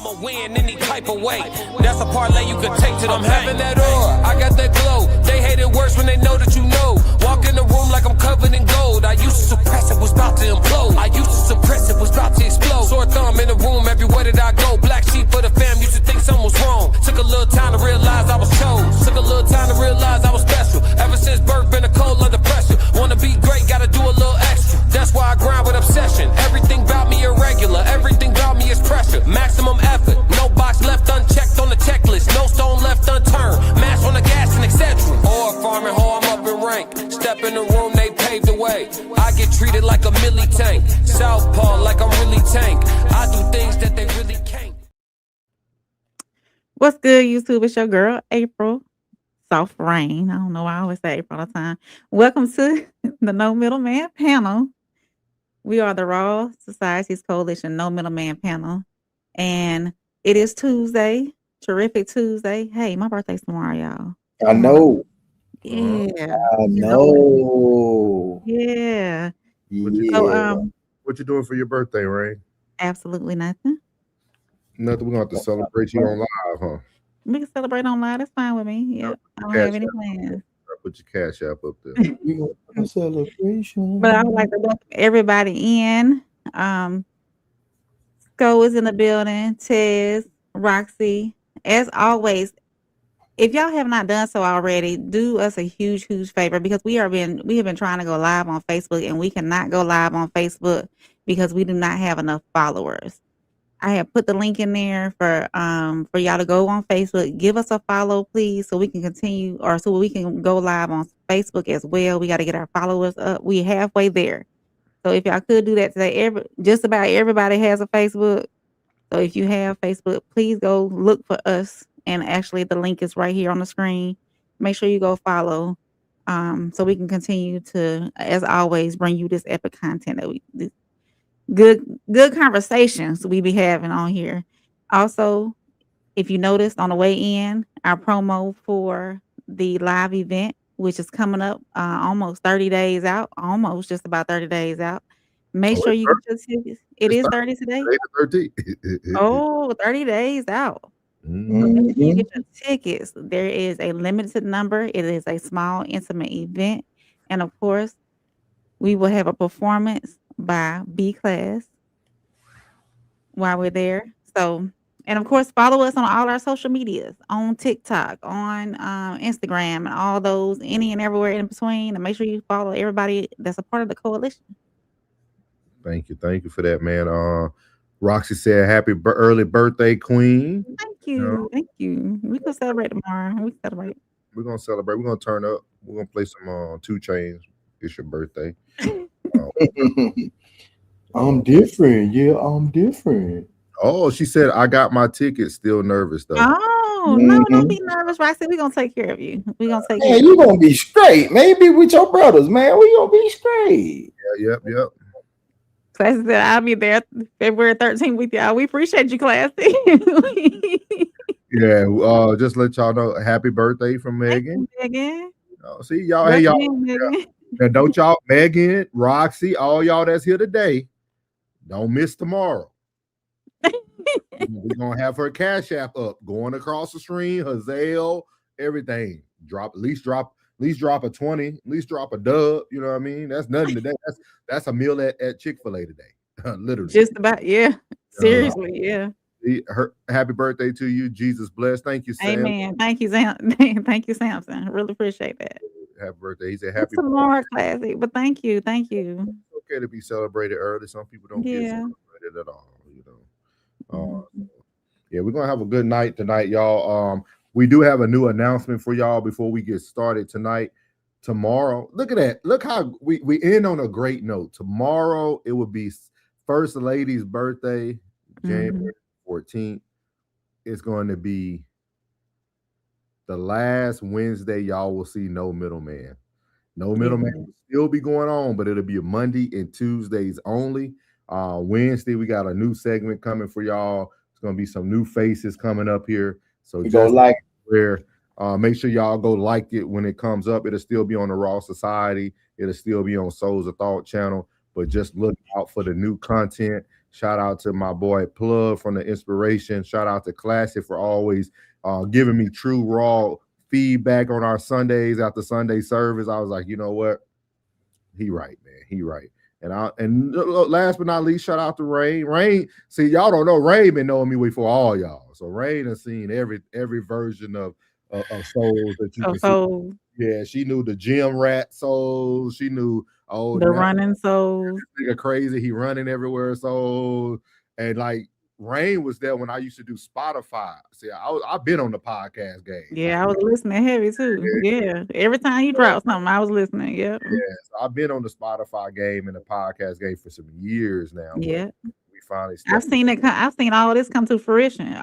I'ma win any type of way. That's a parlay you can take to them. I'm having that aura, I got that glow. They hate it worse when they know that you know. Walk in the room like I'm covered in gold. I used to suppress it, was about to implode. I used to suppress it, was about to explode. Sore thumb in the room everywhere that I go. Black sheep for the fam, used to think something was wrong. Took a little time to realize I was chose. Took a little time to realize I was special. Ever since birth, been a cold under pressure. Wanna be great, gotta do a little extra. That's why I grind with obsession. Everything about me irregular, everything about me is pressure. Maximum effort, no box left unchecked on the checklist. No stone left unturned, mash on the gas and etc. Or farming hoe, I'm up in rank. Step in the room, they paved the way. I get treated like a milli tank. Southpaw like I'm really tank. I do things that they really can't. What's good, YouTube? It's your girl, April. Soft Rain. I don't know why I always say April all the time. Welcome to the No Middleman panel. We are the Raw Society's Coalition No Middleman panel. And it is Tuesday. Terrific Tuesday. Hey, my birthday's tomorrow, y'all. I know. Yeah. I know. Yeah. What you doing for your birthday, Rain? Absolutely nothing. Nothing. We're gonna have to celebrate you on live, huh? We can celebrate online. That's fine with me. Yeah. I don't have any plans. Put your cash app up there. A celebration. But I would like to welcome everybody in. Sko is in the building. Tez, Roxy. As always, if y'all have not done so already, do us a huge favor because we have been trying to go live on Facebook and we cannot go live on Facebook because we do not have enough followers. I have put the link in there for y'all to go on Facebook. Give us a follow, please, so we can continue or so we can go live on Facebook as well. We got to get our followers up. We're halfway there. So if y'all could do that today, just about everybody has a Facebook. So if you have Facebook, please go look for us. And actually, the link is right here on the screen. Make sure you go follow so we can continue to, as always, bring you this epic content that good conversations we be having on here. Also, if you noticed on the way in, our promo for the live event, which is coming up almost 30 days out, almost just about 30 days out. Make sure you get your tickets. It is 30 today. 30. 30 days out. So make sure you get your tickets. There is a limited number. It is a small, intimate event. And of course, we will have a performance by B Class while we're there. So, and of course, follow us on all our social medias, on TikTok, on Instagram, and all those, any and everywhere in between. And make sure you follow everybody that's a part of the coalition. Thank you for that, man. Roxy said, "Happy early birthday, Queen." Thank you. We can celebrate tomorrow. We're gonna celebrate. We're gonna turn up. We're gonna play some 2 Chainz. It's your birthday. I'm different. Yeah, I'm different. Oh, she said, "I got my ticket." Still nervous though. Oh no, don't be nervous, Roxy. We're gonna take care of you. We're gonna take care of you. You're gonna be straight. Maybe with your brothers, man. We gonna be straight. Yep. Classy said, "I'll be there February 13th with y'all." We appreciate you, Classy. Yeah, just let y'all know, happy birthday from Megan. See y'all. Hey y'all. And don't y'all, Megan, Roxy, all y'all that's here today, don't miss tomorrow. We're gonna have her cash app up, going across the stream, her Zelle, everything. At least drop a 20, at least drop a dub. You know what I mean? That's nothing today. That's a meal at Chick-fil-A today. Literally. Just about, yeah. Seriously, yeah. Happy birthday to you. Jesus bless. Thank you, Sam. Amen. Thank you, Samson. I really appreciate that. Happy birthday. He said happy tomorrow, Classy. But thank you. It's okay to be celebrated early. Some people don't get celebrated at all, you know. Yeah, we're gonna have a good night tonight, y'all. We do have a new announcement for y'all before we get started tonight. Tomorrow, look at that. Look how we end on a great note. Tomorrow it will be First Lady's birthday, January 14th. It's going to be the last Wednesday y'all will see No Middleman. No Middleman will still be going on, but it'll be a Monday and Tuesdays only. Wednesday, we got a new segment coming for y'all. It's going to be some new faces coming up here. So just make sure y'all go like it when it comes up. It'll still be on the Raw Society. It'll still be on Souls of Thought channel. But just look out for the new content. Shout out to my boy Plug from the Inspiration. Shout out to Classic for always giving me true raw feedback on our Sundays after Sunday service. I was like, you know what? He right, man. He right. And last but not least, shout out to Rain. Rain, see, y'all don't know, Rain been knowing me before all y'all. So Rain has seen every version of souls that you can see. Yeah, she knew the gym rat souls. She knew the running souls. Nigga crazy, he running everywhere. So and like Rain was there when I used to do Spotify. See, I've been on the podcast game. Yeah, I was listening heavy too. Yeah. Every time you drop something, I was listening. Yeah. Yeah, so I've been on the Spotify game and the podcast game for some years now. Yeah. We finally I've seen all this come to fruition.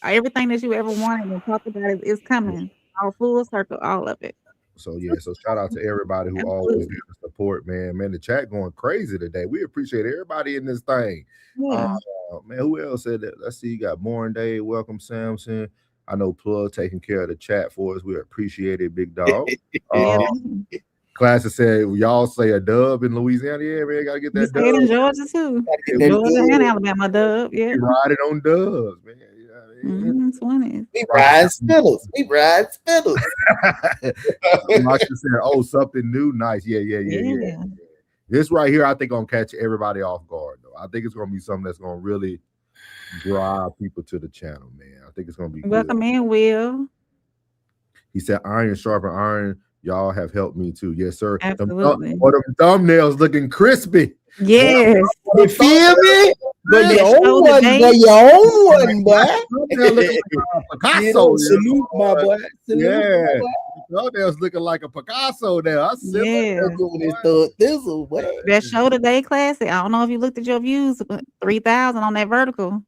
Everything that you ever wanted and talked about is coming. All full circle, all of it. So yeah, so shout out to everybody who always gives the support, man. Man, the chat going crazy today. We appreciate everybody in this thing. Yeah. Man, who else said that? Let's see, you got Born Day, welcome Samson. I know Plug taking care of the chat for us. We appreciate it, big dog. Classic said, y'all say a dub in Louisiana. Yeah, man, gotta get that dub. In Georgia too. Georgia and Alabama dub. Yeah. We riding on dubs, man. 20. We ride spittles. Like you said, oh, something new, nice. Yeah. This right here, I think gonna catch everybody off guard though. I think it's gonna be something that's gonna really drive people to the channel, man. I think it's gonna be welcome in, Will. He said, "Iron sharpen iron." Y'all have helped me too. Yes, sir. Absolutely. Them thumbnails looking crispy. Yes. You feel me? But your own one, boy. Picasso. Salute, my boy. Yeah. Thumbnails looking like a Picasso there. I said, that show today classic. I don't know if you looked at your views, but 3,000 on that vertical.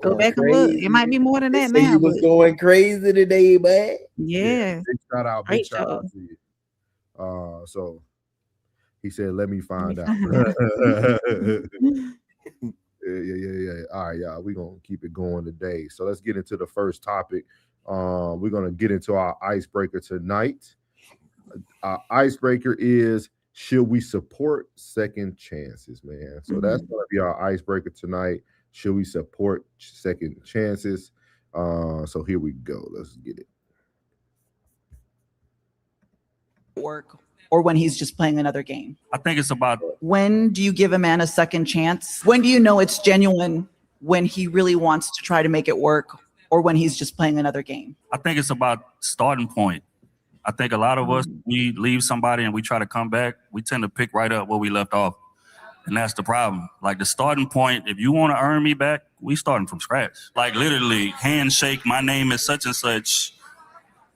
Go back and look. It might be more than that now. He was going crazy today, man. Yeah. Big shout out to you. So he said, let me find out. Yeah. All right, y'all. We're gonna keep it going today. So let's get into the first topic. We're gonna get into our icebreaker tonight. Our icebreaker is, should we support second chances, man? So that's gonna be our icebreaker tonight. Should we support second chances? So here we go. Let's get it. Work, or when he's just playing another game? I think it's about, when do you give a man a second chance? When do you know it's genuine, when he really wants to try to make it work, or when he's just playing another game? I think it's about starting point. I think a lot of us, we leave somebody and we try to come back, we tend to pick right up where we left off. And that's the problem. Like the starting point, if you want to earn me back, we starting from scratch. Like literally, handshake, my name is such and such.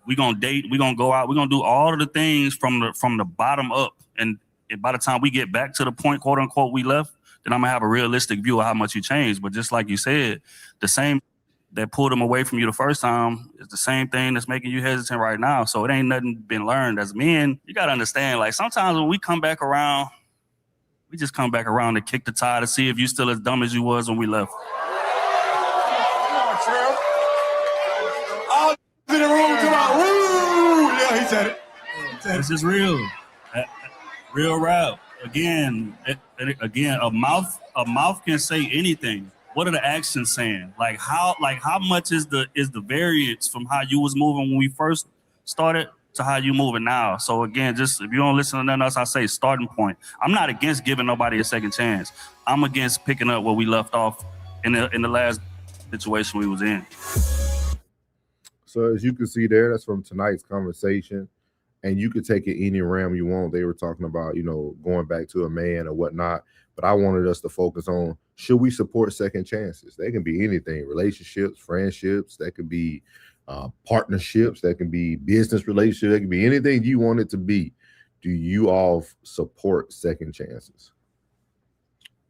We're going to date, we're going to go out, we're going to do all of the things from the bottom up. And by the time we get back to the point, quote unquote, we left, then I'm going to have a realistic view of how much you changed. But just like you said, the same that pulled them away from you the first time is the same thing that's making you hesitant right now. So it ain't nothing been learned. As men, you got to understand, like sometimes when we come back around, we just come back around to kick the tire to see if you still as dumb as you was when we left. Come on, Trill. All in the room, come on. Woo! Yeah, he said it. This is real. Real rap. Again, a mouth can say anything. What are the actions saying? Like how much is the variance from how you was moving when we first started to how you moving now? So again, just if you don't listen to nothing else, I say starting point. I'm not against giving nobody a second chance. I'm against picking up where we left off in the last situation we was in. So as you can see there, that's from tonight's conversation. And you could take it any realm you want. They were talking about, going back to a man or whatnot. But I wanted us to focus on, should we support second chances? They can be anything, relationships, friendships, that could be partnerships, that can be business relationships, that can be anything you want it to be. Do you all support second chances?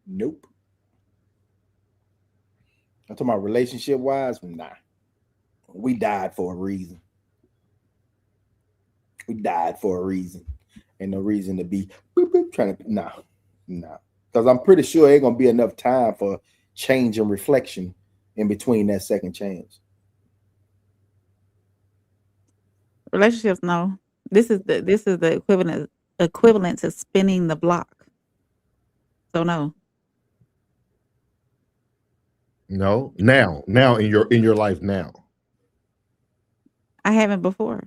Nope. I'm talking about relationship wise. Nah. We died for a reason. And no reason to be trying to nah. Because I'm pretty sure ain't gonna be enough time for change and reflection in between that second chance. Relationships, no. This is the equivalent to spinning the block. So no. No, now in your life now. I haven't before.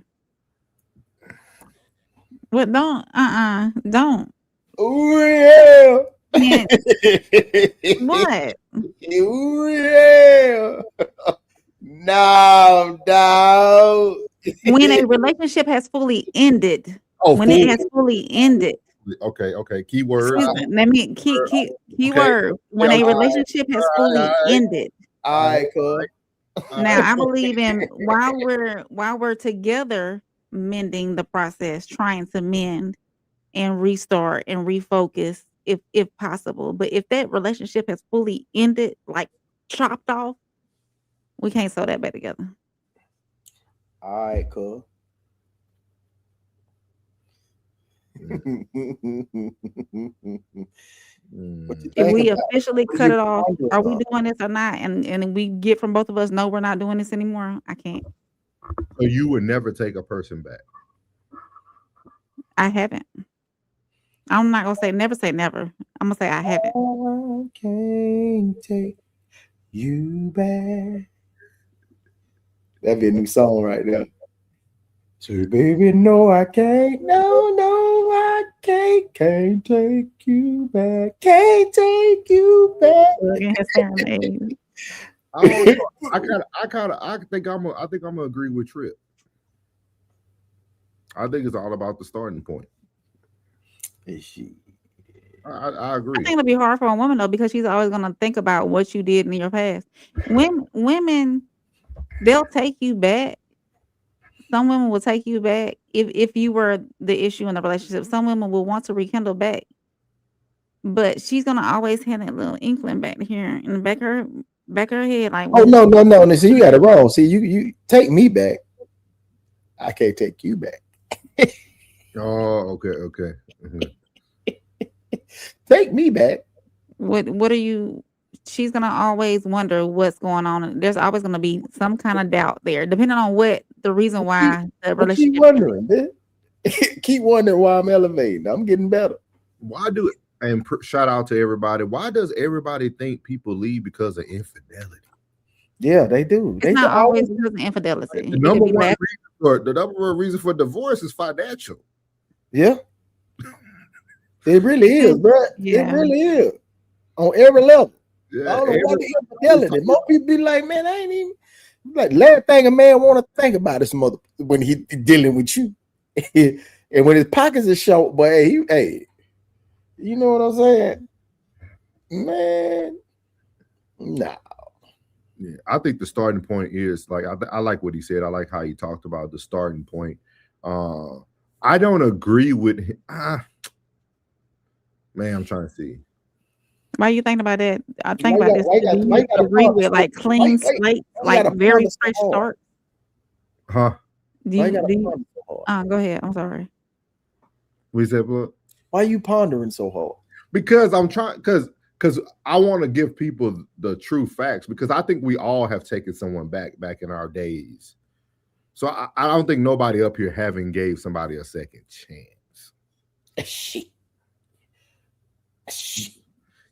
What? Don't. Ooh, yeah. Man, what? Ooh, yeah. No, no. When a relationship has fully ended. Oh, When it has fully ended. okay. Keyword. Excuse me. Let me keyword. When Yeah, a all right. relationship has fully ended. All right, cool. Now I believe in while we're together, mending the process, trying to mend and restart and refocus if possible. But if that relationship has fully ended, like chopped off, we can't sew that back together. All right, cool. If we officially cut it off, are we doing this or not? And we get from both of us, no, we're not doing this anymore. I can't. So you would never take a person back. I haven't. I'm not gonna say never say never. I'm gonna say I haven't. I can't take you back. That'd be a new song right there. So baby, no, I can't. No, I can't take you back. Can't take you back. I think I'm gonna agree with Trip. I think it's all about the starting point. Is she? I agree. I think it'll be hard for a woman though, because she's always gonna think about what you did in your past. When women, they'll take you back. Some women will take you back if you were the issue in the relationship. Some women will want to rekindle back, but she's gonna always have that little inkling back here in the back of her head. Like, oh no. See, you got it wrong. See, you take me back. I can't take you back. Oh, okay. Mm-hmm. Take me back. What are you? She's gonna always wonder what's going on. There's always gonna be some kind of doubt there, depending on what the reason why the relationship. Keep wondering, man. Keep wondering why I'm elevating. I'm getting better. Why do it? And shout out to everybody. Why does everybody think people leave because of infidelity? Yeah, they do. It's not always because of infidelity. The number one reason for divorce is financial. Yeah. It really is, bro. Yeah. It really is. On every level. Yeah, I don't know why the infidelity. Most people be like, man, I ain't even like last thing a man want to think about is mother when he dealing with you. And when his pockets are short, but hey, you know what I'm saying? Man, no. Yeah, I think the starting point is like I like what he said. I like how he talked about the starting point. I don't agree with him. Man, I'm trying to see. Why you thinking about that? I think about this. Do you agree with like clean slate, like very fresh start? Huh? Go ahead. I'm sorry. We said what? Why are you pondering so hard? Because I'm trying. Because I want to give people the true facts. Because I think we all have taken someone back in our days. So I don't think nobody up here having gave somebody a second chance. Shit.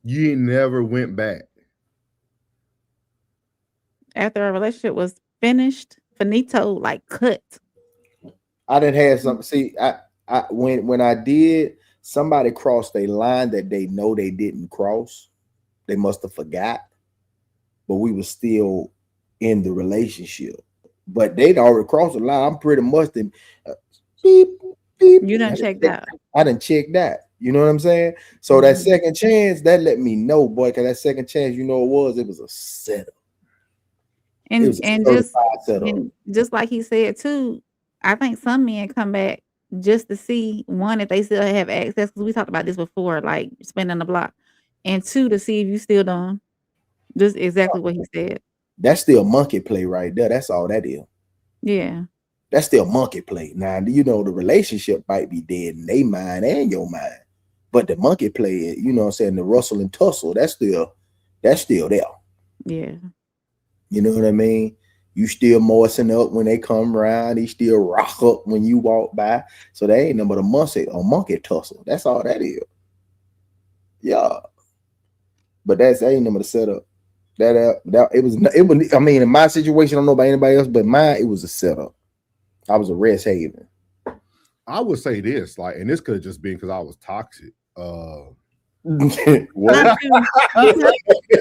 You ain't never went back After a relationship was finished, finito, like cut. I didn't have something. See, I when I did, somebody crossed a line that they know they didn't cross. They must have forgot, but we were still in the relationship. But they'd already crossed the line. I'm pretty much beep, beep. You done checked that. I done checked that. You know what I'm saying? So that second chance, that let me know, boy, because that second chance, you know, it was a setup. And just like he said too, I think some men come back just to see, one, if they still have access, because we talked about this before, like spending the block, and two, to see if you still done. Just exactly what he said. That's still monkey play right there. That's all that is. Yeah. That's still monkey play. Now, you know, the relationship might be dead in their mind and your mind. But the monkey play, you know what I'm saying, the rustle and tussle, that's still there. Yeah. You know what I mean? You still moisten up when they come around. He still rock up when you walk by. So they ain't nothing but a monkey tussle. That's all that is. Yeah. But that ain't nothing but a setup. That it was. I mean, in my situation, I don't know about anybody else, but mine, it was a setup. I was a rest haven. I would say this, like, and this could have just been because I was toxic. What? Not you.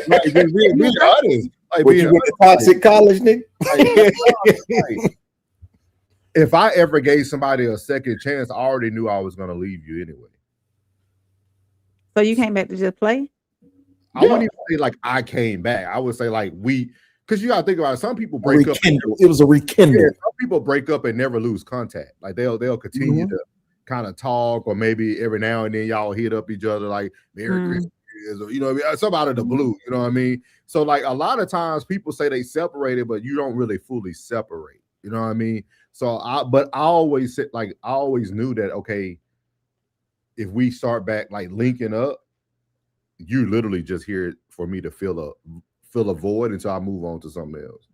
Like, just being honest. Like, What, you went to toxic college, nigga? Like, if I ever gave somebody a second chance, I already knew I was gonna leave you anyway. So you came back to just play? I wouldn't even say like I came back. I would say like because you gotta think about it. Some people break up. It was a rekindle. Yeah, some people break up and never lose contact. Like they'll continue to kind of talk, or maybe every now and then y'all hit up each other like Merry Christmas, or you know what I mean? Something out of the blue, you know what I mean? So like a lot of times people say they separated, but you don't really fully separate, you know what I mean? So I always said, like, I always knew that, okay, if we start back like linking up, you literally just here for me to fill a void until I move on to something else.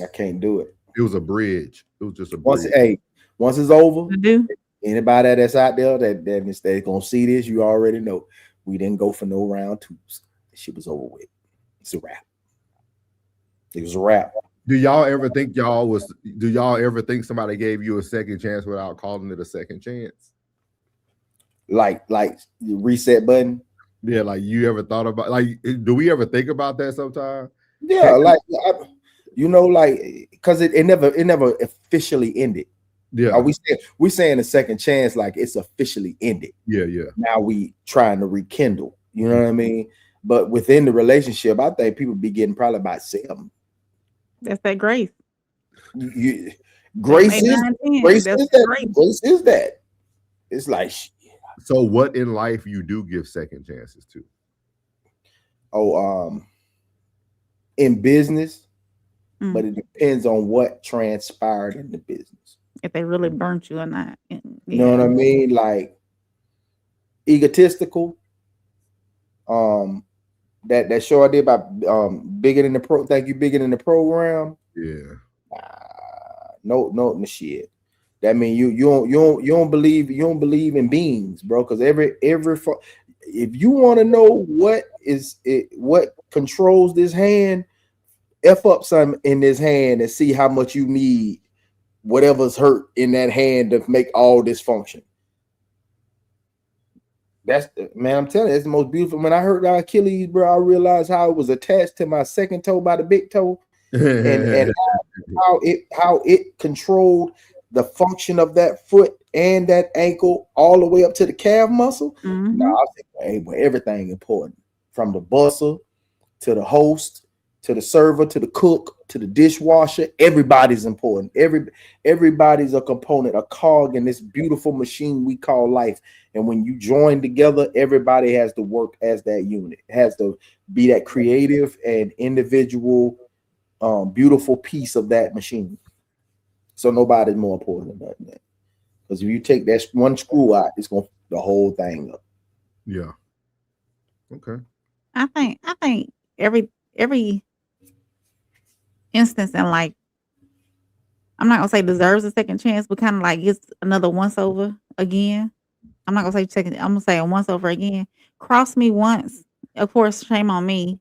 I can't do it. It was a bridge. It was just a bridge. Once it's over, Do. anybody that's out there that's gonna see this, you already know we didn't go for no round twos. Shit was over with. It's a wrap. It was a wrap. Do y'all ever think somebody gave you a second chance without calling it a second chance? Like the reset button? Yeah, like you ever thought about, like, do we ever think about that sometimes? Yeah, like because it never officially ended. Yeah. Are we saying a second chance like it's officially ended? Yeah. Now we trying to rekindle, you know what I mean? But within the relationship, I think people be getting probably about 7. That's that grace. Grace is that. It's like, so what in life you do give second chances to? In business, but it depends on what transpired in the business. If they really burnt you or not. You know what I mean? Like egotistical. That show I did about bigger than the program. Yeah. No shit. That mean you don't believe in beings, bro. Because every if you want to know what controls this hand, F up something in this hand and see how much you need whatever's hurt in that hand to make all this function. That's, man, I'm telling you, it's the most beautiful. When I hurt my Achilles, bro, I realized how it was attached to my second toe by the big toe, and how it controlled the function of that foot and that ankle all the way up to the calf muscle. Now I think, hey, well, everything important, from the busser to the host to the server to the cook to the dishwasher. Everybody's important. Everybody's a component, a cog in this beautiful machine we call life. And when you join together, everybody has to work as that unit. It has to be that creative and individual, beautiful piece of that machine. So nobody's more important than that. Because if you take that one screw out, it's going to the whole thing up. Yeah. Okay. I think every instance in life, I'm not gonna say deserves a second chance, but kind of like gets another once over again. I'm not gonna say second. I'm gonna say a once over again. Cross me once, of course, shame on me.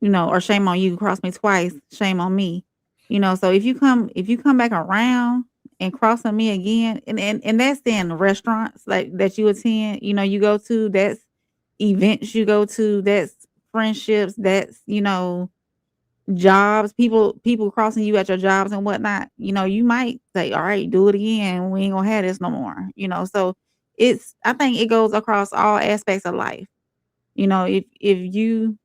Or shame on you. Cross me twice, shame on me. So if you come back around and crossing me again, and that's in restaurants like that you attend, you go to, that's events you go to, that's friendships, that's jobs, people crossing you at your jobs and whatnot, you might say, all right, do it again. We ain't gonna have this no more. So I think it goes across all aspects of life. If you,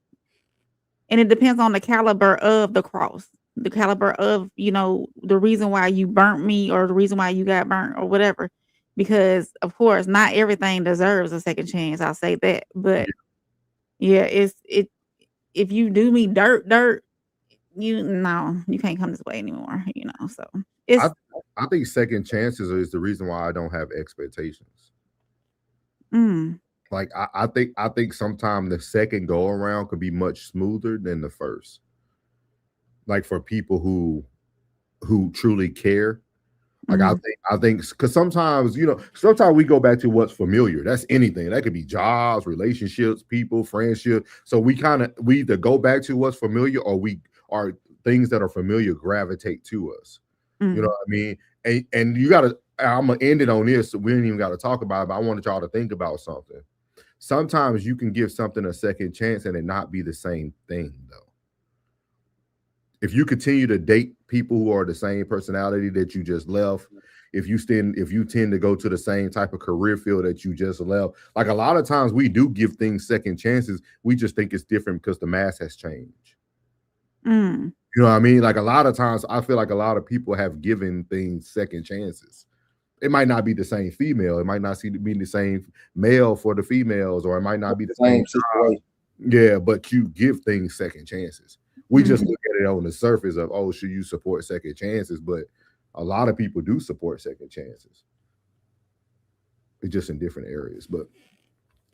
and it depends on the caliber of the cross, the caliber of, the reason why you burnt me or the reason why you got burnt or whatever. Because of course, not everything deserves a second chance. I'll say that. But yeah, if you do me dirt, you can't come this way anymore, so it's I think second chances is the reason why I don't have expectations. Like I think sometimes the second go around could be much smoother than the first, like for people who truly care Like I think because sometimes sometimes we go back to what's familiar. That's anything. That could be jobs, relationships, people, friendship. So we either go back to what's familiar, or we are things that are familiar gravitate to us. You know what I mean? And you gotta. I'm gonna end it on this. So we ain't even got to talk about it. But I wanted y'all to think about something. Sometimes you can give something a second chance and it not be the same thing though. If you continue to date people who are the same personality that you just left, if you tend to go to the same type of career field that you just left, like a lot of times we do give things second chances. We just think it's different because the mass has changed. You know what I mean? Like a lot of times I feel like a lot of people have given things second chances. It might not be the same female. It might not be the same male for the females, or it might not be the same situation. Yeah, but you give things second chances. We just look at it on the surface of, oh, should you support second chances? But a lot of people do support second chances. It's just in different areas. But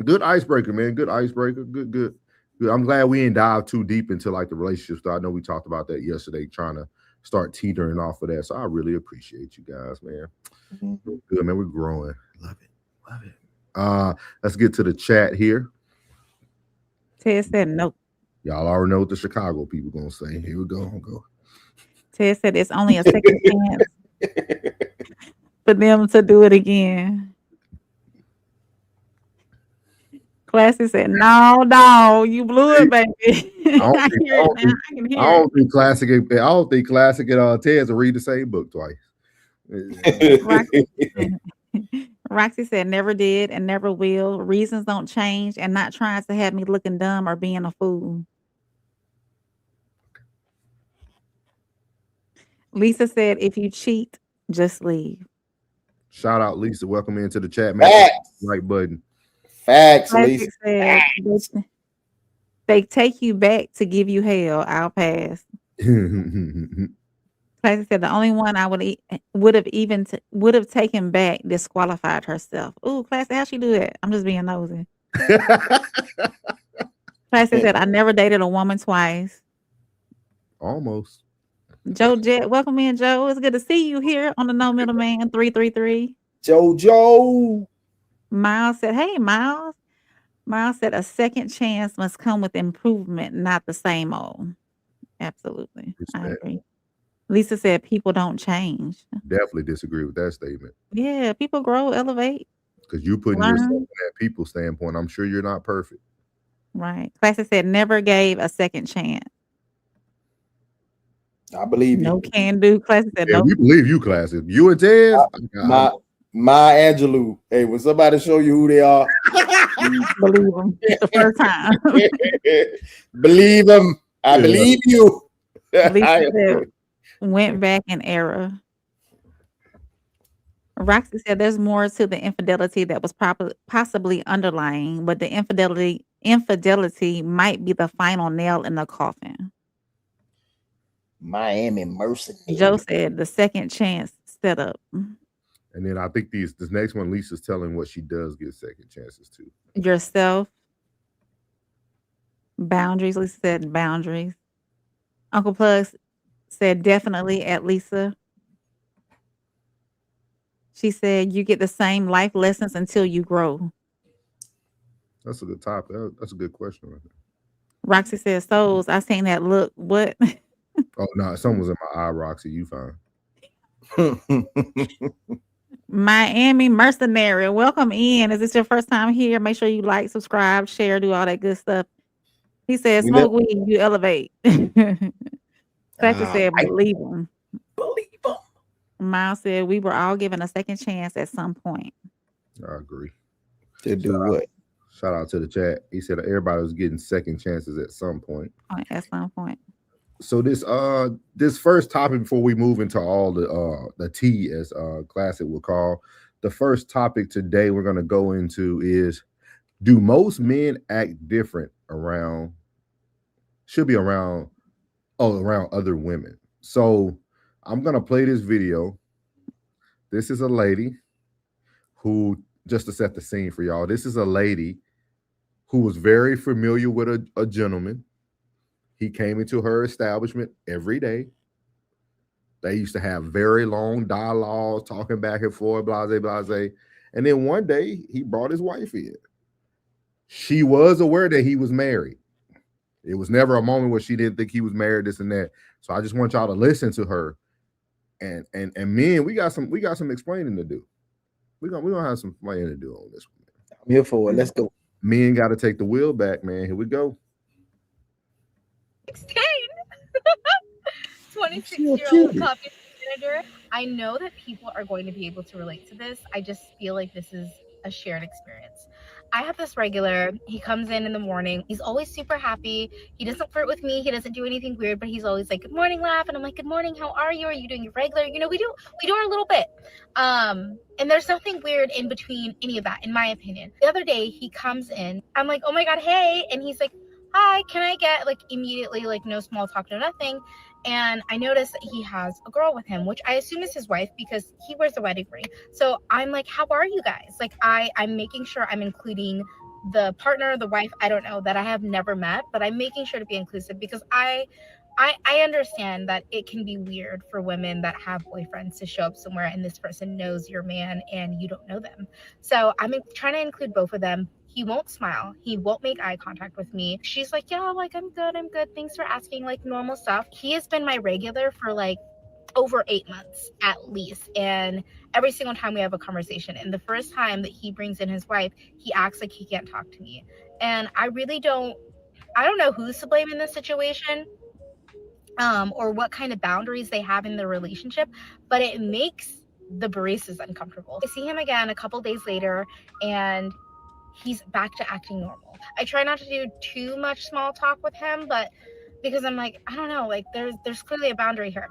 good icebreaker, man. Good icebreaker. Good. I'm glad we didn't dive too deep into like the relationship stuff. I know we talked about that yesterday, trying to start teetering off of that. So I really appreciate you guys, man. Good, man. We're growing. Love it. Let's get to the chat here. Ted said nope. Y'all already know what the Chicago people gonna say. Here we go. Ted said it's only a second chance for them to do it again. Classy said, no, you blew it, baby. I don't think Classic and Ted's will read the same book twice. Roxy said never did and never will. Reasons don't change, and not trying to have me looking dumb or being a fool. Lisa said if you cheat, just leave. Shout out Lisa. Welcome into the chat, man. Right button. Facts, Lisa. Said, they take you back to give you hell. I'll pass. Classic said the only one I would have taken back disqualified herself. Ooh, Classic, how she do that? I'm just being nosy. Classic said I never dated a woman twice. Almost. Joe Jet, welcome in, Joe. It's good to see you here on the No Middleman 333. Joe. Miles said, hey, Miles. Miles said a second chance must come with improvement, not the same old. Absolutely. Respect. I agree. Lisa said people don't change. Definitely disagree with that statement. Yeah, people grow, elevate. Because you putting yourself in that people standpoint, I'm sure you're not perfect. Right. Classic said never gave a second chance. I believe you. No can do. Classic said no. We believe you, Classic. You and Tez. My Angelou. Hey, when somebody show you who they are, believe them the first time. Believe them. I believe you. Lisa said, went back in error. Roxy said there's more to the infidelity that was possibly underlying, but the infidelity might be the final nail in the coffin. Miami mercenary. Joe said the second chance setup. And then I think this next one, Lisa's telling what she does get second chances to. Yourself. Boundaries. Lisa said boundaries. Uncle Plugs said definitely at Lisa. She said you get the same life lessons until you grow. That's a good topic. That's a good question right there. Roxy said souls. I seen that look. What? Oh no, someone's in my eye, Roxy. You fine. Miami mercenary. Welcome in. Is this your first time here? Make sure you like, subscribe, share, do all that good stuff. He said, smoke weed, you elevate. Thatcher said, believe him. Believe him. Miles said, we were all given a second chance at some point. I agree. To do what? Shout out to the chat. He said everybody was getting second chances at some point. At some point. So this first topic before we move into all the tea, as Classic will call, the first topic today we're going to go into is, do most men act different around other women? So I'm going to play this video. This is a lady who, just to set the scene for y'all, this is a lady who was very familiar with a gentleman. He came into her establishment every day. They used to have very long dialogues, talking back and forth, blase, blase. And then one day he brought his wife in. She was aware that he was married. It was never a moment where she didn't think he was married, this and that. So I just want y'all to listen to her. And men, we got some explaining to do. We're gonna have some explaining to do on this one. I'm here for it. Let's go. Men got to take the wheel back, man. Here we go. 26-year-old copy manager. I know that people are going to be able to relate to this. I just feel like this is a shared experience. I have this regular. He comes in the morning. He's always super happy. He doesn't flirt with me. He doesn't do anything weird, but he's always like, "Good morning, laugh." And I'm like, "Good morning. How are you? Are you doing your regular?" You know, we do our little bit. And there's nothing weird in between any of that, in my opinion. The other day he comes in. I'm like, "Oh my God, hey." And he's like, "Hi, can I get," like, immediately, like, no small talk, no nothing. And I noticed that he has a girl with him, which I assume is his wife because he wears a wedding ring. So I'm like, "How are you guys?" Like, I'm making sure I'm including the partner, the wife, I don't know, that I have never met, but I'm making sure to be inclusive because I understand that it can be weird for women that have boyfriends to show up somewhere and this person knows your man and you don't know them. So I'm trying to include both of them. He won't smile. He won't make eye contact with me. She's like, "Yeah, like, I'm good. Thanks for asking," like, normal stuff. He has been my regular for like over 8 months at least. And every single time we have a conversation, and the first time that he brings in his wife, he acts like he can't talk to me. And I don't know who's to blame in this situation. Or what kind of boundaries they have in the relationship, but it makes the baristas uncomfortable. I see him again a couple days later, and he's back to acting normal. I try not to do too much small talk with him, but because I'm like, I don't know, like there's clearly a boundary here.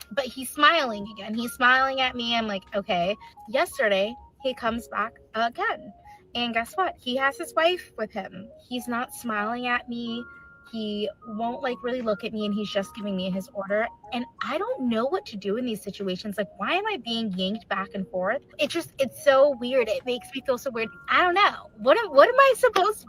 But he's smiling again. He's smiling at me. I'm like, okay. Yesterday, he comes back again. And guess what? He has his wife with him. He's not smiling at me. He won't like really look at me, and he's just giving me his order. And I don't know what to do in these situations. Like, why am I being yanked back and forth? It's so weird. It makes me feel so weird. I don't know. What am I supposed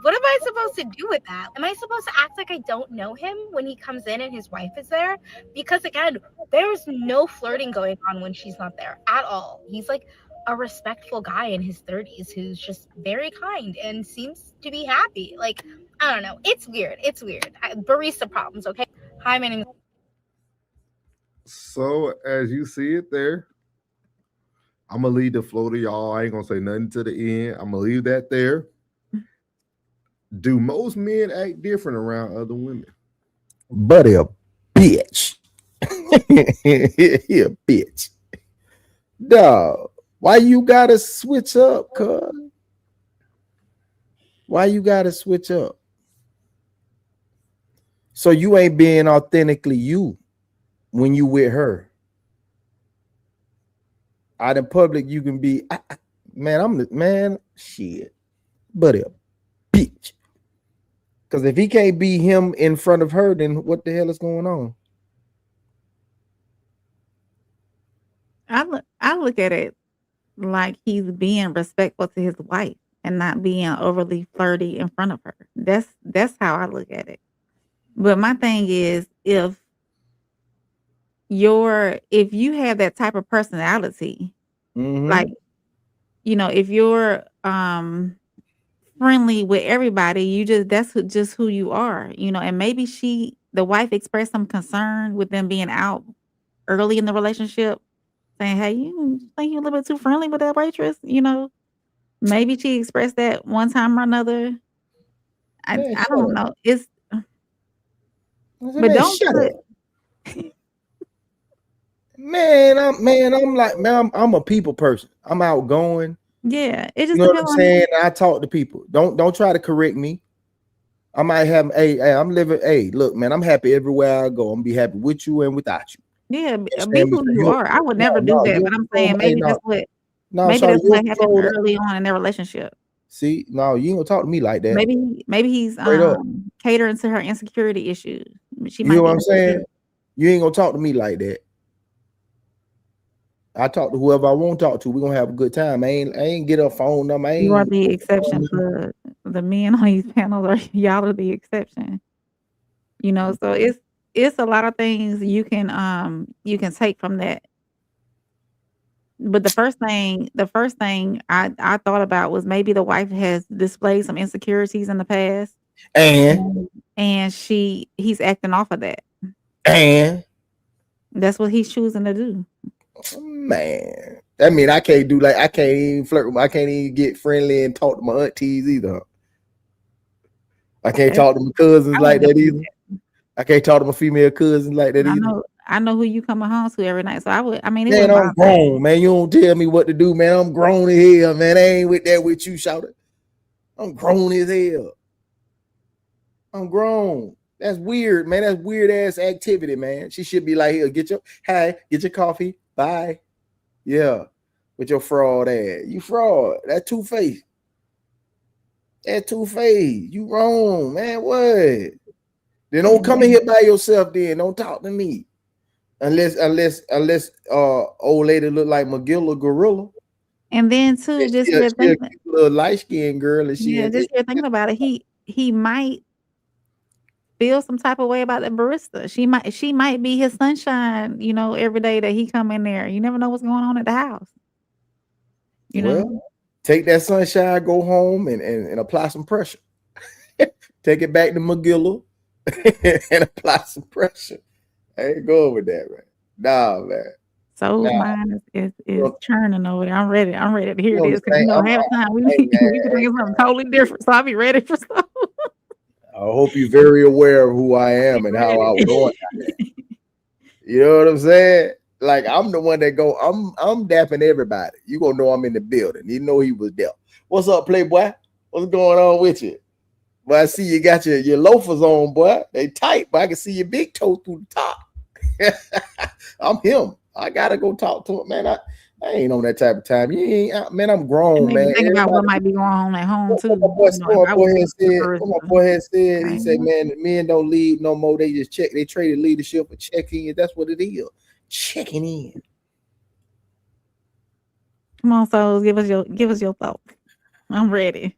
to do with that? Am I supposed to act like I don't know him when he comes in and his wife is there? Because again, there's no flirting going on when she's not there at all. He's like a respectful guy in his 30s who's just very kind and seems to be happy. Like, I don't know. It's weird. Barista problems, okay? Hi, my name is... So as you see it there, I'm going to leave the flow to y'all. I ain't going to say nothing to the end. I'm going to leave that there. Do most men act different around other women? Buddy, a bitch. He a bitch. Dog, why you gotta switch up, cuz? Why you gotta switch up? So you ain't being authentically you when you with her. Out in public, you can be, shit, buddy, a bitch. Because if he can't be him in front of her, then what the hell is going on? I look at it like he's being respectful to his wife and not being overly flirty in front of her. That's how I look at it. But my thing is, if you have that type of personality, like, you know, if you're friendly with everybody, that's just who you are, you know. And maybe the wife expressed some concern with them being out early in the relationship, saying, "Hey, you think you're a little bit too friendly with that waitress?" You know, maybe she expressed that one time or another. I don't know. But don't shut put, up. I'm a people person. I'm outgoing. yeah, it just You know what I'm depends on saying? I talk to people. Don't try to correct me. I might have, I'm living, look, man, I'm happy everywhere I go. I'm be happy with you and without you. yeah, be who you are. I would never do that, but I'm saying maybe that's what happened early on in their relationship. See, no, you ain't gonna talk to me like that. Maybe he's catering to her insecurity issues. You know what I'm saying? You ain't gonna talk to me like that. I talk to whoever I want to talk to. We're gonna have a good time. I ain't get a phone number. You are the exception for the men on these panels, or y'all are the exception. You know, so it's a lot of things you can take from that. But the first thing I thought about was maybe the wife has displayed some insecurities in the past, And and he's acting off of that. That's what he's choosing to do. Man, that mean I can't even flirt with I can't even get friendly and talk to my aunties either. I can't talk to my cousins like that either. I can't talk to my female cousins like that either. I know who you coming home to every night. So Man, I'm grown, man. You don't tell me what to do, man. I'm grown as hell, man. I ain't with that with you, shout it. I'm grown as hell. I'm grown. That's weird, man. That's weird ass activity, man. She should be like, here, get your coffee. Bye. Yeah. With your fraud ass. You fraud. That two-faced. You wrong, man. What? Then don't come in here by yourself then. Don't talk to me. Unless old lady look like McGill Gorilla. And then too, just a little light-skinned girl. And just thinking about it, he might feel some type of way about the barista. She might be his sunshine, every day that he come in there. You never know what's going on at the house. You know? Take that sunshine, go home and apply some pressure. Take it back to McGill and apply some pressure. I ain't going with that, man. Nah, man. So mine is churning over there. I'm ready to hear this because half the time we can think of something totally different. So I'll be ready for stuff. I hope you're very aware of who I am and how I was going. You know what I'm saying? Like I'm the one that go. I'm dapping everybody. You gonna know I'm in the building. You know he was there. What's up, Playboy? What's going on with you? But I see you got your loafers on, boy. They tight, but I can see your big toe through the top. I'm him. I gotta go talk to him, man. I ain't on that type of time. You ain't, man. I'm grown, man. Think about what might be going on at home too. What my boy had said, he said, man, men don't lead no more. They just check. They traded leadership for checking in. That's what it is. Checking in. Come on, souls. Give us your thoughts. I'm ready.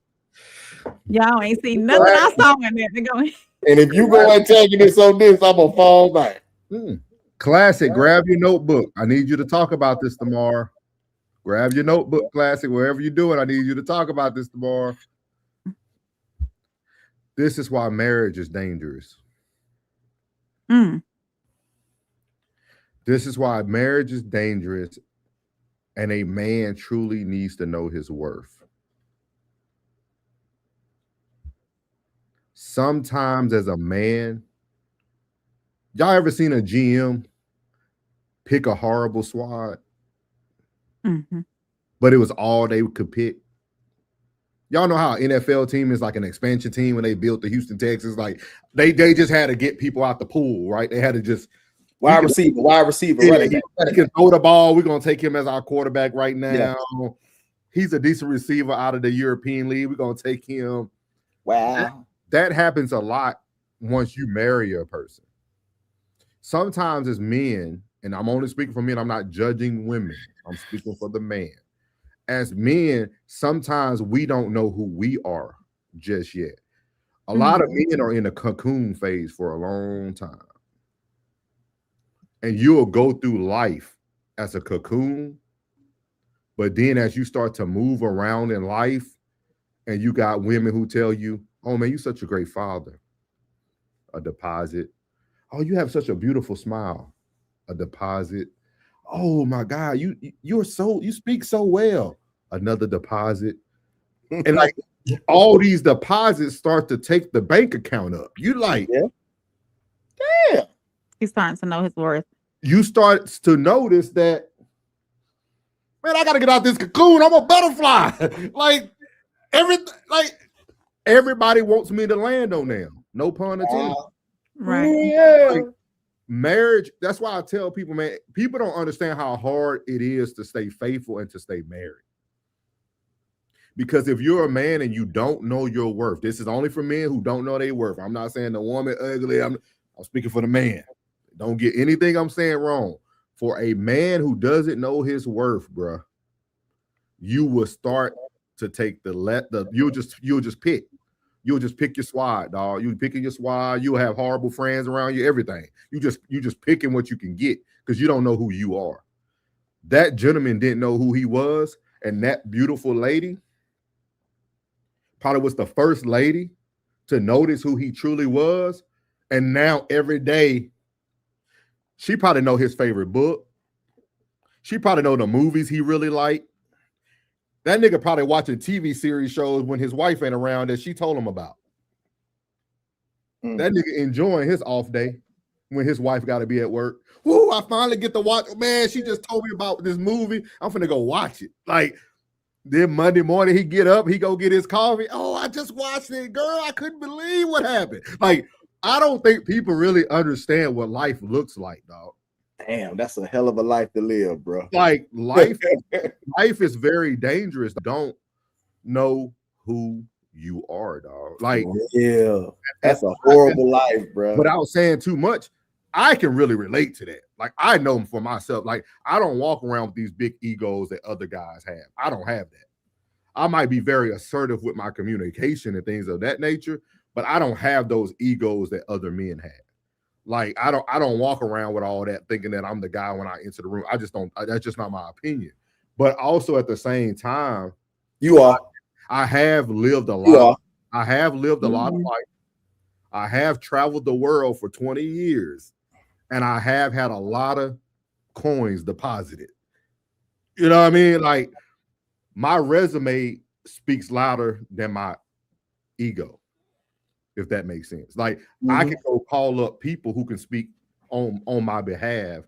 Y'all ain't seen nothing I saw in there going. And if you go and taking this on this, I'm gonna fall back. Classic. Grab your notebook. I need you to talk about this tomorrow. Grab your notebook, Classic. Wherever you do it, I need you to talk about this tomorrow. This is why marriage is dangerous. This is why marriage is dangerous, and a man truly needs to know his worth. Sometimes as a man, y'all ever seen a GM pick a horrible squad? But it was all they could pick. Y'all know how NFL team is like an expansion team when they built the Houston Texans. Like they just had to get people out the pool, right? They had to just wide receiver. He can throw the ball. We're gonna take him as our quarterback right now. Yeah. He's a decent receiver out of the European League. We're gonna take him. Wow. That happens a lot once you marry a person. Sometimes as men, and I'm only speaking for men, I'm not judging women. I'm speaking for the man. As men, sometimes we don't know who we are just yet. A lot of men are in a cocoon phase for a long time. And you'll go through life as a cocoon, but then as you start to move around in life, and you got women who tell you, oh man, you're such a great father. A deposit. Oh, you have such a beautiful smile. A deposit. Oh my God, you speak so well. Another deposit. And like all these deposits start to take the bank account up. You like, yeah. He's starting to know his worth. You start to notice that, man, I gotta get out this cocoon. I'm a butterfly. Everybody wants me to land on them. No pun intended. Right. Yeah. Like, marriage, that's why I tell people, man, people don't understand how hard it is to stay faithful and to stay married. Because if you're a man and you don't know your worth, this is only for men who don't know their worth. I'm not saying the woman ugly. I'm speaking for the man. Don't get anything I'm saying wrong. For a man who doesn't know his worth, bruh, you will start to take you'll just pick. You'll just pick your squad, dog. You picking your squad. You'll have horrible friends around you. Everything. You just picking what you can get because you don't know who you are. That gentleman didn't know who he was, and that beautiful lady probably was the first lady to notice who he truly was. And now every day, she probably know his favorite book. She probably know the movies he really liked. That nigga probably watching TV series shows when his wife ain't around that she told him about. That nigga enjoying his off day when his wife got to be at work. Woo, I finally get to watch. Man, she just told me about this movie. I'm finna go watch it. Like, then Monday morning, he get up, he go get his coffee. Oh, I just watched it. Girl, I couldn't believe what happened. Like, I don't think people really understand what life looks like, dog. Damn, that's a hell of a life to live, bro. Like, life is very dangerous. Don't know who you are, dog. Like, yeah, that's a horrible life, bro. Without saying too much, I can really relate to that. Like, I know for myself. Like, I don't walk around with these big egos that other guys have. I don't have that. I might be very assertive with my communication and things of that nature, but I don't have those egos that other men have. Like, I don't walk around with all that thinking that I'm the guy when I enter the room. I just don't. That's just not my opinion. But also at the same time, you are. I have lived a lot. I have lived a lot of life. I have traveled the world for 20 years, and I have had a lot of coins deposited. You know what I mean? Like, my resume speaks louder than my ego, if that makes sense. Like, I can go call up people who can speak on my behalf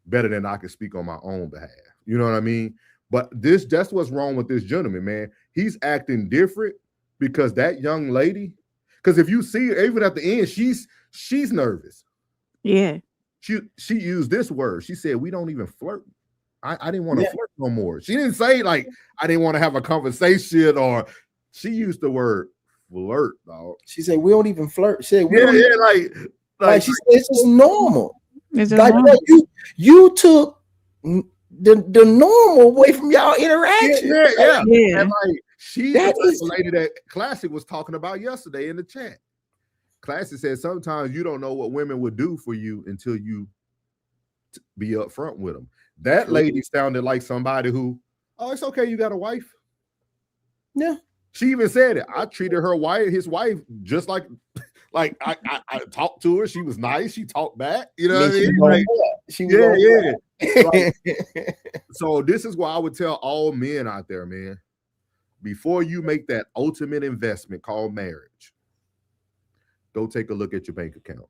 better than I can speak on my own behalf. You know what I mean? But that's what's wrong with this gentleman, man. He's acting different because that young lady, because if you see her, even at the end, she's nervous. Yeah. She used this word. She said, we don't even flirt. I didn't want to flirt no more. She didn't say, like, I didn't want to have a conversation, or she used the word flirt, dog. She said, we don't even flirt. She said, like she said, it's just normal. It's like, normal. you took the normal away from y'all interaction. Yeah. And like, she's the lady that Classic was talking about yesterday in the chat. Classic said sometimes you don't know what women would do for you until you be upfront with them. That lady sounded like somebody who, oh, it's okay, you got a wife. Yeah. She even said it. I treated his wife, just like I talked to her. She was nice. She talked back. You know what I mean? So this is why I would tell all men out there, man, before you make that ultimate investment called marriage, go take a look at your bank account.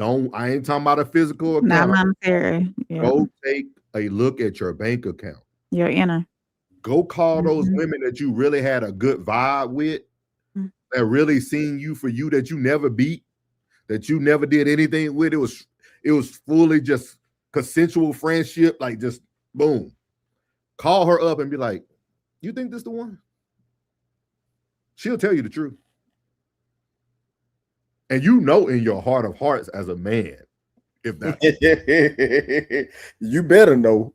I ain't talking about a physical account. Not monetary. Yeah. Go take a look at your bank account. Your inner. Go call those women that you really had a good vibe with, that really seen you for you, that you never beat, that you never did anything with. It was fully just consensual friendship, like just boom. Call her up and be like, you think this the one? She'll tell you the truth. And you know in your heart of hearts as a man, if that you better know.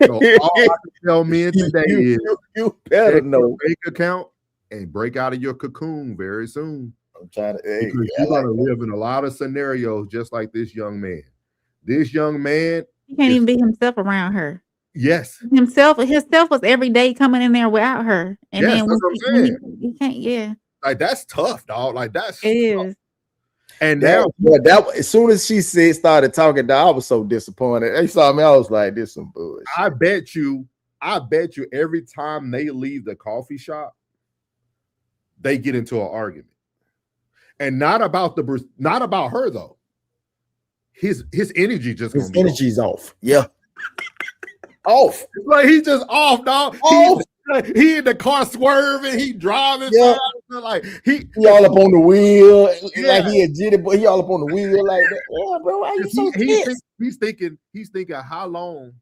So all I can tell men today is you better know. Bank account and break out of your cocoon very soon. I'm trying to. Because you're gonna live in a lot of scenarios just like this young man. This young man, he can't even be himself around her. Yes, himself was every day coming in there without her, and then that's what I'm saying. He can't. Yeah, like that's tough, dog. Like that's it is. And now, that as soon as she started talking, I was so disappointed. They saw me, I was like, "This some bullshit." I bet you, every time they leave the coffee shop, they get into an argument, and not about her though. His energy just his energy's off. Yeah, off. Like he's just off, dog. Off. He in the car swerving, he driving, like he all up on the wheel, like he a jitty, but he all up on the wheel like that. Yeah, bro, why you so tense? He's thinking, how long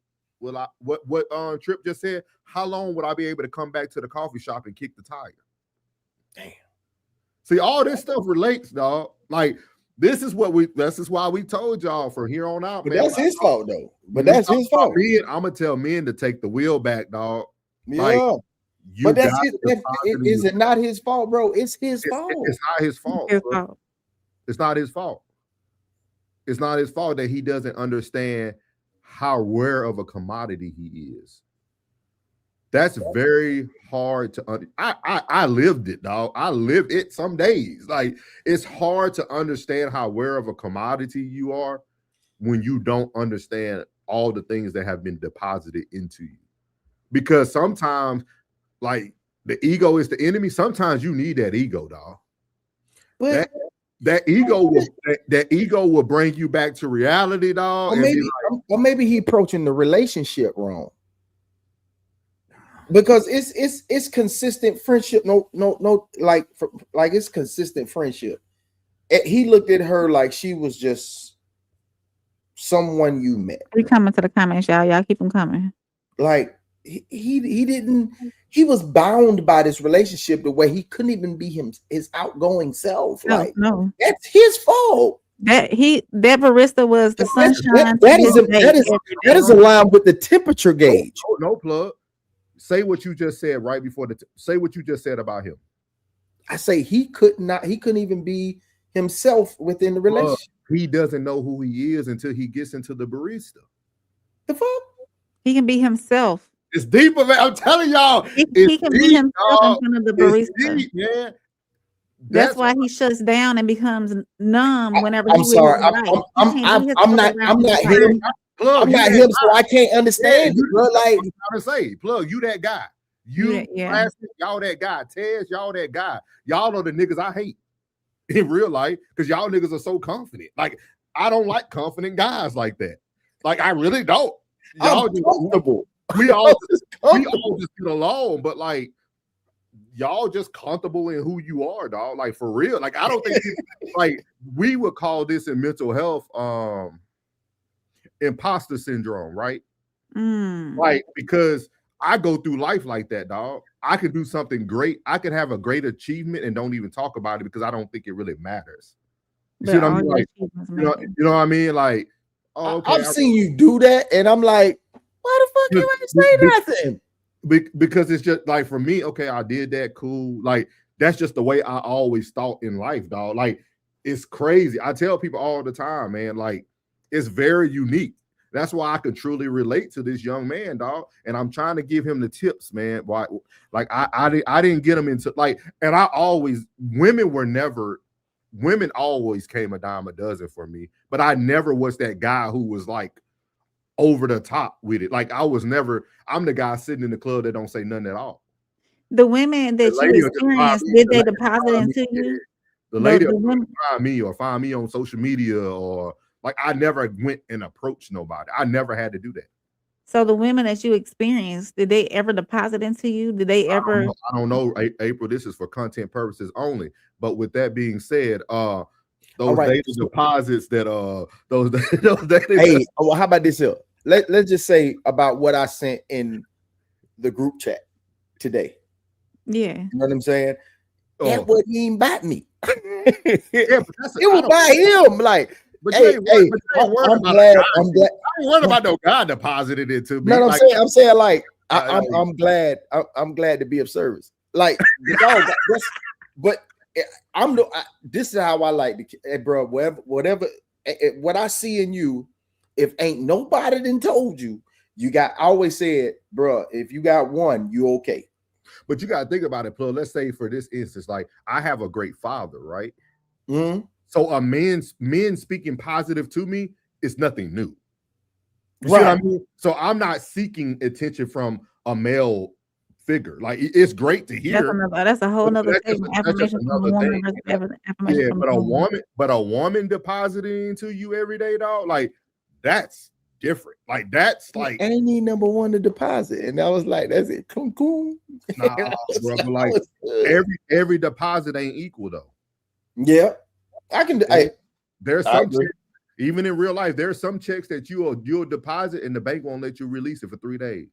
will I? What Trip just said? How long would I be able to come back to the coffee shop and kick the tire? Damn. See, all this stuff relates, dog. Like this is why we told y'all from here on out. But man, that's his fault though. But that's his fault. I'm gonna tell men to take the wheel back, dog. Yeah. You But that's got his, to that, deposit in is your- it not his fault, bro? It's his fault. It's not his fault. His bro. fault. It's not his fault. It's not his fault that he doesn't understand how rare of a commodity he is. That's very hard to I lived it, dog. I lived it some days. Like, it's hard to understand how rare of a commodity you are when you don't understand all the things that have been deposited into you. Because sometimes, like, the ego is the enemy. Sometimes you need that ego, dog. But That ego will bring you back to reality, dog. or maybe he approaching the relationship wrong. Because it's consistent friendship. No, like it's consistent friendship. He looked at her like she was just someone you met. We coming to the comments, y'all. Y'all keep them coming. Like he didn't. He was bound by this relationship the way he couldn't even be his outgoing self. Like, No. that's his fault. That barista was the sunshine. That is aligned with the temperature gauge. No plug. Say what you just said right before say what you just said about him. I say he couldn't even be himself within the relationship. He doesn't know who he is until he gets into the barista. The fuck? He can be himself. It's deeper, man. I'm telling y'all. He can be himself in front of the barista. Deep, man. That's why he shuts down and becomes numb whenever I'm sorry. I'm not him. Plug, I'm not him, so I can't understand. Yeah, bro. Like, I'm trying to say, Plug, you that guy. Plastic, y'all that guy. Tez, y'all that guy. Y'all are the niggas I hate in real life because y'all niggas are so confident. Like, I don't like confident guys like that. Like, I really don't. Y'all I'm comfortable. We all just get along, but like, y'all just comfortable in who you are, dog. Like, for real. Like, I don't think like we would call this in mental health imposter syndrome, right? Like, because I go through life like that, dog. I could do something great. I could have a great achievement and don't even talk about it because I don't think it really matters. You see what I mean? Like, you know what I mean? Like, oh, okay, I've seen you do that, and I'm like, why the fuck you ain't say nothing? Because it's just like, for me, okay, I did that, cool. Like, that's just the way I always thought in life, dog. Like, it's crazy. I tell people all the time, man, like, it's very unique. That's why I could truly relate to this young man, dog. And I'm trying to give him the tips, man. Why, like, I didn't get him into, like, and women always came a dime a dozen for me, but I never was that guy who was like over the top with it. Like, I'm the guy sitting in the club that don't say nothing at all. The women that you experienced, did they deposit into you? The lady will find me on social media, or like, I never went and approached nobody. I never had to do that. So the women that you experienced, did they ever deposit into you? Did they ever? I don't know, April. This is for content purposes only. But with that being said, those data deposits that those data. Hey, well, how about this here? Let's just say about what I sent in the group chat today. Yeah, you know what I'm saying. That wouldn't even bite me. Yeah, but it was by him. Like, but I'm glad. I ain't worried about no guy deposited into me. No, like, I'm saying like I'm glad. I'm glad to be of service. Like, but this is how I like to, bro. Whatever, what I see in you, if ain't nobody done told you, I always said, bro, if you got one, you okay. But you got to think about it, Plug. Let's say for this instance, like, I have a great father, right? Mm-hmm. So a men speaking positive to me is nothing new. You right. See what I mean? So I'm not seeking attention from a male figure. Like, it's great to hear. That's a whole nother thing. Affirmation from a woman. Yeah, but a woman depositing into you every day, dog, like, that's different. Like, that's like, I ain't need number one to deposit, and I was like, that's it. Cool. Nah, bro, but like, every deposit ain't equal though. Yeah, I can. There's some checks, even in real life, there's some checks that you'll deposit and the bank won't let you release it for 3 days.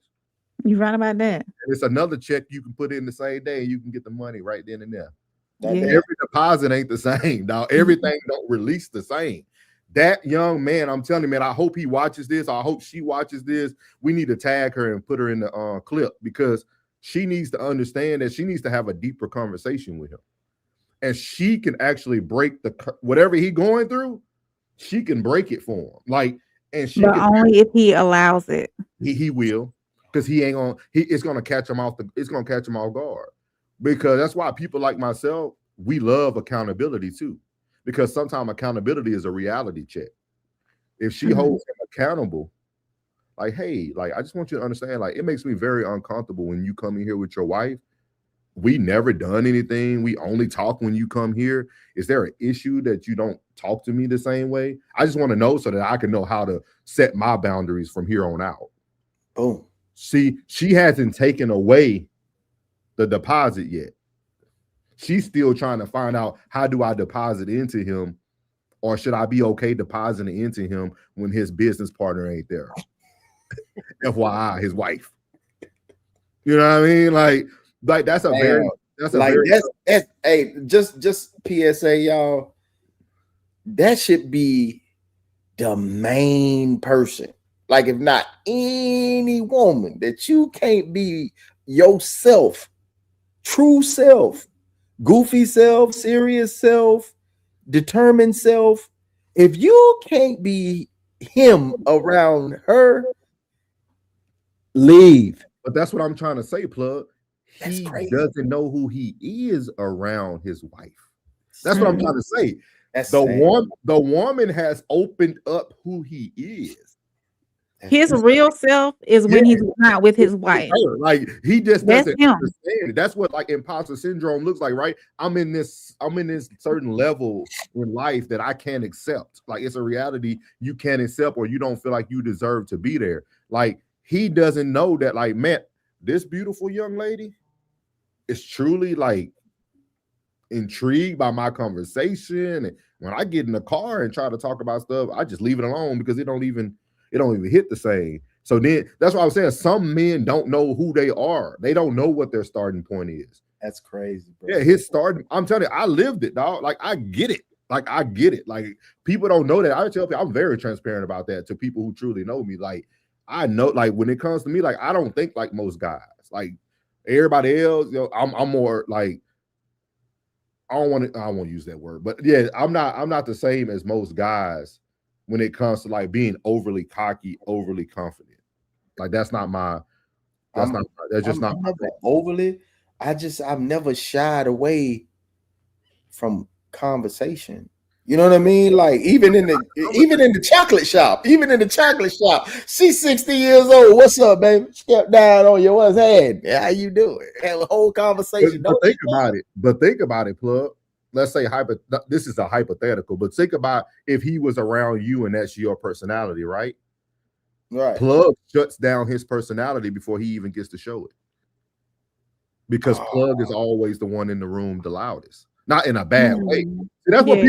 You're right about that. And it's another check you can put in the same day and you can get the money right then and there. Yeah. Every deposit ain't the same, dog. Everything don't release the same. That young man, I'm telling you, man, I hope he watches this. I hope she watches this. We need to tag her and put her in the clip, because she needs to understand that she needs to have a deeper conversation with him. And she can actually break whatever he going through, she can break it for him. Like, and she But can only if he allows it. he will, because it's gonna catch him off guard. Because that's why people like myself, we love accountability too. Because sometimes accountability is a reality check. If she holds him accountable, like, hey, like, I just want you to understand, like, it makes me very uncomfortable when you come in here with your wife. We never done anything. We only talk when you come here. Is there an issue that you don't talk to me the same way? I just want to know so that I can know how to set my boundaries from here on out. Boom. See, she hasn't taken away the deposit yet. She's still trying to find out, how do I deposit into him, or should I be okay depositing into him when his business partner ain't there? FYI, his wife. You know what I mean? Like that's a very hey, just PSA, y'all. That should be the main person. Like, if not any woman, that you can't be yourself, true self, goofy self, serious self, determined self. If you can't be him around her, leave. But that's what I'm trying to say, Plug. That's He crazy. doesn't know who he is around his wife. That's what I'm trying to say. That's the woman has opened up who he is. His real self is when he's not with his wife. Like, he just doesn't him. understand. That's what, like, imposter syndrome looks like, right? I'm in this certain level in life that I can't accept. Like, it's a reality you can't accept, or you don't feel like you deserve to be there. Like, he doesn't know that, like, man, this beautiful young lady is truly, like, intrigued by my conversation. And when I get in the car and try to talk about stuff, I just leave it alone, because it don't even hit the same. So then that's why I was saying, some men don't know who they are. They don't know what their starting point is. That's crazy, bro. Yeah, his starting, I'm telling you, I lived it, dog. Like, I get it. Like, people don't know that. I tell people, I'm very transparent about that to people who truly know me. Like, I know, like, when it comes to me, like, I don't think like most guys. Like, everybody else, I'm more like, I don't want to use that word, but yeah, I'm not the same as most guys when it comes to, like, being overly cocky, overly confident. Like, that's not overly. I've never shied away from conversation. You know what I mean? Like, even in the chocolate shop, she's 60 years old. What's up, baby? Step down on your what's head. How you doing? Have a whole conversation. But think about it, Plug. Let's say this is a hypothetical, but think about if he was around you and that's your personality, right? Right. Plug shuts down his personality before he even gets to show it. Because Plug is always the one in the room the loudest. Not in a bad way. That's what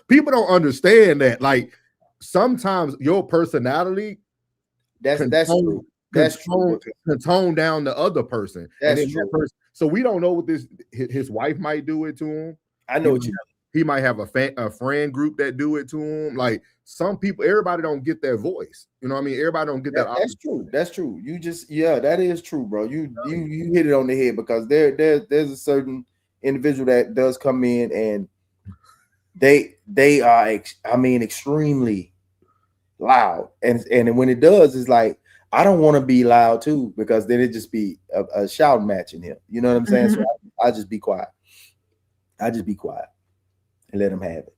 people don't understand, that, like, sometimes your personality that's true. Can tone down the other person. That's true. So we don't know what his wife might do it to him. I know what you mean. He might have a friend group that do it to him. Like, some people, everybody don't get that voice. You know what I mean? Everybody don't get that. That's true. You just, that is true, bro. You hit it on the head, because there's a certain individual that does come in, and they are, extremely loud, and when it does, it's like, I don't want to be loud too, because then it just be a shout match in him. You know what I'm saying? So I just be quiet. And let him have it.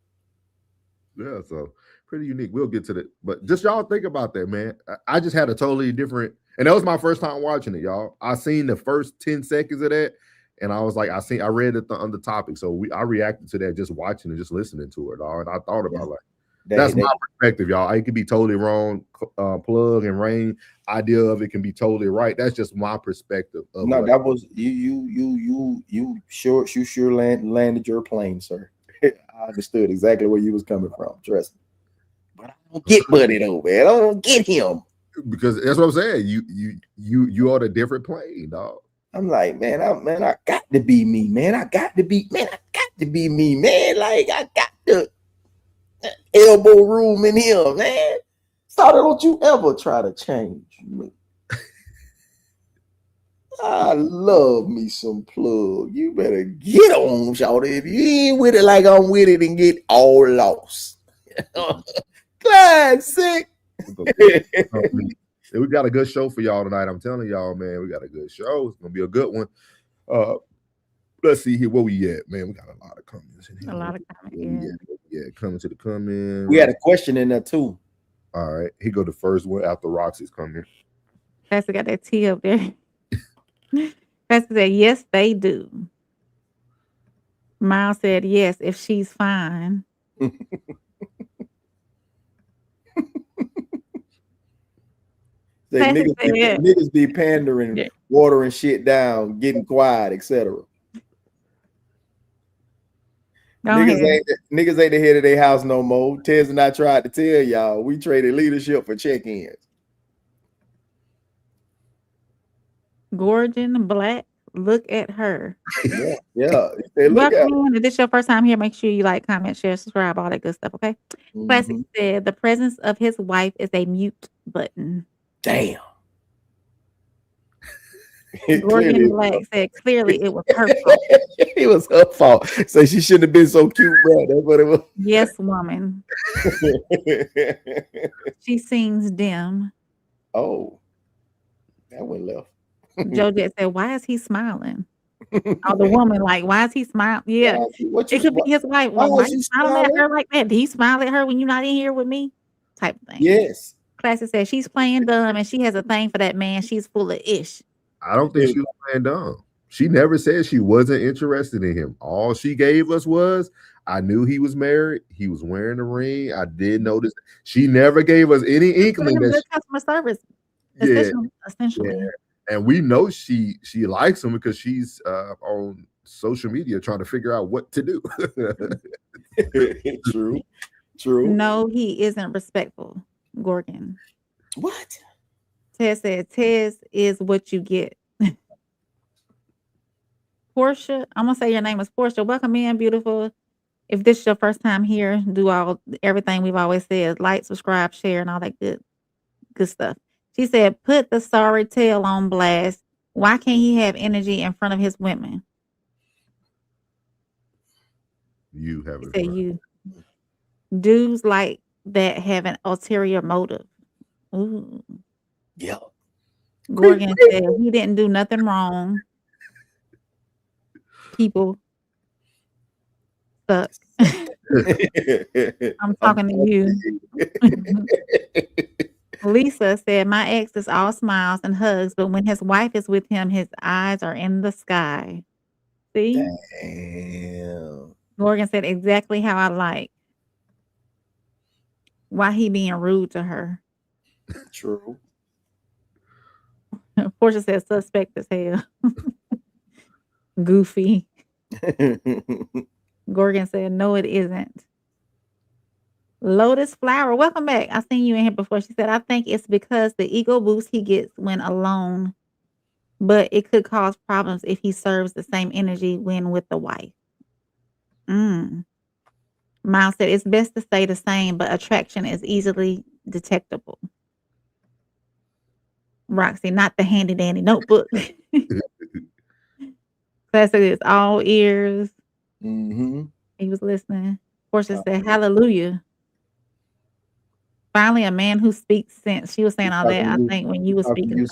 Yeah, so pretty unique. We'll get to that, but just y'all think about that, man. I just had a totally different, and that was my first time watching it, y'all. I seen the first 10 seconds of that, and I was like, I read it on the topic, so I reacted to that just watching and just listening to it, all. And I thought about, like, that's my perspective, y'all. I could be totally wrong. Plug and Rain idea of it can be totally right. That's just my perspective. That was you sure landed your plane, sir. I understood exactly where you was coming from. Trust me. But I don't get Buddy though, man. I don't get him, because that's what I'm saying. You on a different plane, dog. I'm like, man, I got to be me, man. I got to be me, man. Like, I got to elbow room in here, man. So don't you ever try to change me. I love me some plug. You better get on, shawty. If you ain't with it like I'm with it and get all lost. Classic. We got a good show for y'all tonight. I'm telling y'all, man, we got a good show. It's gonna be a good one. Let's see here where we at, man. We got a lot of comments in here. A lot of comments. Yeah, coming to the comment. We had a question in there too. All right, he go the first one after Roxy's comment. Pastor got that T up there. Pastor said, yes, they do. Miles said, yes, if she's fine. Niggas be pandering, watering shit down, getting quiet, etc. Niggas ain't the head of their house no more. Tez and I tried to tell y'all, we traded leadership for check-ins. Gorgeon Black, look at her. Yeah. Welcome. If this is your first time here, make sure you like, comment, share, subscribe, all that good stuff, okay? Classic said, the presence of his wife is a mute button. Damn. Gorgeon Black said, clearly it was her fault. It was her fault. So she shouldn't have been so cute, bro. That's what it was. Yes, woman. She seems dim. Oh, that went left. Jojet said, why is he smiling? Oh, the woman, like, why is he smiling? Yeah. It could be his wife. Well, why are you smiling at her like that? Did he smile at her when you're not in here with me? Type of thing. Yes. Classic said, she's playing dumb and she has a thing for that man. She's full of ish. I don't think she was playing dumb. She never said she wasn't interested in him. All she gave us was, I knew he was married. He was wearing a ring. I did notice. She never gave us any inkling that customer service. Essentially. Yeah. And we know she likes him because she's on social media trying to figure out what to do. True. No, he isn't respectful, Gorgon. What? Tez said, Tez is what you get. Portia, I'm gonna say your name is Portia. Welcome in, beautiful. If this is your first time here, do everything we've always said: like, subscribe, share, and all that good stuff. She said, put the sorry tale on blast. Why can't he have energy in front of his women? You have it. You dudes like that have an ulterior motive. Ooh. Yeah. Gorgon said he didn't do nothing wrong. People suck. I'm talking to you. Lisa said, my ex is all smiles and hugs, but when his wife is with him, his eyes are in the sky. See? Damn. Morgan said, exactly how I like. Why he being rude to her? True. Portia said, suspect as hell. Goofy. Gorgon said, no, it isn't. Lotus Flower, welcome back. I seen you in here before. She said, I think it's because the ego boost he gets when alone, but it could cause problems if he serves the same energy when with the wife. Miles said, it's best to stay the same, but attraction is easily detectable. Roxy, not the handy dandy notebook. Classic is all ears. He was listening. Portia said, hallelujah. Finally, a man who speaks sense. She was saying all that, I think, when you were speaking.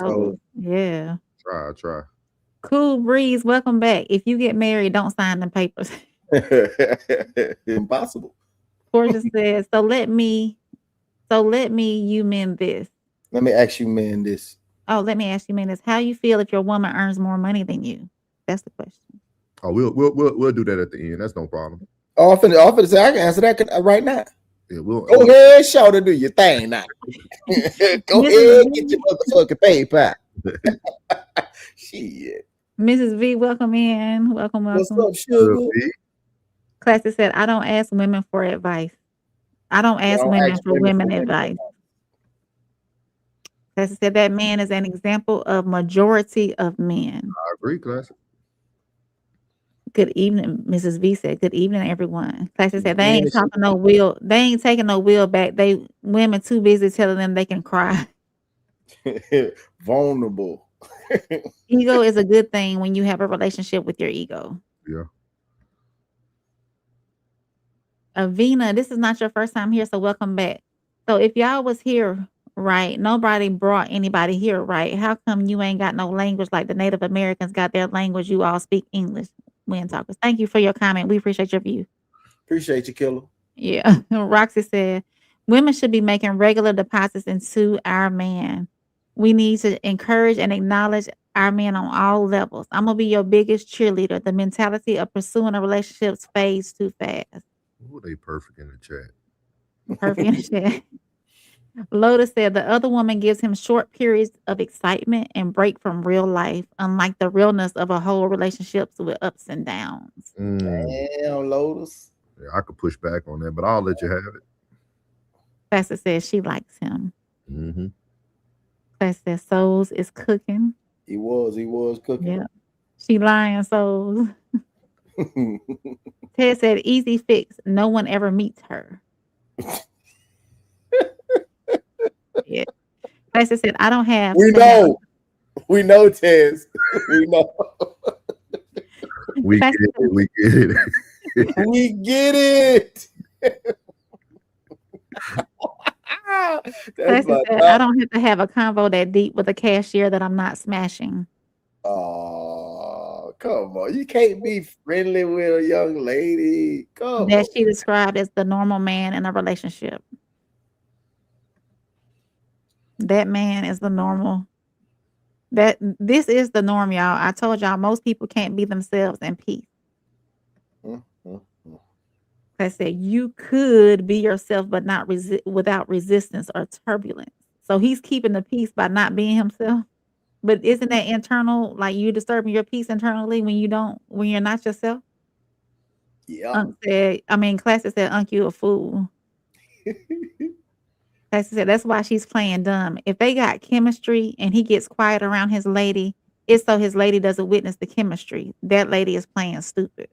Yeah. Try. Cool Breeze, welcome back. If you get married, don't sign the papers. Impossible. Portia says, so let me you men this. Let me ask you men this. Oh, let me ask you men this. How you feel if your woman earns more money than you? That's the question. Oh, we'll do that at the end. That's no problem. Oh, I can answer that right now. Yeah, go ahead, shout to do your thing now. Go ahead, get your motherfucking paper. Shit. Mrs. V, welcome in. Welcome. What's up, sugar? Classic said, I don't ask women for advice. I don't ask women for women advice. Classic said that man is an example of majority of men. I agree, Classic. Good evening, Mrs. V said. Good evening, everyone. Classic said they ain't talking no will. They ain't taking no will back. Women too busy telling them they can cry. Vulnerable. Ego is a good thing when you have a relationship with your ego. Yeah. Avina, this is not your first time here, so welcome back. So if y'all was here, right, nobody brought anybody here, right? How come you ain't got no language like the Native Americans got their language? You all speak English, Wind Talkers. Thank you for your comment. We appreciate your view. Appreciate you, Killer. Yeah. Roxy said, women should be making regular deposits into our man. We need to encourage and acknowledge our men on all levels. I'm going to be your biggest cheerleader. The mentality of pursuing a relationship fades too fast. Ooh, they perfect in the chat. Perfect in the chat. Lotus said the other woman gives him short periods of excitement and break from real life, unlike the realness of a whole relationships with ups and downs. Damn, Lotus. Yeah, I could push back on that, but I'll let you have it. Pastor says she likes him. Mm-hmm. Pastor says Souls is cooking. He was cooking. Yeah. She lying, Souls. Ted said easy fix. No one ever meets her. Yeah. Pastor said, I don't have. We know. We know, Tez. We know. We get it. We get it. We get it. Pastor said, I don't have to have a convo that deep with a cashier that I'm not smashing. Oh, come on. You can't be friendly with a young lady. Come that on. she described as the normal man in a relationship. That man is the normal. This is the norm, y'all. I told y'all most people can't be themselves in peace. I said you could be yourself, but not without resistance or turbulence. So he's keeping the peace by not being himself. But isn't that internal? Like you disturbing your peace internally when you're not yourself? Yeah. Classic said, Unc, you a fool. Classic said, that's why she's playing dumb. If they got chemistry and he gets quiet around his lady, it's so his lady doesn't witness the chemistry. That lady is playing stupid.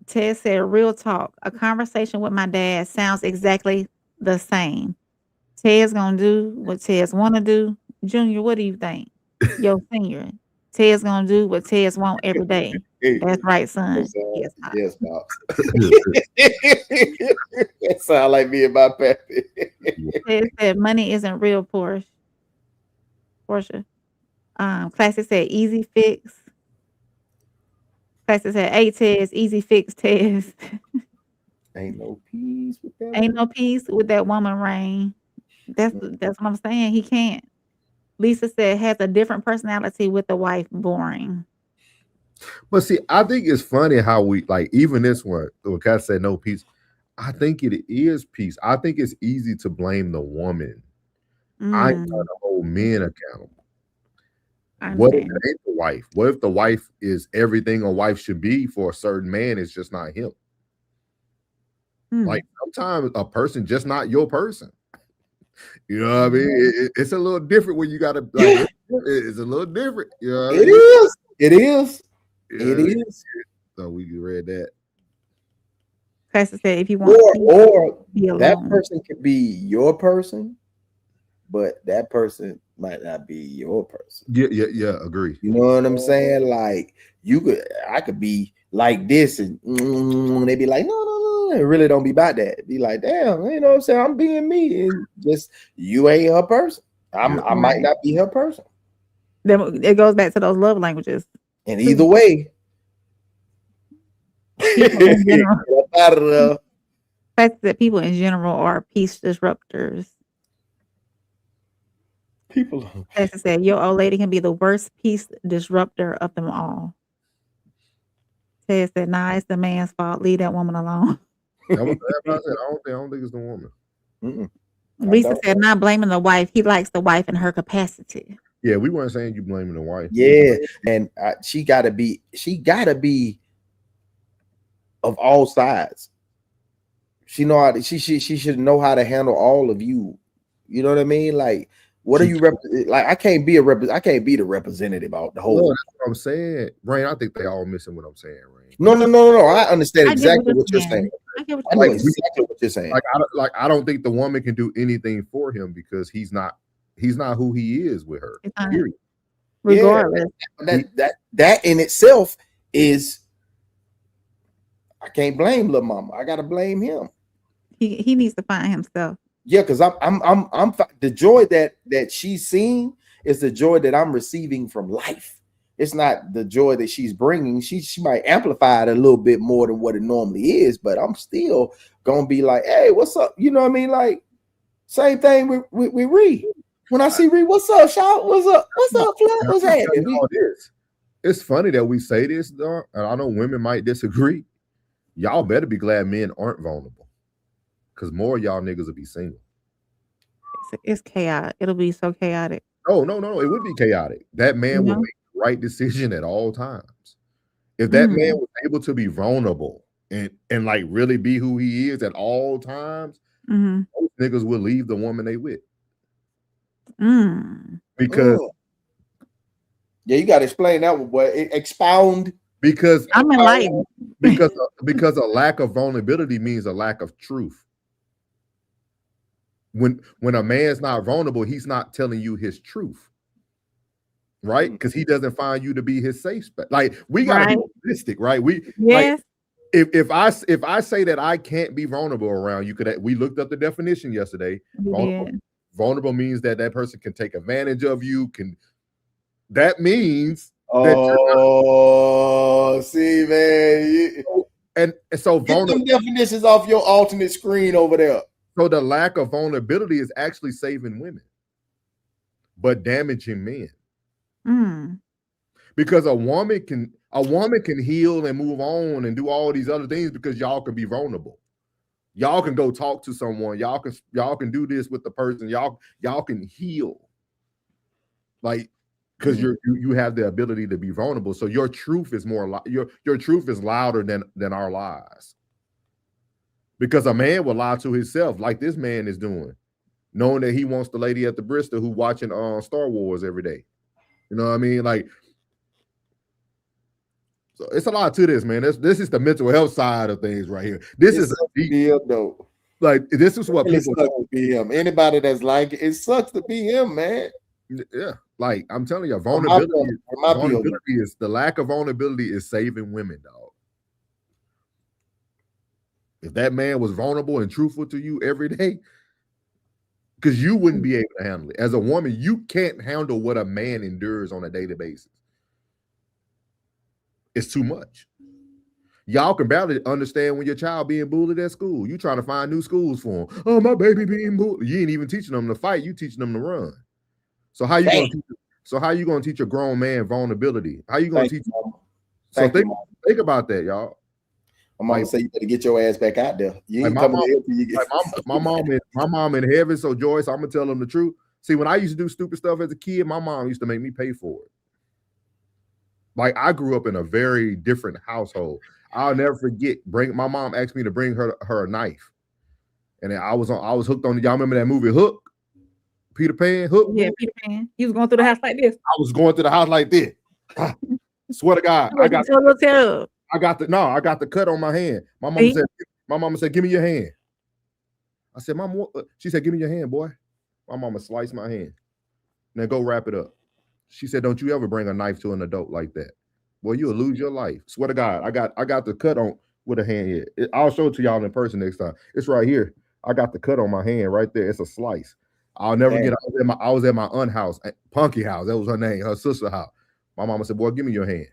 Ted said, real talk. A conversation with my dad sounds exactly the same. Ted's gonna do what Ted's want to do. Junior, what do you think? Yo, senior. Ted's gonna do what Ted's want every day. That's right, son. Yes, Pops. That sound like me and my pappy. Ted said, money isn't real, Portia. Classic said, easy fix. Classic said, hey, Tez, easy fix, Tez. Ain't no peace with that. Ain't no peace with that woman, Rain. That's what I'm saying. He can't. Lisa said, has a different personality with the wife. Boring. But see, I think it's funny how we like even this one. Okay, I said no peace. I think it is peace. I think it's easy to blame the woman. I try to hold men accountable. What if it ain't the wife? What if the wife is everything a wife should be for a certain man? It's just not him. Like sometimes a person just not your person. You know what I mean? It's a little different when you got to. Like, it's a little different. You know what I mean? It is. Yeah, It is. So we read that. Pastor said, if you want, or be alone. That person could be your person, but that person might not be your person. Yeah. Agree. You know what I'm saying? Like I could be like this, and they be like, no. It really don't be about that. Be like, damn, you know what I'm saying? I'm being me, and just you ain't her person. I might not be her person. Then it goes back to those love languages. And either way, fact that people in general are peace disruptors. As I said, your old lady can be the worst peace disruptor of them all. Ted said, nah, it's the man's fault. Leave that woman alone. I don't think it's the woman. Lisa said, not blaming the wife. He likes the wife in her capacity. Yeah, we weren't saying you blaming the wife. Yeah, and she gotta be of all sides. She should know how to handle all of you. You know what I mean? Like, what are you like? I can't be the representative about the whole. That's what I'm saying, Rain. I think they all missing what I'm saying, Rain. No. I understand exactly what you're saying. I know exactly what you're saying. Like I don't think the woman can do anything for him because he's not He's not who he is with her. It's not. Period. Regardless. Yeah, that in itself is, I can't blame Lil Mama. I gotta blame him. He needs to find himself. Yeah, because I'm the joy that she's seeing is the joy that I'm receiving from life. It's not the joy that she's bringing. She might amplify it a little bit more than what it normally is, but I'm still gonna be like, hey, what's up? You know what I mean? Like, same thing with Ree. When I see Ree, what's up, Shout? What's up? What's up, Flat? What's happening? It's funny that we say this, though, and I know women might disagree. Y'all better be glad men aren't vulnerable, because more of y'all niggas will be single. It's chaotic. It'll be so chaotic. No, it would be chaotic. That man would make the right decision at all times. If that man was able to be vulnerable and like really be who he is at all times, most niggas will leave the woman they with. Because yeah, you got to explain that one, boy. Expound. Because I'm enlightened. because a lack of vulnerability means a lack of truth. When a man's not vulnerable, he's not telling you his truth, right? Because he doesn't find you to be his safe space. Like, we gotta be realistic, right? Like, if I say that I can't be vulnerable around you, we looked up the definition yesterday. Vulnerable means that person can take advantage of you. That means see, man. And so get some definitions off your alternate screen over there. So the lack of vulnerability is actually saving women, but damaging men. Because a woman can heal and move on and do all these other things because y'all can be vulnerable. Y'all can go talk to someone. Y'all can do this with the person. Y'all can heal. Like, because you have the ability to be vulnerable. So your truth is your truth is louder than our lies. Because a man will lie to himself, like this man is doing, knowing that he wants the lady at the Bristol who watching Star Wars every day. You know what I mean? Like, so it's a lot to this, man. This is the mental health side of things right here. This is deep, though. Like, this is what people sucks to be him. Anybody that's like it sucks to be him, man. Yeah, like I'm telling you, vulnerability is the lack of vulnerability is saving women, dog. If that man was vulnerable and truthful to you every day, because you wouldn't be able to handle it. As a woman, you can't handle what a man endures on a daily basis. It's too much. Y'all can barely understand when your child being bullied at school. You trying to find new schools for them. Oh, my baby being bullied. You ain't even teaching them to fight. You teaching them to run. So how you gonna teach a grown man vulnerability? How you gonna teach? So think about that, y'all. My mom say you better get your ass back out there. You ain't coming here till you get. My mom in heaven. So Joyce, I'm gonna tell them the truth. See, when I used to do stupid stuff as a kid, my mom used to make me pay for it. Like, I grew up in a very different household. I'll never forget. My mom asked me to bring her a knife, and I was hooked on. Y'all remember that movie Hook? Peter Pan, Hook. Yeah, Peter Pan. He was going through the house like this. I was going through the house like this. Swear to God, I got the cut on my hand. My mama said, "Give me your hand." I said, "Mama," she said, "Give me your hand, boy." My mama sliced my hand. Now go wrap it up. She said, "Don't you ever bring a knife to an adult like that. Boy, you'll lose your life." Swear to God, I got the cut on with a hand here. I'll show it to y'all in person next time. It's right here. I got the cut on my hand right there. It's a slice. I'll never get. I was at my aunt's house, Punky house. That was her name, her sister's house. My mama said, "Boy, give me your hand."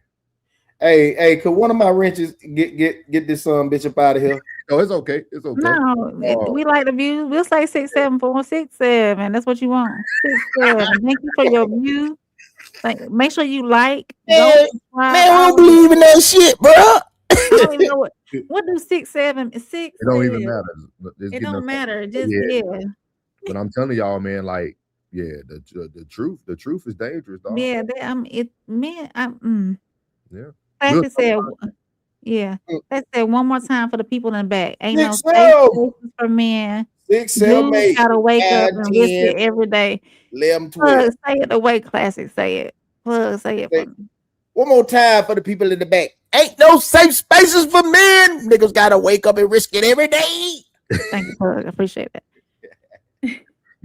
Hey, could one of my wrenches get this bitch up out of here? No, it's okay. It's okay. No, we like the views. We'll say 67467. That's what you want. 67. Thank you for your view. Like, make sure you like. Man, I don't believe in that shit, bro. I don't even know what do 67 is 6. It don't even matter. It don't matter. Just But I'm telling y'all, man, like, yeah, the truth is dangerous, dog. Yeah, yeah. Classic said, yeah. Let's say one more time for the people in the back. Ain't no safe places for men. 6, 7, 8. Gotta wake up and risk it every day. 11, 12. Say it the way Classic say it. Say it for me. One more time for the people in the back. Ain't no safe spaces for men. Niggas gotta wake up and risk it every day. Thank you, Plug. I appreciate that.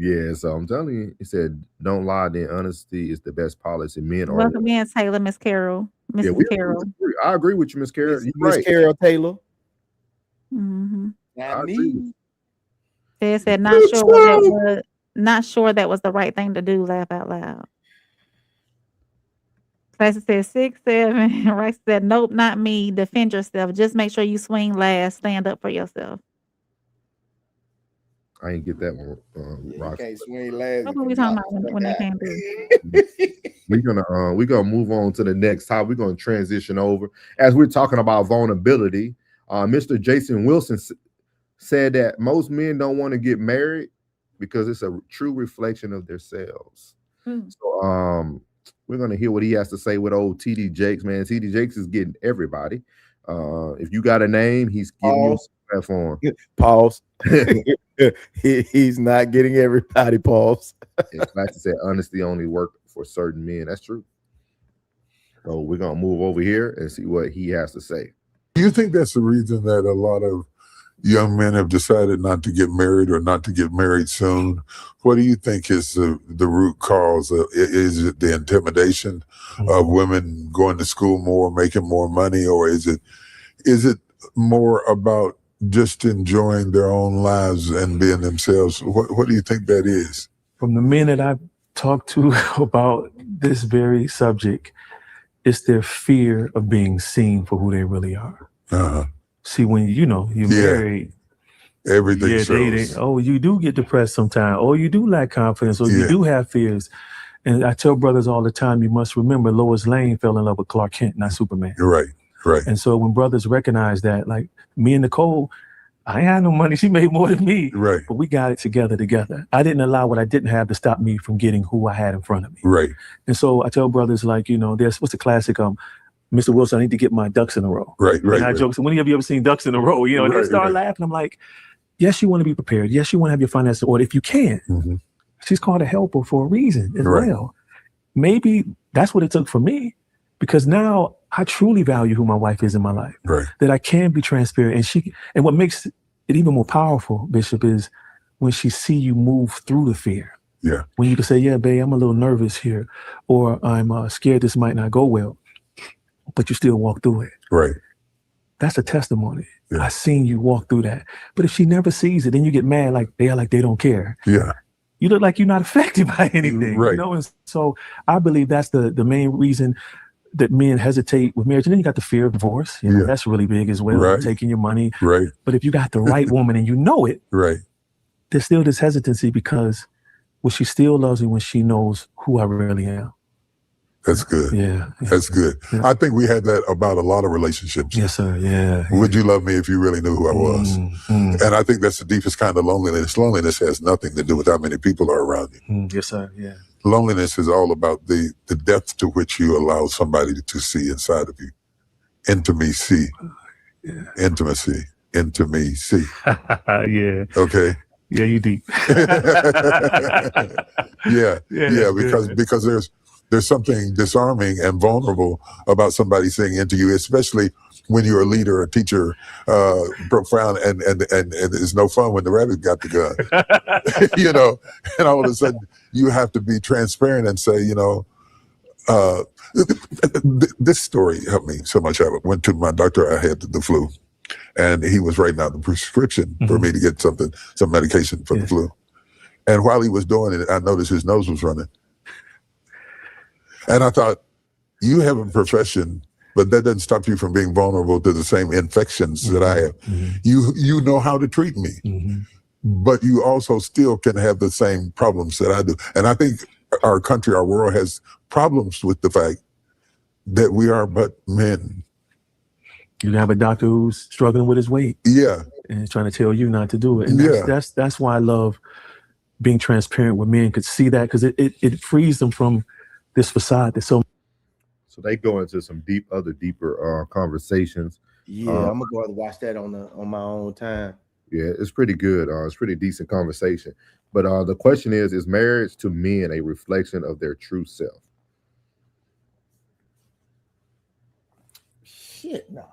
Yeah, so I'm telling you, he said, "Don't lie. Then honesty is the best policy." Men are. Welcome in, Taylor, Miss Carol, Yeah, Mrs. Carol. I agree with you, Miss Carol. You're Miss right. Carol Taylor. Mm-hmm. Not I agree with me. They said not sure what that was. Not sure that was the right thing to do. Laugh out loud. Classic said 6, 7. Rice said, nope, not me. Defend yourself. Just make sure you swing last. Stand up for yourself. I ain't get that one. You Roxy. can't swing last. What were we talking about when they came through? We're gonna move on to the next topic. We're gonna transition over as we're talking about vulnerability. Mr. Jason Wilson said that most men don't want to get married because it's a true reflection of themselves. So we're gonna hear what he has to say with old TD Jakes, man. TD Jakes is getting everybody. If you got a name, he's giving you a platform. Pause. He's not getting everybody. Pause. Like I said, honesty only work for certain men. That's true. So we're gonna move over here and see what he has to say. Do you think that's the reason that a lot of young men have decided not to get married or not to get married soon? What do you think is the root cause? Is it the intimidation of women going to school more, making more money, or is it more about just enjoying their own lives and being themselves? What do you think that is? From the men that I've talked to about this very subject, it's their fear of being seen for who they really are. Uh-huh. See, when you're married, everything shows. You do get depressed sometimes, or you do lack confidence, or you do have fears. And I tell brothers all the time, you must remember Lois Lane fell in love with Clark Kent, not Superman. Right. And so when brothers recognize that, like me and Nicole, I ain't had no money. She made more than me. Right. But we got it together. I didn't allow what I didn't have to stop me from getting who I had in front of me. Right. And so I tell brothers, like, there's what's the classic, Mr. Wilson, I need to get my ducks in a row. Right. And I joke, so when have you ever seen ducks in a row? And they start laughing. I'm like, yes, you want to be prepared. Yes, you want to have your finances in order if you can. Mm-hmm. She's called a helper for a reason as well. Maybe that's what it took for me, because now I truly value who my wife is in my life. Right. That I can be transparent. And what makes it even more powerful, Bishop, is when she see you move through the fear. Yeah. When you can say, yeah, babe, I'm a little nervous here, or I'm scared this might not go well, but you still walk through it. Right. That's a testimony. Yeah. I seen you walk through that. But if she never sees it, then you get mad, like they don't care. Yeah. You look like you're not affected by anything. Right. And so I believe that's the main reason that men hesitate with marriage. And then you got the fear of divorce. That's really big as well. Right. Taking your money. Right. But if you got the right woman and you know it, right, there's still this hesitancy because she still loves me when she knows who I really am. That's good. Yeah. That's good. Yeah. I think we had that about a lot of relationships. Yes, sir. Yeah. Would you love me if you really knew who I was? And I think that's the deepest kind of loneliness. Loneliness has nothing to do with how many people are around you. Yes, sir. Yeah. Loneliness is all about the depth to which you allow somebody to see inside of you. Intimacy. Yeah. Intimacy. Yeah. Okay. Yeah, you deep. Because there's something disarming and vulnerable about somebody saying into you, especially when you're a leader, a teacher, profound, and it's no fun when the rabbit got the gun, and all of a sudden you have to be transparent and say, this story helped me so much. I went to my doctor, I had the flu, and he was writing out the prescription for me to get some medication for the flu. And while he was doing it, I noticed his nose was running. And I thought, you have a profession, but that doesn't stop you from being vulnerable to the same infections that I have. You know how to treat me, but you also still can have the same problems that I do. And I think our country, our world has problems with the fact that we are but men. You have a doctor who's struggling with his weight. Yeah. And trying to tell you not to do it. And that's why I love being transparent with men, could see that, because it frees them from this facade that's so they go into some deeper conversations. Yeah, I'm gonna go and watch that on my own time. Yeah, it's pretty good. It's pretty decent conversation. But the question is marriage to men a reflection of their true self? Shit, no.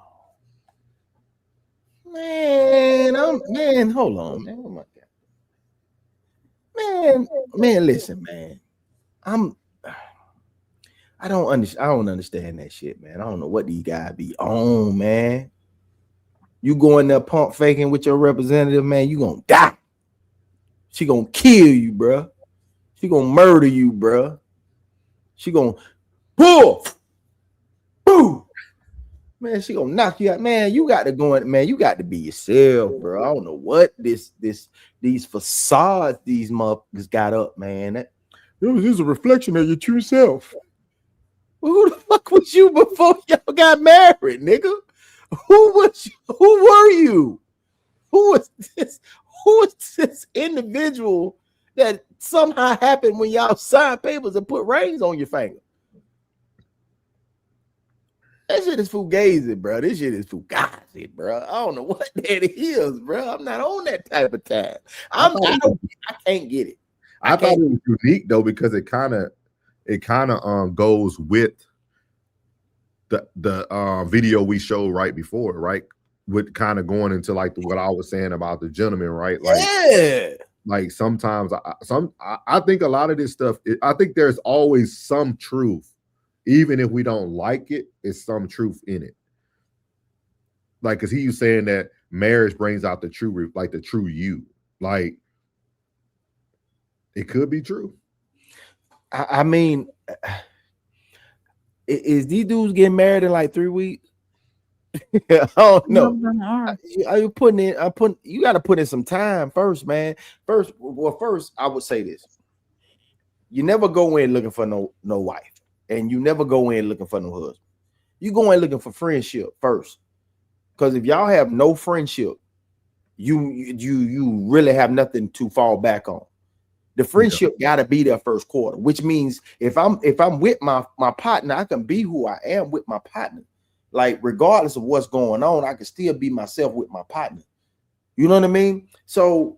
Man, hold on, man. Oh my God. Man, listen, man. I don't understand that shit, man. I don't know what these guys be on, man. You go in there pump faking with your representative, man, you gonna die. She gonna kill you, bro. She gonna murder you, bro. She gonna pull, boom. Man, she gonna knock you out. Man, you got to go in, man. You got to be yourself, bro. I don't know what these facades these motherfuckers got up, man. This is a reflection of your true self. Well, who the fuck was you before y'all got married, nigga? Who was you? Who were you? Who was this? Who was this individual that somehow happened when y'all signed papers and put rings on your finger? That shit is fugazi, bro. This shit is fugazi, bro. I don't know what that is, bro. I'm not on that type of time. I can't get it. I thought it was unique though because it kind of goes with the video we showed right before, right? With kind of going into like what I was saying about the gentleman, right? Like, yeah. Like sometimes I think a lot of this stuff. I think there's always some truth. Even if we don't like it, it's some truth in it. Like, cause he was saying that marriage brings out the true, like the true you. Like, it could be true. I mean, is these dudes getting married in like 3 weeks? I don't know. Are you putting in? You got to put in some time first, man. First, I would say this: you never go in looking for no wife. And you never go in looking for no husband. You go in looking for friendship first. Because if y'all have no friendship, you really have nothing to fall back on. The friendship gotta be there first quarter, which means if I'm with my partner, I can be who I am with my partner. Like regardless of what's going on, I can still be myself with my partner. You know what I mean? So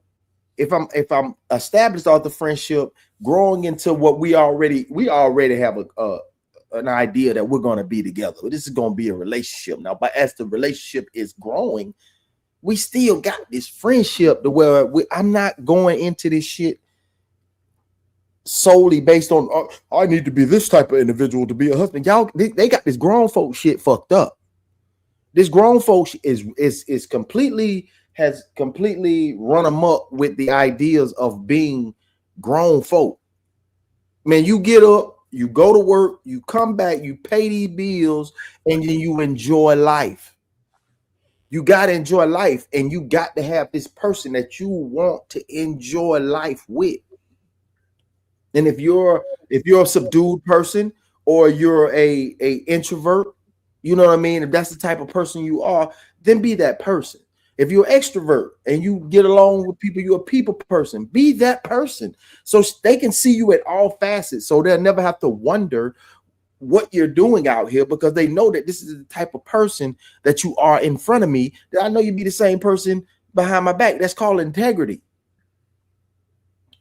if I'm established off the friendship, growing into what we already have an idea that we're going to be together. This is going to be a relationship now. But as the relationship is growing, we still got this friendship to where I'm not going into this shit solely based on I need to be this type of individual to be a husband. Y'all, they got this grown folk shit fucked up. This grown folk is completely run amok with the ideas of being grown folk. Man, you get up, you go to work, you come back, you pay these bills, and then you enjoy life. You got to enjoy life, and you got to have this person that you want to enjoy life with. And if you're a subdued person or you're a introvert, you know what I mean? If that's the type of person you are, then be that person. If you're an extrovert and you get along with people, you're a people person, be that person. So they can see you at all facets. So they'll never have to wonder what you're doing out here because they know that this is the type of person that you are in front of me, that I know you be the same person behind my back. That's called integrity.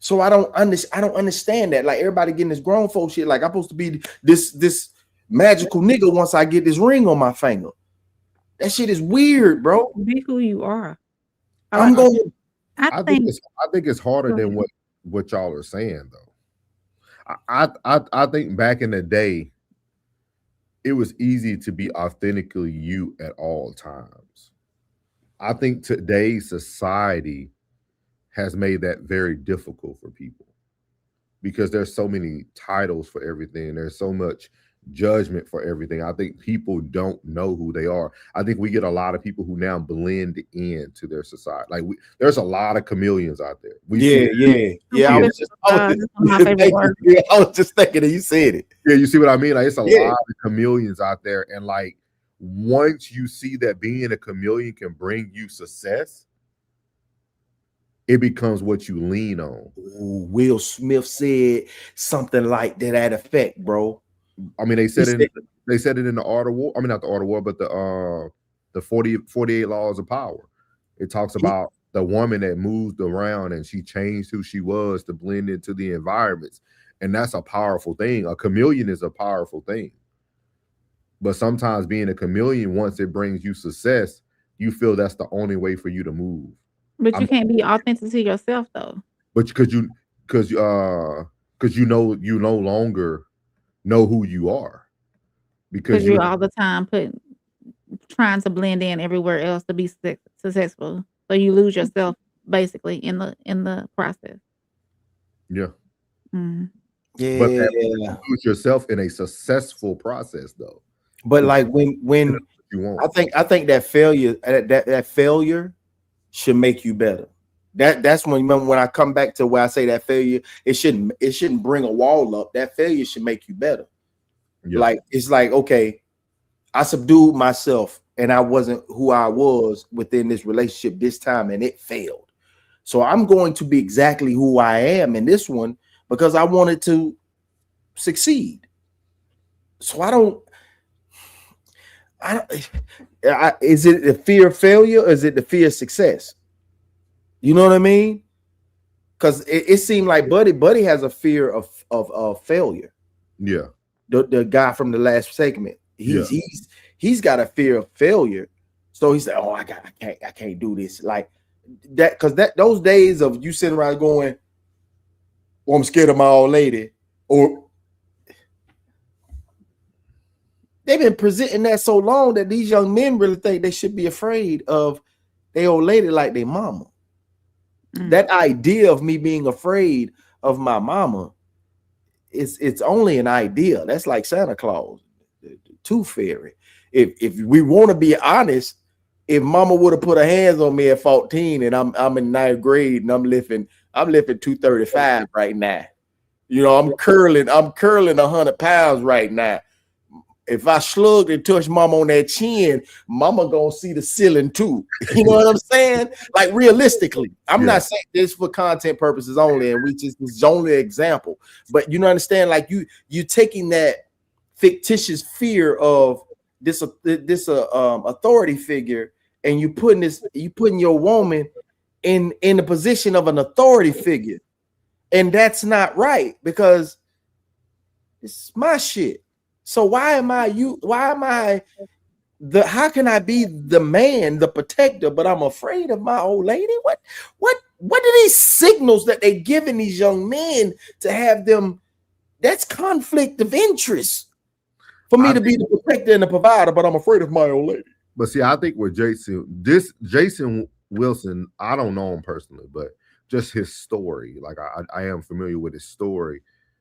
So I don't understand that. Like everybody getting this grown folk shit. Like I'm supposed to be this magical nigga once I get this ring on my finger. That shit is weird, bro. Be who you are. I think it's harder than what y'all are saying, though. I think back in the day, it was easy to be authentically you at all times. I think today's society has made that very difficult for people because there's so many titles for everything. There's so much judgment for everything. I think people don't know who they are. I think we get a lot of people who now blend into their society. Like there's a lot of chameleons out there. I was just thinking that you said it. Yeah, you see what I mean? Like it's a lot of chameleons out there. And like once you see that being a chameleon can bring you success, it becomes what you lean on. Ooh, Will Smith said something like that effect, bro. I mean, they said it in the Art of War. I mean, not the Art of War, but the 48 Laws of Power. It talks about the woman that moved around and she changed who she was to blend into the environments. And that's a powerful thing. A chameleon is a powerful thing. But sometimes being a chameleon, once it brings you success, you feel that's the only way for you to move. But you can't be authentic to yourself, though. But because because you no longer know who you are because you're all the time trying to blend in everywhere else to be successful. So you lose yourself basically in the process. Yeah. Mm. Yeah. But you lose yourself in a successful process though. But like when you want. I think that failure that failure should make you better. That's when I come back to where I say that failure, it shouldn't bring a wall up. That failure should make you better. Yeah. Like it's like, okay, I subdued myself and I wasn't who I was within this relationship this time and it failed. So I'm going to be exactly who I am in this one because I wanted to succeed. So is it the fear of failure or is it the fear of success? You know what I mean? Because it seemed like Buddy has a fear of failure. Yeah. The guy from the last segment. He's got a fear of failure. So he's like, oh, I can't do this. Like that, because those days of you sitting around going, well, I'm scared of my old lady, or they've been presenting that so long that these young men really think they should be afraid of their old lady like their mama. That idea of me being afraid of my mama, it's only an idea. That's like Santa Claus, the Tooth Fairy. If we want to be honest, if mama would have put her hands on me at 14 and I'm in 9th grade and I'm lifting 235 right now, you know, I'm curling 100 pounds right now. If I slugged and touched mama on that chin, mama gonna see the ceiling too. You know what I'm saying? Like realistically, I'm not saying this for content purposes only, and this is only an example. But you know, understand? Like you taking that fictitious fear of this authority figure, and you putting your woman in the position of an authority figure, and that's not right because it's my shit. So how can I be the man, the protector, but I'm afraid of my old lady? What are these signals that they giving these young men to have them? That's conflict of interest for me to be the protector and the provider, but I'm afraid of my old lady. But see, I think with Jason Wilson, I don't know him personally, but just his story, like I am familiar with his story.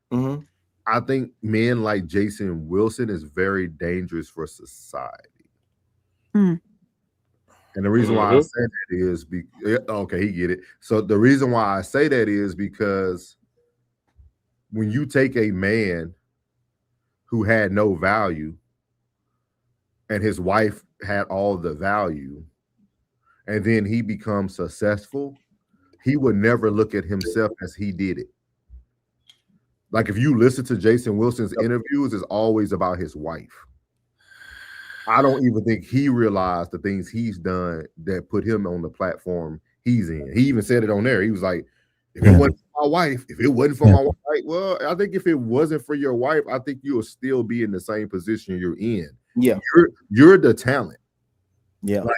Mm-hmm. I think men like Jason Wilson is very dangerous for society. And the reason why I say that is he get it. So the reason why I say that is because when you take a man who had no value and his wife had all the value, and then he becomes successful, he would never look at himself as he did it. Like if you listen to Jason Wilson's interviews, it's always about his wife. I don't even think he realized the things he's done that put him on the platform he's in. He even said it on there. He was like, if it wasn't for my wife, like, well, I think if it wasn't for your wife, I think you'll still be in the same position you're in. Yeah. You're the talent. Yeah. Like,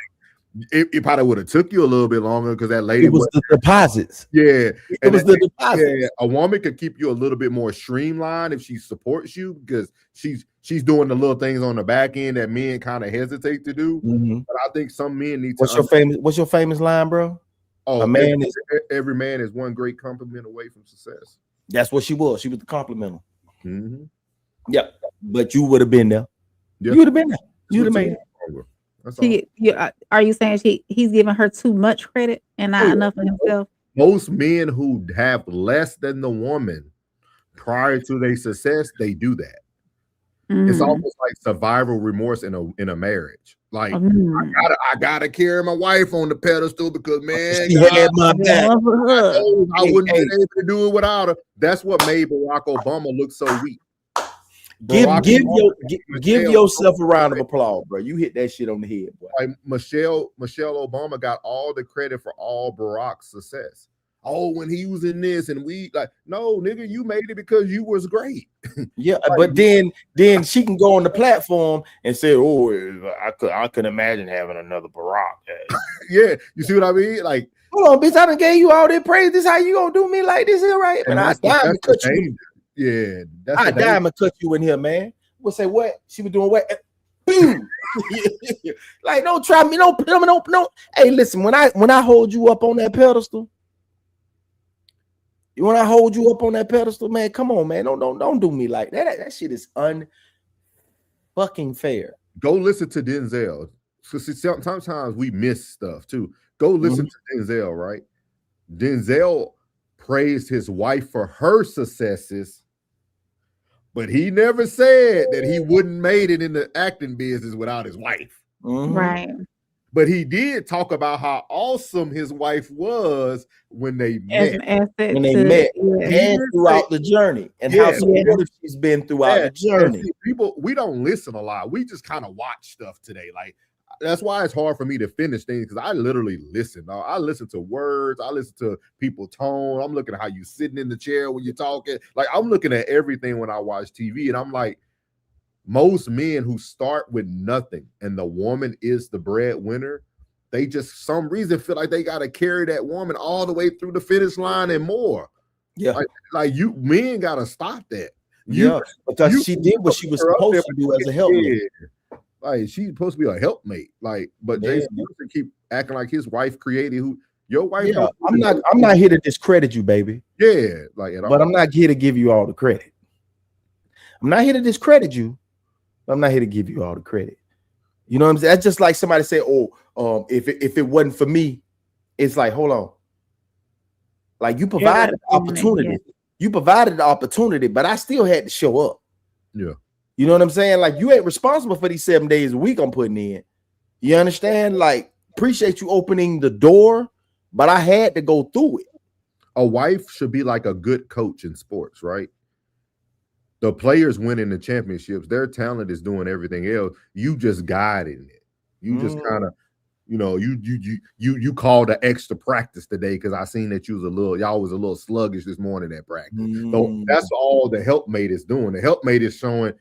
it probably would have took you a little bit longer because that lady was the deposits. Yeah, it was the deposits. Yeah, a woman could keep you a little bit more streamlined if she supports you because she's doing the little things on the back end that men kind of hesitate to do. Mm-hmm. But I think some men need What's your famous line, bro? Oh, every man is one great compliment away from success. That's what she was. She was the complimenter. Mm-hmm. Yeah, but you would have been there. Yeah. You would have been there. You'd have made it. Are you saying he's giving her too much credit and not enough of himself? Most men who have less than the woman prior to their success, they do that. It's almost like survival remorse in a marriage. Like I gotta carry my wife on the pedestal because man, she had my back. I wouldn't be able to do it without her. That's what made Barack Obama look so weak. Give yourself a round of applause, bro. You hit that shit on the head, boy. Like Michelle Obama got all the credit for all Barack's success. Oh, when he was in this, and we like, no, nigga, you made it because you was great. Yeah, but then she can go on the platform and say, "Oh, I could imagine having another Barack." Yeah, you see what I mean? Like Hold on, bitch. I done gave you all that praise. This how you gonna do me like this here, right? Man, I die and cut you. Yeah, I die and cut you in here, man. We'll say what? She was doing what? Boom. Like, don't try me. No. Hey, listen, when I hold you up on that pedestal, man, come on, man. Don't do me like that. That shit is unfucking fair. Go listen to Denzel. So sometimes we miss stuff too. Go listen to Denzel, right? Denzel praised his wife for her successes, but he never said that he wouldn't made it in the acting business without his wife. Right. But he did talk about how awesome his wife was when they met. And throughout the journey, and how supportive she's been throughout the journey. See, people, we don't listen a lot. We just kind of watch stuff today. Like, that's why it's hard for me to finish things, because I literally listen. I listen to words. I listen to people's tone. I'm looking at how you sitting in the chair when you're talking. Like, I'm looking at everything when I watch TV, and I'm like, most men who start with nothing and the woman is the breadwinner, they just some reason feel like they got to carry that woman all the way through the finish line and more. Yeah, like you men got to stop that. Because she did what she was supposed to do as a helpmate. Like, she's supposed to be a helpmate. Like, but Jason Wilson keep acting like his wife created who your wife. Yeah, I'm not here to discredit you, baby. Yeah, like at all. But I'm not here to give you all the credit. I'm not here to discredit you. I'm not here to give you all the credit. You know what I'm saying? That's just like somebody say, "Oh, if it wasn't for me," it's like, hold on. Like, you provided the opportunity. You provided the opportunity, but I still had to show up. Yeah. You know what I'm saying? Like, you ain't responsible for these 7 days a week I'm putting in. You understand? Like, appreciate you opening the door, but I had to go through it. A wife should be like a good coach in sports, right? The players winning the championships, their talent is doing everything else. You just guiding it. You just kind of, you called the extra practice today because I seen that y'all was a little sluggish this morning at practice. So that's all the helpmate is doing. The helpmate is showing,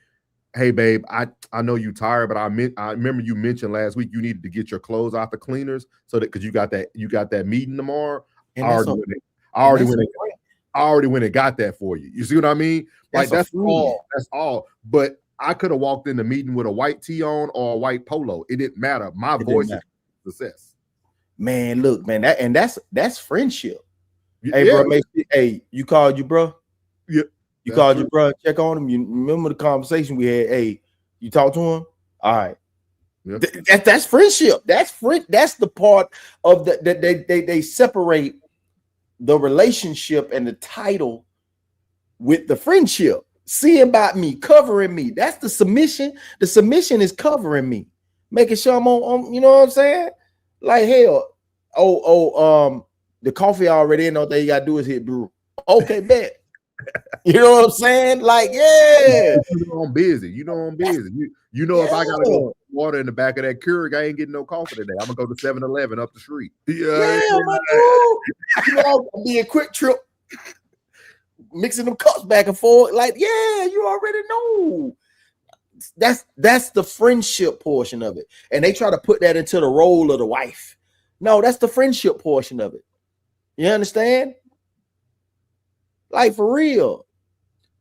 hey babe, I know you tired, but I remember you mentioned last week you needed to get your clothes out the cleaners so that because you got that meeting tomorrow. I already went and got that for you. You see what I mean? Like, that's all. But I could have walked in the meeting with a white tee on or a white polo. It didn't matter. My voice is success. Man, look, man, that's friendship. Hey, bro, hey, you called you, bro? Yeah. You called your bro, check on him. You remember the conversation we had? Hey, you talk to him? All right. Yep. That's friendship. That's the part of they separate the relationship and the title with the friendship. Seeing about me, covering me. That's the submission. The submission is covering me, making sure I'm on you know what I'm saying? Like, hell, the coffee already in. All thing you gotta do is hit brew. Okay, bet. You know what I'm saying? Like, yeah. You know I'm busy. You know if I gotta go water in the back of that Keurig, I ain't getting no coffee today. I'm gonna go to 7-Eleven up the street. Yeah, my dude. You know, I'll be a quick trip, mixing them cups back and forth. Like, yeah, you already know. That's the friendship portion of it. And they try to put that into the role of the wife. No, that's the friendship portion of it. You understand? Like, for real.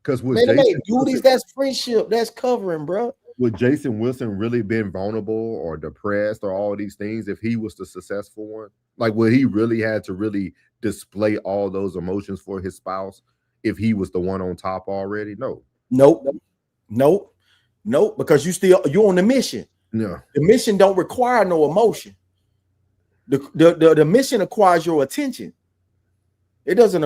Because duties, that's friendship, that's covering, bro. Would Jason Wilson really been vulnerable or depressed or all these things if he was the successful one? Like, would he really had to really display all those emotions for his spouse if he was the one on top already? No. Nope. Because you're on the mission. Yeah. The mission don't require no emotion. The mission acquires your attention. It doesn't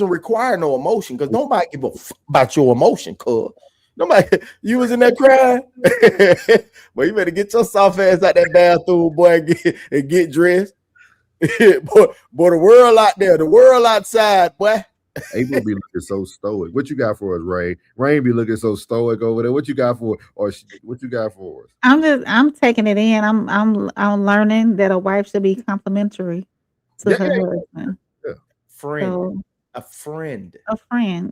require no emotion, because nobody give a fuck about your emotion, cuz. Nobody, you was in there crying. Well, you better get your soft ass out that bathroom, boy, and get dressed. boy, the world out there, the world outside, boy. April be looking so stoic. What you got for us, Ray? Rain be looking so stoic over there. What you got for us? I'm taking it in. I'm learning that a wife should be complimentary to her husband. A friend.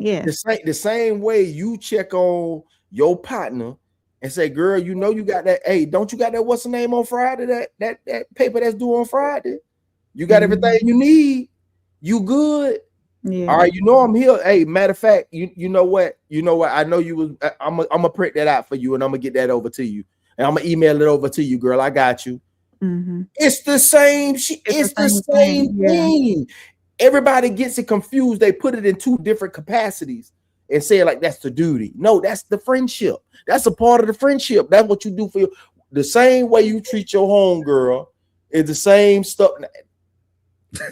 Yeah. The same way you check on your partner and say, girl, you got that. Hey, don't you got that? What's the name on Friday? That paper that's due on Friday. You got everything you need. You good. Yeah. All right, you know I'm here. Hey, matter of fact, you know what? You know what? I know you was. I'm gonna print that out for you, and I'm gonna get that over to you, and I'm gonna email it over to you, girl. I got you. It's the same. It's the same thing. Everybody gets it confused. They put it in two different capacities and say like that's the duty. No, that's the friendship. That's a part of the friendship. That's what you do for the same way you treat your home girl is the same stuff.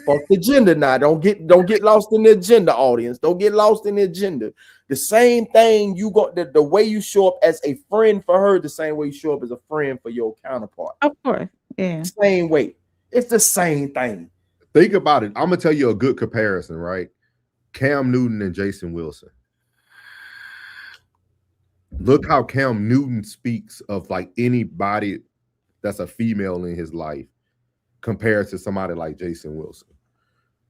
Fuck the agenda now. Don't get lost in the agenda, audience. Don't get lost in the agenda. The same thing you got the way you show up as a friend for her, the same way you show up as a friend for your counterpart. Of course. Yeah. Same way. It's the same thing. Think about it. I'm gonna tell you a good comparison, right? Cam Newton and Jason Wilson. Look how Cam Newton speaks of like anybody that's a female in his life compared to somebody like Jason Wilson.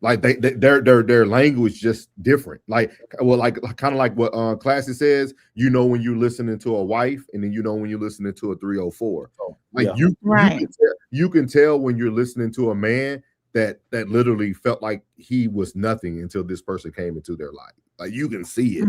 Like their language just different. Like kind of like what Classy says, you know when you're listening to a wife, and then you know when you're listening to a 304. Like you can tell when you're listening to a man that literally felt like he was nothing until this person came into their life. Like you can see it.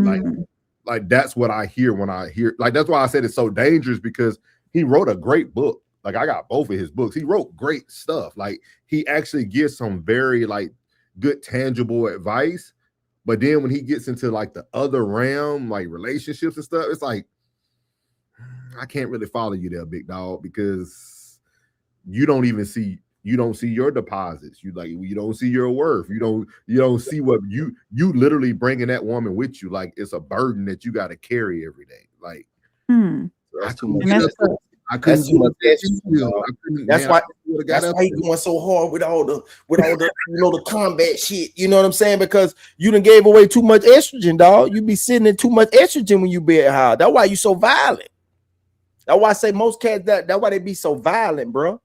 Like that's what I hear when I hear. Like that's why I said it's so dangerous, because he wrote a great book. Like I got both of his books. He wrote great stuff. Like he actually gives some very like good tangible advice. But then when he gets into like the other realm, like relationships and stuff, it's like I can't really follow you there, big dog, because you don't see your deposits. You don't see your worth. You don't see what you literally bringing that woman with you. Like it's a burden that you got to carry every day. Like that's too much. That's too much. That's why he going so hard with all the the combat shit. You know what I'm saying? Because you done gave away too much estrogen, dog. You be sitting in too much estrogen when you be at high. That's why you so violent. That's why I say most cats that's why they be so violent, bro.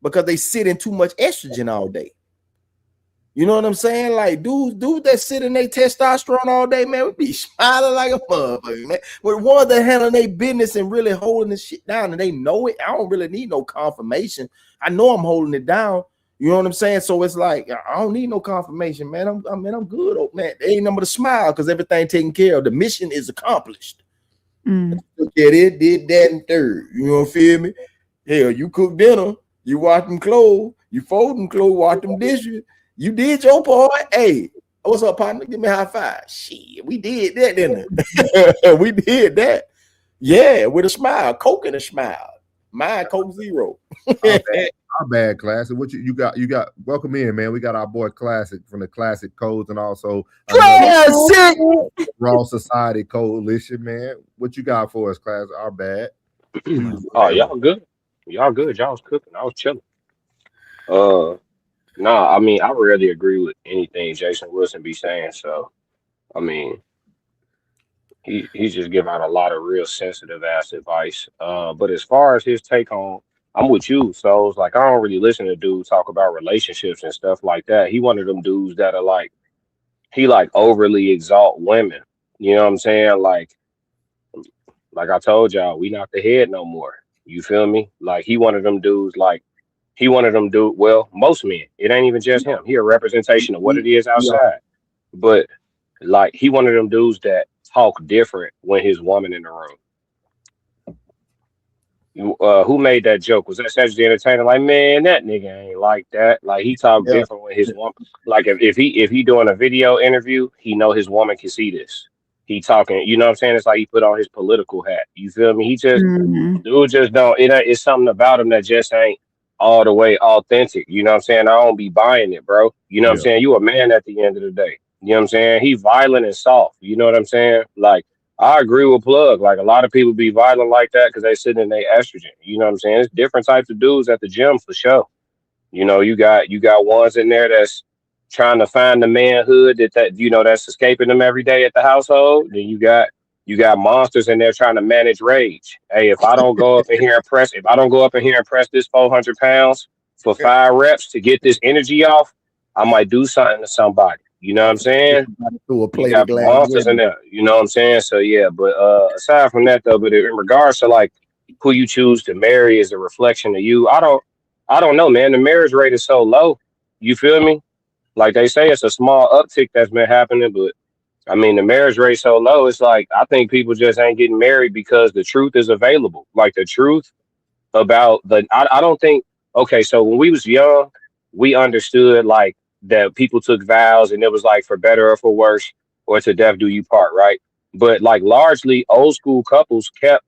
Because they sit in too much estrogen all day. You know what I'm saying? Like dudes that sit in their testosterone all day, man, we be smiling like a motherfucker, man. With one that handling their business and really holding this shit down, and they know it. I don't really need no confirmation. I know I'm holding it down. You know what I'm saying? So it's like I don't need no confirmation, man. I'm good, old man. There ain't nothing but a smile because everything taken care of. The mission is accomplished. Look at it, did that and third. You know what I feel me? Hell, you cook dinner, you wash them clothes, you fold them clothes, wash them dishes. You did your part. Hey, what's up, partner? Give me a high five. Shit, we did that, didn't we? We did that. Yeah, with a smile, Coke and a smile. Mine, Coke Zero. Our bad, Classic. What you got? You got welcome in, man. We got our boy Classic from the Classic Codes and also Raw Society Coalition, man. What you got for us, Classic? Our bad. Oh, y'all good. Y'all good. Y'all was cooking. I was chilling. No, I mean, I rarely agree with anything Jason Wilson be saying. So, I mean, he's just giving out a lot of real sensitive ass advice. But as far as his take on, I'm with you. So it's like I don't really listen to dudes talk about relationships and stuff like that. He one of them dudes that are like, he like overly exalt women. You know what I'm saying? Like I told y'all, we not the head no more. You feel me? Like he one of them dudes like. He one of them well, most men, it ain't even just him. He a representation of what it is outside. But like he one of them dudes that talk different when his woman in the room. Who made that joke? Was that Cedric the Entertainer? Like, man, that nigga ain't like that. Like he talk different when his woman. Like if he doing a video interview, he know his woman can see this. He talking, you know what I'm saying? It's like he put on his political hat. You feel me? He just dude just don't. It's something about him that just ain't all the way authentic. You know what I'm saying? I don't be buying it, bro. You know what I'm saying? You a man at the end of the day. You know what I'm saying? He violent and soft. You know what I'm saying? Like, I agree with Plug. Like, a lot of people be violent like that because they sitting in their estrogen. You know what I'm saying? It's different types of dudes at the gym for sure. You know, you got ones in there that's trying to find the manhood that you know that's escaping them every day at the household. Then you got monsters in there trying to manage rage. Hey, if I don't go up in here and press this 400 pounds for 5 reps to get this energy off, I might do something to somebody. You know what I'm saying? You got monsters in there. You know what I'm saying? So yeah, but aside from that though, but in regards to like who you choose to marry is a reflection of you. I don't know, man. The marriage rate is so low. You feel me? Like they say, it's a small uptick that's been happening, but I mean, the marriage rate so low. It's like I think people just ain't getting married because the truth is available. Like the truth about I don't think. Okay, so when we was young, we understood like that people took vows, and it was like for better or for worse, or to death do you part, right? But like largely, old school couples kept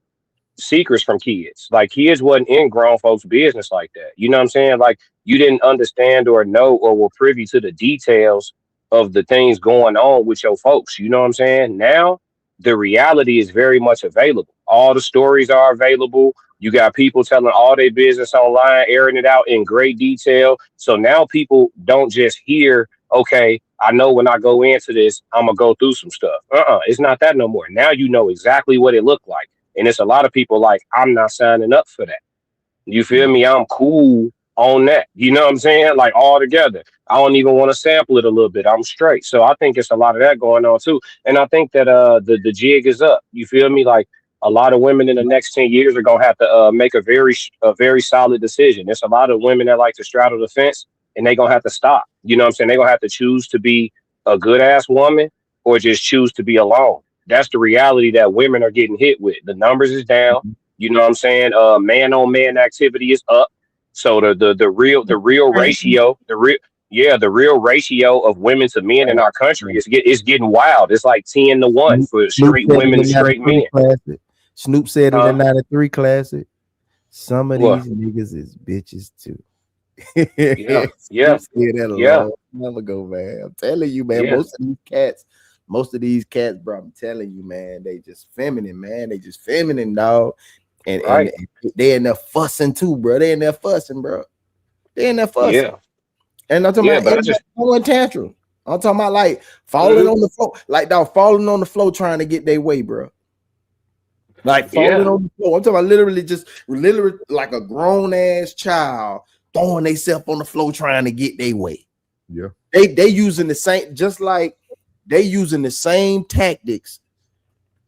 secrets from kids. Like kids wasn't in grown folks' business like that. You know what I'm saying? Like you didn't understand or know or were privy to the details of the things going on with your folks. You know what I'm saying? Now the reality is very much available. All the stories are available. You got people telling all their business online, airing it out in great detail. So now people don't just hear, okay, I know when I go into this, I'm gonna go through some stuff. It's not that no more. Now you know exactly what it looked like. And it's a lot of people like, I'm not signing up for that. You feel me? I'm cool on that. You know what I'm saying? Like all together. I don't even want to sample it a little bit. I'm straight. So I think it's a lot of that going on too. And I think that the jig is up. You feel me? Like a lot of women in the next 10 years are gonna have to make a very solid decision. There's a lot of women that like to straddle the fence, and they're gonna have to stop. You know what I'm saying? They're gonna have to choose to be a good ass woman or just choose to be alone. That's the reality that women are getting hit with. The numbers is down. You know what I'm saying? Man on man activity is up. So the real ratio, the real ratio of women to men in our country is getting wild. It's like 10-1 for straight women and straight men. Classic. Snoop said in the 93 classic. Some of these niggas is bitches too. Yeah. Said that a long time ago, man. I'm telling you, man. Most of these cats, bro, I'm telling you, man, they just feminine, man. They just feminine, dog. And they in there fussing too, bro. They in there fussing, bro. They in there fussing. Yeah. And I'm talking about throwing tantrum. I'm talking about like falling on the floor, like dog falling on the floor trying to get their way, bro. Like falling on the floor. I'm talking about literally like a grown ass child throwing themselves on the floor trying to get their way. Yeah. They using the same, just like they using the same tactics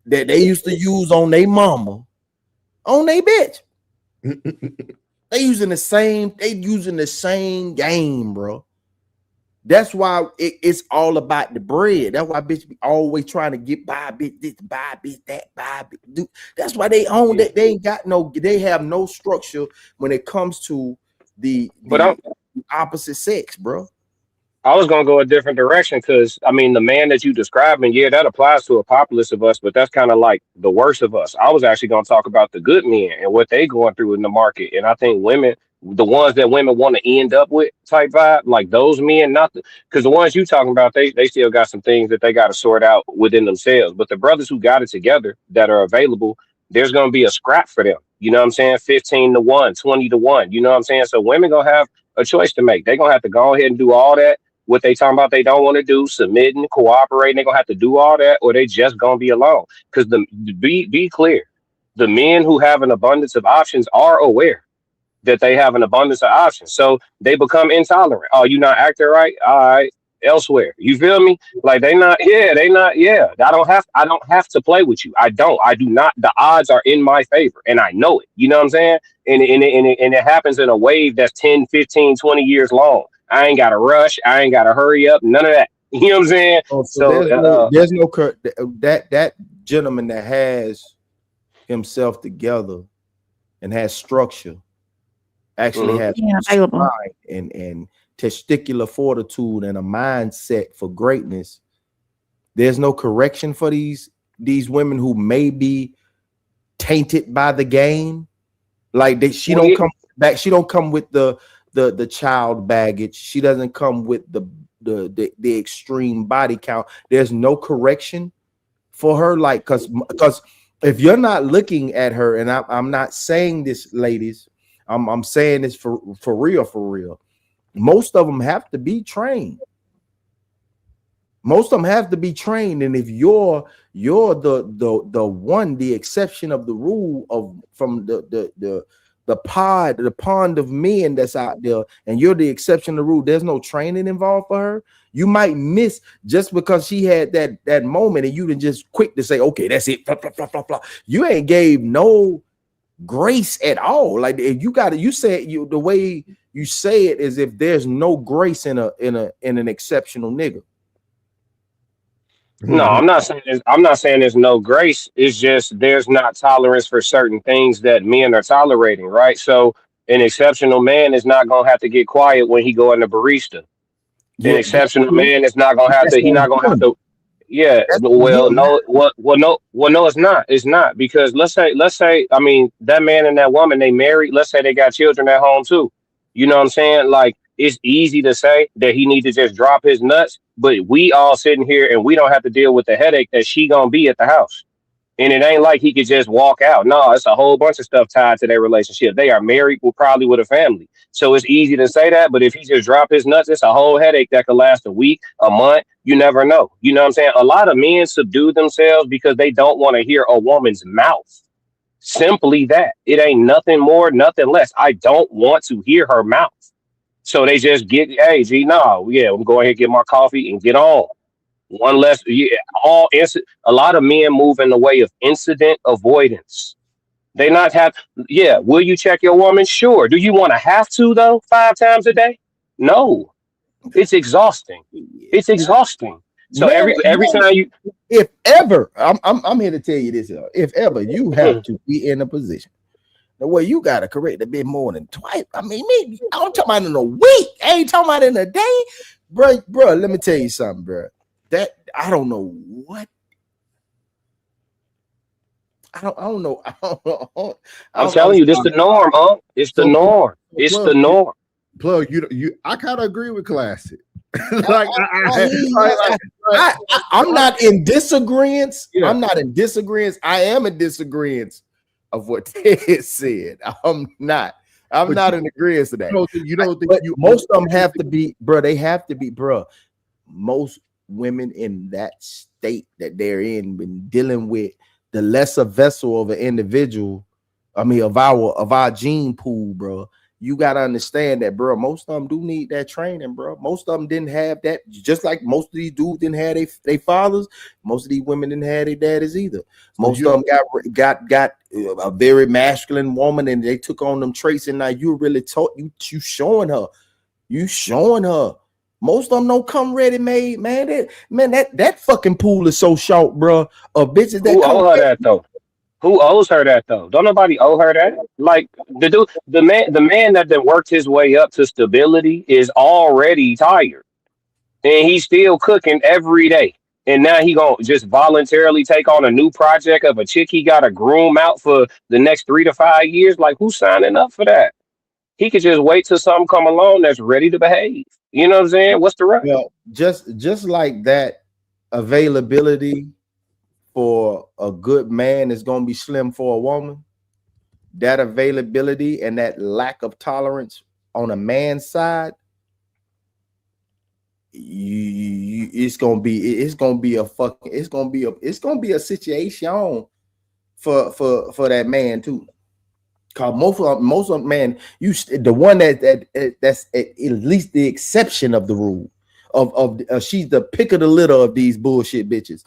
that they used to use on their mama, on their bitch. They using the same game, bro. That's why it's all about the bread. That's why bitch be always trying to get by bitch this, buy bitch that, buy bitch. Dude, that's why they own that. They ain't got they have no structure when it comes to the opposite sex, bro. I was gonna go a different direction because I mean the man that you describing, that applies to a populace of us, but that's kind of like the worst of us. I was actually gonna talk about the good men and what they going through in the market, and I think women, the ones that women want to end up with type vibe, like those men, not because the ones you talking about, they still got some things that they got to sort out within themselves. But the brothers who got it together that are available, there's gonna be a scrap for them. You know what I'm saying? 15-1, 20-1. You know what I'm saying? So women gonna have a choice to make. They're gonna have to go ahead and do all that. What they talking about they don't want to do, submitting, cooperating, they're gonna have to do all that, or they just gonna be alone. Because be clear, the men who have an abundance of options are aware that they have an abundance of options. So they become intolerant. Oh, you not acting right? All right, elsewhere. You feel me? Like they not. I don't have to play with you. I do not. The odds are in my favor, and I know it. You know what I'm saying? And it happens in a wave that's 10, 15, 20 years long. I ain't got to rush. I ain't got to hurry up. None of that. You know what I'm saying? There's no that gentleman that has himself together and has structure actually has mind and testicular fortitude and a mindset for greatness. There's no correction for these women who may be tainted by the game. Like she don't come back. She don't come with the child baggage. She doesn't come with the extreme body count. There's no correction for her. Like because if you're not looking at her, and I'm not saying this, ladies, I'm saying this for real. Most of them have to be trained. Most of them have to be trained, and if you're the one, the exception of the rule from the pond of men that's out there, and you're the exception to the rule, there's no training involved for her. You might miss just because she had that moment, and you didn't just quick to say, okay, that's it. Blah, blah, blah, blah, blah. You ain't gave no grace at all. Like you said the way You say it as if there's no grace in an exceptional nigga. No, I'm not saying there's no grace. It's just there's not tolerance for certain things that men are tolerating, right? So an exceptional man is not gonna have to get quiet when he go in the barista. An Yeah, exceptional man is not gonna have that's to. He on not gonna have him. to. Yeah. That's on Well, him. no. No. It's not. It's not because let's say. I mean, that man and that woman, they married. Let's say they got children at home too. You know what I'm saying? Like, it's easy to say that he need to just drop his nuts, but we all sitting here and we don't have to deal with the headache that she gonna be at the house. And it ain't like he could just walk out. No, it's a whole bunch of stuff tied to their relationship. They are married, probably with a family. So it's easy to say that. But if he just drop his nuts, it's a whole headache that could last a week, a month. You never know. You know what I'm saying? A lot of men subdue themselves because they don't want to hear a woman's mouth. Simply that. It ain't nothing more, nothing less. I don't want to hear her mouth. So they just get, hey, G, no, yeah, I'm going ahead and get my coffee and get on. One less, yeah, a lot of men move in the way of incident avoidance. They not have, yeah. Will you check your woman? Sure. Do you want to have to though 5 times a day? No. It's exhausting. It's exhausting. So Man, every time you, if ever, I'm here to tell you this, if ever you have to be in a position the way you gotta correct a bit more than twice. I mean, maybe I'm talking about in a week. I ain't talking about in a day, bro. Let me tell you something, bro. That I don't know what. I don't know. I'm telling you, this is the norm, huh? It's the norm. It's the norm. Plug, you. I kind of agree with Classic. I'm not in disagreement. Yeah. I'm not in disagreement. I am in disagreement of what Ted said. I'm not in agreement to that. You don't think most of them have to be, bro. They have to be, bro. Most women in that state that they're in been dealing with the lesser vessel of an individual. I mean, of our gene pool, bro. You got to understand that, bro. Most of them do need that training, bro. Most of them didn't have that. Just like most of these dudes didn't have their fathers. Most of these women didn't have their daddies either. Most of them got a very masculine woman, and they took on them traits. And now you really taught you showing her. You showing her. Most of them don't come ready made, man. That fucking pool is so short, bro. Of bitches that Who come owe her that though? Who owes her that though? Don't nobody owe her that. Like the man that then worked his way up to stability is already tired, and he's still cooking every day. And now he gonna just voluntarily take on a new project of a chick he got to groom out for the next 3 to 5 years. Like, who's signing up for that? He could just wait till something come along that's ready to behave. You know what I'm saying? What's the rush? Well, just like that availability for a good man is going to be slim for a woman. That availability and that lack of tolerance on a man's side, it's gonna be a situation for that man too. Cause most of man, the one that's at least the exception of the rule of she's the pick of the litter of these bullshit bitches.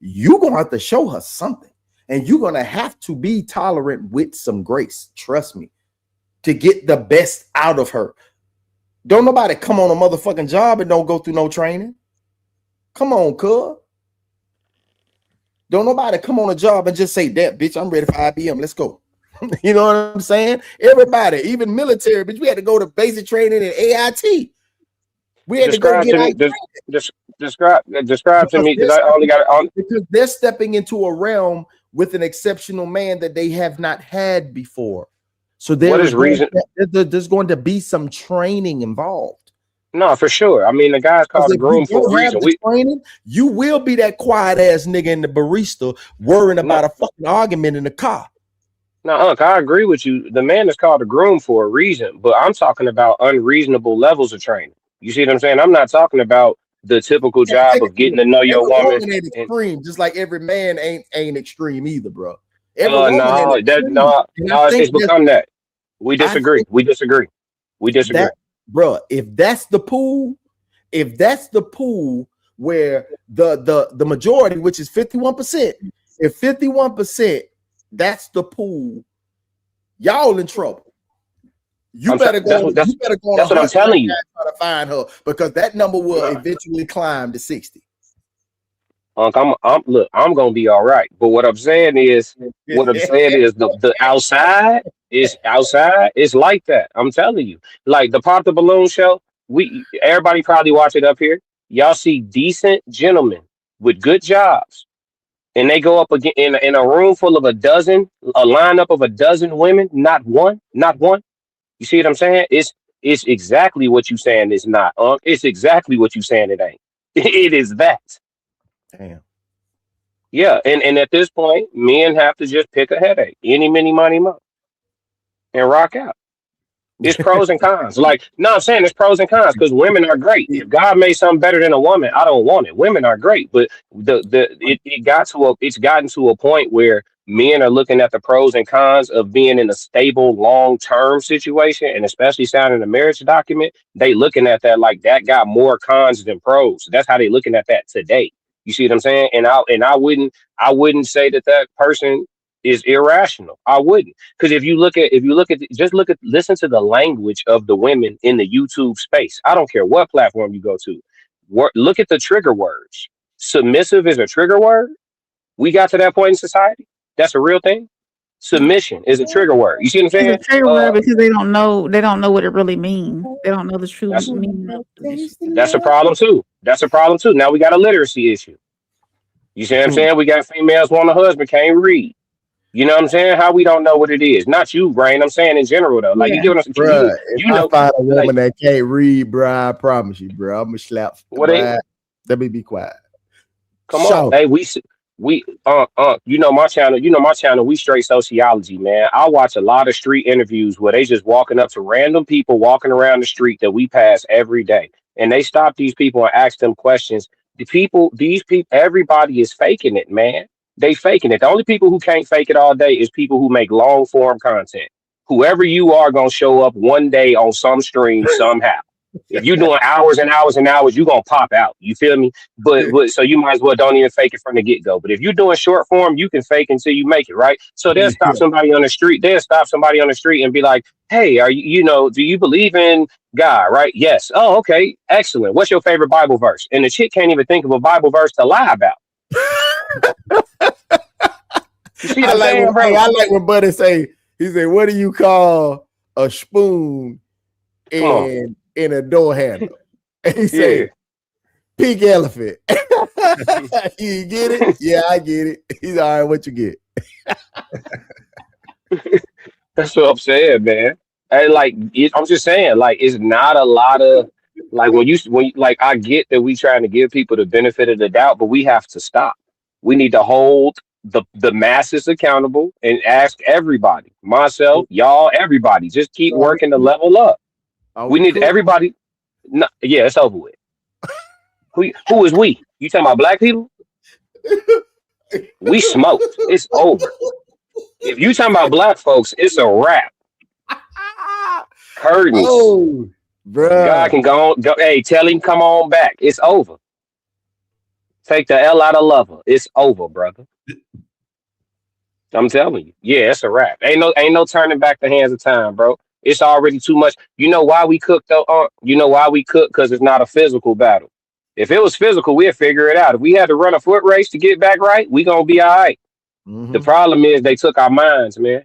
You're gonna have to show her something, and you're gonna have to be tolerant with some grace. Trust me, to get the best out of her. Don't nobody come on a motherfucking job and don't go through no training. Come on, cuz. Don't nobody come on a job and just say, that bitch, I'm ready for IBM. Let's go. You know what I'm saying? Everybody, even military, but we had to go to basic training at AIT. We had Describe to go get describe to me, because I only got it on. Because they're stepping into a realm with an exceptional man that they have not had before. So there's going to be some training involved. No, for sure. I mean, the guy's called the groom for a reason. You will be that quiet ass nigga in the barista worrying about a fucking argument in the car. No, Unc, I agree with you. The man is called a groom for a reason, but I'm talking about unreasonable levels of training. You see what I'm saying? I'm not talking about the typical job of getting to know your woman. Ain't extreme, just like every man ain't extreme either, bro. It's become that. We disagree. We disagree. Bro, if that's the pool where the majority, which is 51%, if 51%, that's the pool, y'all in trouble. You better go on that's what I'm telling you. Try to find her, because that number will eventually climb to 60. Unc, I'm gonna be all right. But what I'm saying is the outside is like that. I'm telling you. Like the Pop the Balloon show, everybody probably watch it up here. Y'all see decent gentlemen with good jobs, and they go up again in a room full of a lineup of a dozen women, not one. You see what I'm saying? It's exactly what you saying it's not. It's exactly what you saying it ain't. It is that. Damn. Yeah, and at this point, men have to just pick a headache, any, many, money, mo, and rock out. It's pros and cons. Like, no, I'm saying it's pros and cons because women are great. If God made something better than a woman, I don't want it. Women are great, but it's gotten to a point where men are looking at the pros and cons of being in a stable, long-term situation, and especially signing a marriage document. They looking at that like that got more cons than pros. That's how they looking at that today. You see what I'm saying? And I wouldn't say that person is irrational. I wouldn't, because if you look at listen to the language of the women in the YouTube space. I don't care what platform you go to. Look at the trigger words. Submissive is a trigger word. We got to that point in society. That's a real thing. Submission is a trigger word. You see what I'm saying? It's a trigger word because they don't know what it really means. They don't know the true meaning of it. That's a problem too. Now we got a literacy issue. You see what I'm saying? We got females want a husband, can't read. You know what I'm saying? How we don't know what it is. Not you, Brain. I'm saying in general though. Like, you get what I'm saying? If I find a woman that can't read, bro, I promise you, bro, I'm gonna slap. Let me be quiet. Come on. Hey, you know my channel, we straight sociology, man. I watch a lot of street interviews where they just walking up to random people walking around the street that we pass every day. And they stop these people and ask them questions. These people, everybody is faking it, man. They faking it. The only people who can't fake it all day is people who make long form content. Whoever you are gonna show up one day on some stream somehow. If you're doing hours and hours and hours, you're gonna pop out. You feel me? But so you might as well don't even fake it from the get-go. But if you're doing short form, you can fake until you make it, right? So they'll stop somebody on the street. They'll stop somebody on the street and be like, hey, do you believe in God, right? Yes. Oh, okay. Excellent. What's your favorite Bible verse? And the chick can't even think of a Bible verse to lie about. I like when Buddy say, he said, what do you call a spoon in a door handle? And he said, pink elephant. You get it? Yeah, I get it. He's all right, what you get? That's what I'm saying, man. And I'm just saying, like, it's not a lot of like I get that we trying to give people the benefit of the doubt, but we have to stop. We need to hold the masses accountable and ask everybody, myself, y'all, everybody, just keep working to level up. We need everybody. No, yeah, it's over with. Who is we? You talking about black people? We smoked. It's over. If you talking about black folks, it's a wrap. Curtains. Oh, bro. God can go. Hey, tell him come on back. It's over. Take the L out of lover. It's over, brother. I'm telling you. Yeah, it's a wrap. Ain't no turning back the hands of time, bro. It's already too much. You know why we cook though? You know why we cook? Because it's not a physical battle. If it was physical, we'd figure it out. If we had to run a foot race to get back right, we gonna be all right. Mm-hmm. The problem is they took our minds, man.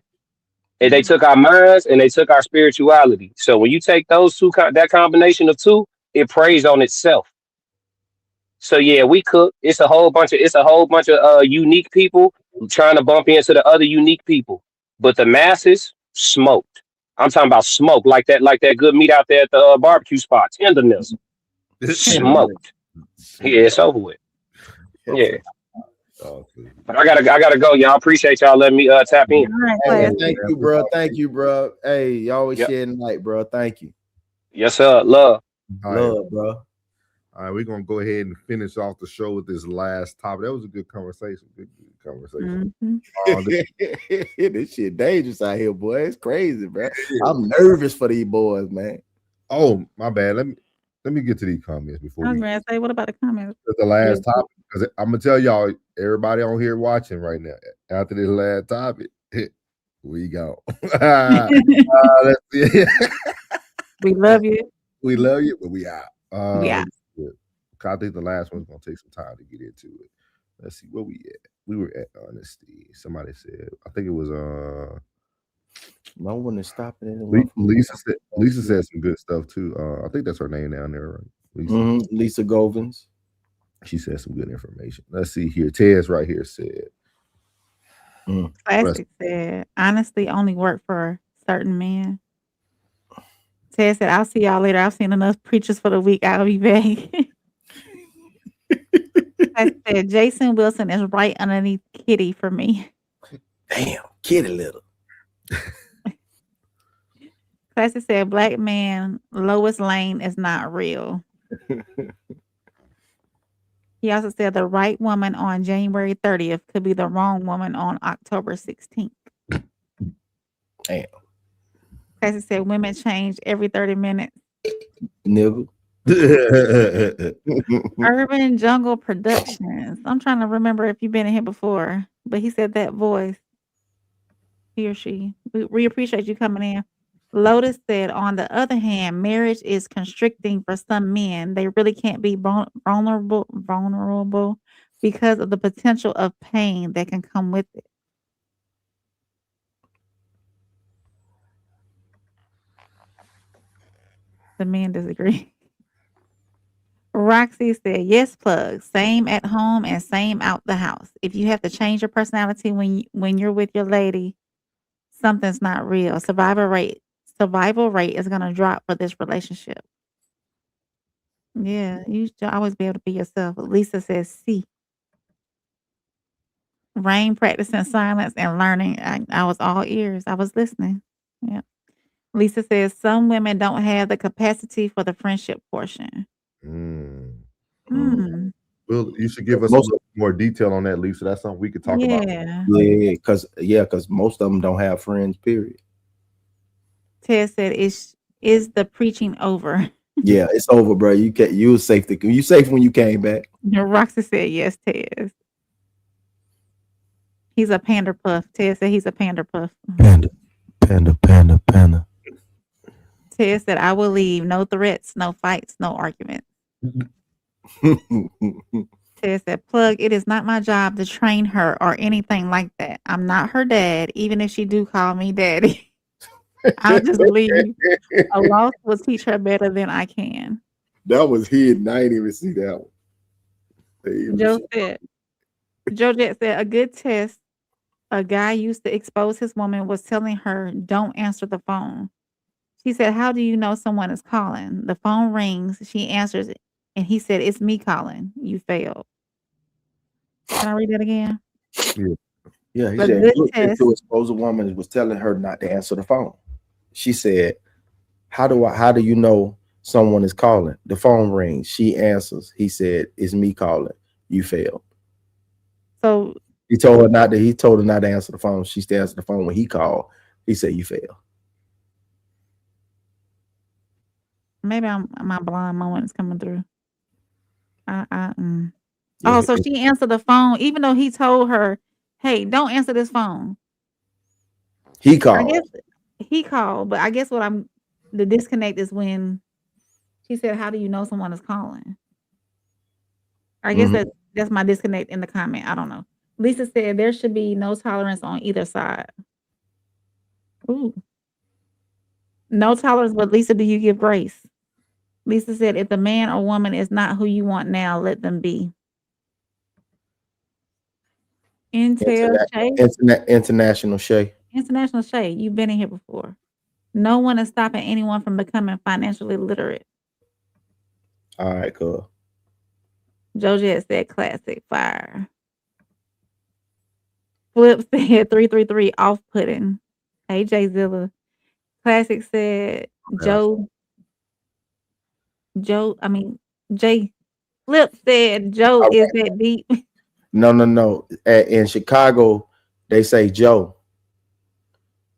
And they took our minds and they took our spirituality. So when you take those two, that combination of two, it preys on itself. So yeah, we cook. It's a whole bunch of unique people trying to bump into the other unique people. But the masses smoked. I'm talking about smoke like that good meat out there at the barbecue spot. Tenderness. Smoked. Yeah, it's over with. Yeah. But I gotta go, y'all. Appreciate y'all letting me tap in. Hey, thank you, bro. Hey, you always sharing light, bro. Thank you. Yes, sir. Love, bro. All right, we're gonna go ahead and finish off the show with this last topic. That was a good conversation. Good conversation. Mm-hmm. This shit dangerous out here, boy. It's crazy, bro. I'm nervous for these boys, man. Oh, my bad. Let me get to these comments before. I was gonna say, what about the comments? The last topic, because I'm gonna tell y'all, everybody on here watching right now, after this last topic, We go. Let's see. We love you. We love you, but we out. We out. I think the last one's gonna take some time to get into it. Let's see where we at. We were at honesty. Somebody said, I think it was no one is stopping anyone. Lisa said some good stuff too. I think that's her name down there, right? Lisa. Lisa Govins. She said some good information. Let's see here. Tez right here said. Classic said, honesty only work for certain men. Ted said, I'll see y'all later. I've seen enough preachers for the week. I'll be back. I said, Jason Wilson is right underneath Kitty for me. Damn, Kitty little. Classic said, black man, Lois Lane is not real. He also said the right woman on January 30th could be the wrong woman on October 16th. Damn. Classic said women change every 30 minutes. Nigga. Urban Jungle Productions. I'm trying to remember if you've been in here before, but he said that voice. He or she. We appreciate you coming in. Lotus said, on the other hand, marriage is constricting for some men. They really can't be vulnerable because of the potential of pain that can come with it. The men disagree. Roxy said, yes, plug. Same at home and same out the house. If you have to change your personality when you're with your lady, something's not real. Survival rate is going to drop for this relationship. Yeah, you should always be able to be yourself. Lisa says, see. Rain practicing silence and learning. I was all ears. I was listening. Yeah. Lisa says, some women don't have the capacity for the friendship portion. Well, you should give us a little more detail on that, Lisa. That's something we could talk about. Yeah, because most of them don't have friends, period. Ted said, is the preaching over? Yeah, it's over, bro. You were safe when you came back. Roxy said, yes, Ted. He's a pander puff. Ted said he's a pander puff. Panda. Ted said, I will leave. No threats, no fights, no arguments. Ted said, plug, it is not my job to train her or anything like that. I'm not her dad, even if she do call me daddy. I'll just leave. A loss will teach her better than I can. That was hidden. I didn't even see that one. Joe Jet said, a good test a guy used to expose his woman was telling her, don't answer the phone. She said, how do you know someone is calling? The phone rings. She answers it. And he said, it's me calling. You failed. Can I read that again? Yeah, he said, to expose a woman was telling her not to answer the phone. She said, how do you know someone is calling? The phone rings. She answers. He said, it's me calling. You failed. So he told her not to answer the phone. She still answered the phone when he called. He said, you failed. Maybe my blind moment is coming through. Oh, so she answered the phone, even though he told her, hey, don't answer this phone. He called. He called, but I guess the disconnect is when she said, how do you know someone is calling? I guess that's my disconnect in the comment. I don't know. Lisa said there should be no tolerance on either side. Ooh. No tolerance, but Lisa, do you give grace? Lisa said, if the man or woman is not who you want now, let them be. International Shay. International Shay, you've been in here before. No one is stopping anyone from becoming financially literate. All right, cool. Jojet said classic fire. Flip said 333 off-putting. Hey, Jay Zilla. Classic said Jay Flip said Joe is that deep. No. In Chicago, they say Joe.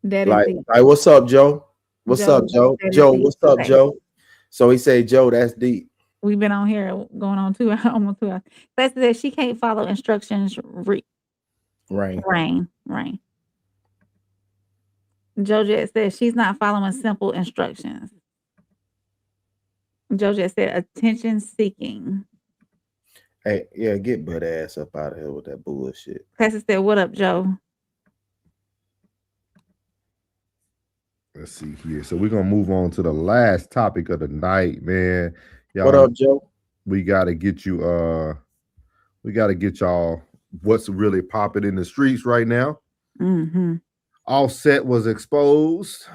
That like, is deep. Like, what's up, Joe? What's up, Joe? Joe, what's up, Joe? So he said, Joe, that's deep. We've been on here going on almost 2 hours. Classic said she can't follow instructions. Rain. Georgette said she's not following simple instructions. Georgette said attention seeking. Hey, yeah, get butt ass up out of here with that bullshit. Cassie said, "What up, Joe?" Let's see here. So we're gonna move on to the last topic of the night, man. Y'all, what up, Joe? We gotta get you we gotta get y'all what's really popping in the streets right now. Mm-hmm. Offset was exposed.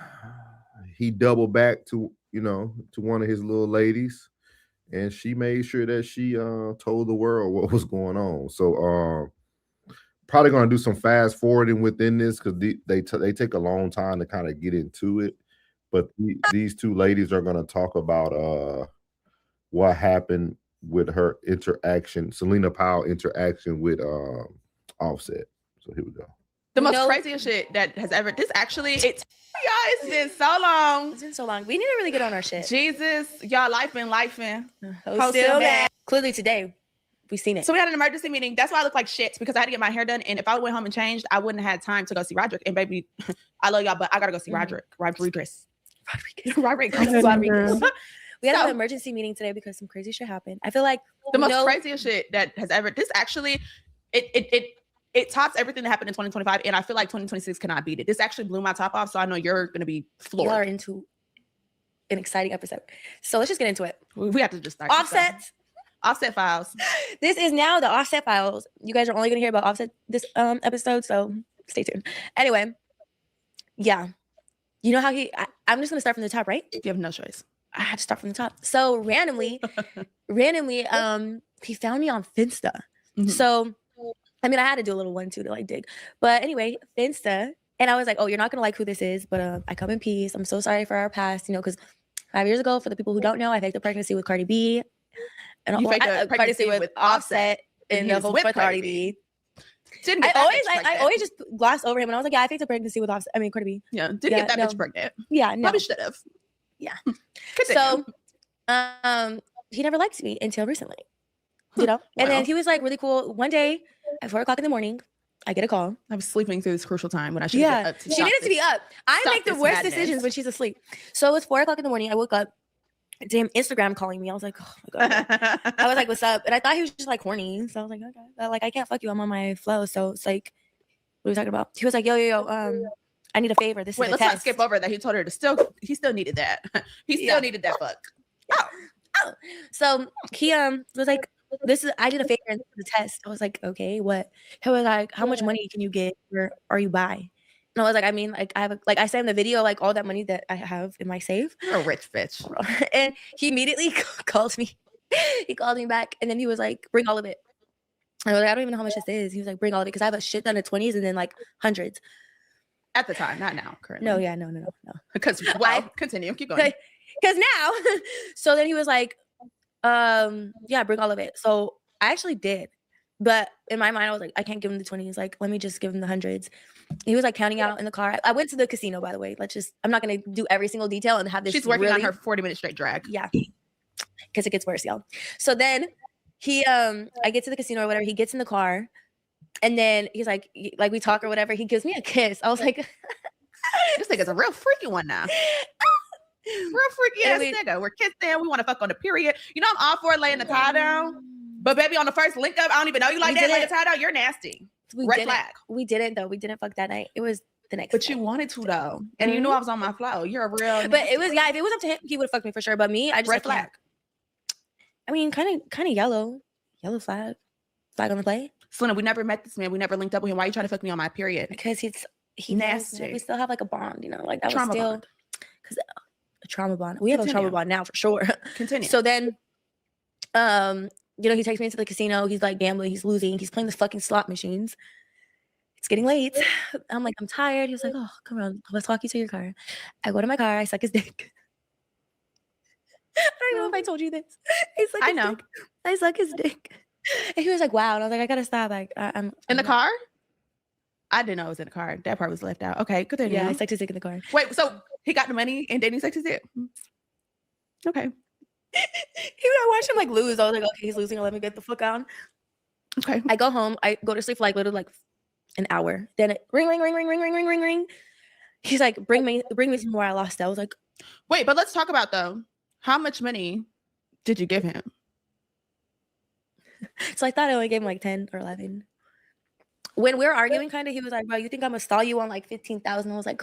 He doubled back to one of his little ladies, and she made sure that she told the world what was going on. So probably gonna do some fast forwarding within this because they take a long time to kind of get into it. But these two ladies are gonna talk about what happened with her interaction, Selena Powell interaction with Offset. So here we go. The most craziest shit that has ever. This actually, y'all, it's been so long. It's been so long. We need to really get on our shit. Jesus, y'all, life been. Oh, still bad. Clearly today, we seen it. So we had an emergency meeting. That's why I look like shit because I had to get my hair done. And if I went home and changed, I wouldn't have had time to go see Roderick. And baby, I love y'all, but I gotta go see Roderick. Rodriguez. We had an emergency meeting today because some crazy shit happened. I feel like the most craziest shit that has ever. This actually, it tops everything that happened in 2025, and I feel like 2026 cannot beat it. This actually blew my top off, so I know you're gonna be floored. You are into an exciting episode, so let's just get into it. We have to just start. Offset files. This is now the Offset files. You guys are only gonna hear about Offset this episode, so stay tuned. Anyway, yeah, you know how I'm just gonna start from the top, right? You have no choice. I had to start from the top. So randomly, he found me on Finsta. Mm-hmm. So. I mean, I had to do a little 1-2 to like dig. But anyway, Finsta. And I was like, oh, you're not going to like who this is, but I come in peace. I'm so sorry for our past, because 5 years ago, for the people who don't know, I faked a pregnancy with Cardi B. And you faked a pregnancy with Offset. And the whole with Cardi B. I always just glossed over him. And I was like, yeah, I faked a pregnancy with Offset. I mean, Cardi B. Yeah, didn't get that bitch pregnant. Yeah, no. Probably should have. Yeah. So, he never liked me until recently. And then he was like really cool. One day at 4:00 in the morning, I get a call. I was sleeping through this crucial time when I should get up. She needed to be up. I make the worst decisions when she's asleep. So it was 4:00 in the morning. I woke up. Damn, Instagram calling me. I was like, oh my God. I was like, what's up? And I thought he was just like horny. So I was like, okay. But, like, I can't fuck you. I'm on my flow. So it's like, what are we talking about? He was like, yo, I need a favor. This Wait, is let's not skip over that. He told her he still needed that. He still needed that fuck. Oh. So he was like, I did a favor in the test. I was like, okay, what? He was like, how much money can you get or you buy? And I was like, I mean, like I have I sent him the video, like all that money that I have in my safe. You're a rich bitch. And he immediately called me. He called me back and then he was like, bring all of it. I was like, I don't even know how much this is. He was like, bring all of it because I have a shit ton of 20s and then like hundreds. At the time, not now, currently. No, yeah, no. Because continue, keep going. Because now, so then he was like, yeah, bring all of it. So I actually did. But in my mind, I was like, I can't give him the 20s. Like, let me just give him the hundreds. He was like counting out in the car. I went to the casino, by the way. I'm not going to do every single detail and have this. She's working on her 40-minute straight drag. Yeah. Because it gets worse, y'all. So then I get to the casino or whatever. He gets in the car and then he's like we talk or whatever. He gives me a kiss. I was like, this nigga's a real freaky one now. Real freaky ass nigga. We're kissing. We want to fuck on the period. I'm all for laying the tie down. But baby, on the first link up, I don't even know you like that. Laying the tie down, you're nasty. Red flag. We didn't though. We didn't fuck that night. It was the next. But you wanted to though, and you knew I was on my flow. You're a real. But it was if it was up to him, he would have fucked me for sure. But me, I just red flag. I mean, kind of yellow flag on the play. Selena, we never met this man. We never linked up with him. Why are you trying to fuck me on my period? Because he's nasty. We still have like a bond, like that trauma was still because a trauma bond. We have a trauma bond now for sure. Continue. So then, he takes me into the casino. He's like gambling. He's losing. He's playing the fucking slot machines. It's getting late. I'm like, I'm tired. He was like, oh, come on. Let's walk you to your car. I go to my car. I suck his dick. I don't know if I told you this. I know. I suck his dick. And he was like, wow. And I was like, I gotta stop. Like, I'm in the car? I didn't know it was in the car. That part was left out. Okay, good. Yeah, I sucked his dick in the car. Wait, so he got the money and then he sucked his dick? Okay. I watched him like lose. I was like, okay, he's losing. Let me get the fuck on. Okay. I go home. I go to sleep for like literally like an hour. Then it ring. He's like, bring me some more. I lost it. I was like, wait, but let's talk about though. How much money did you give him? So I thought I only gave him like 10 or 11. When we were arguing, kind of, he was like, bro, you think I'm gonna stall you on like 15,000? I was like,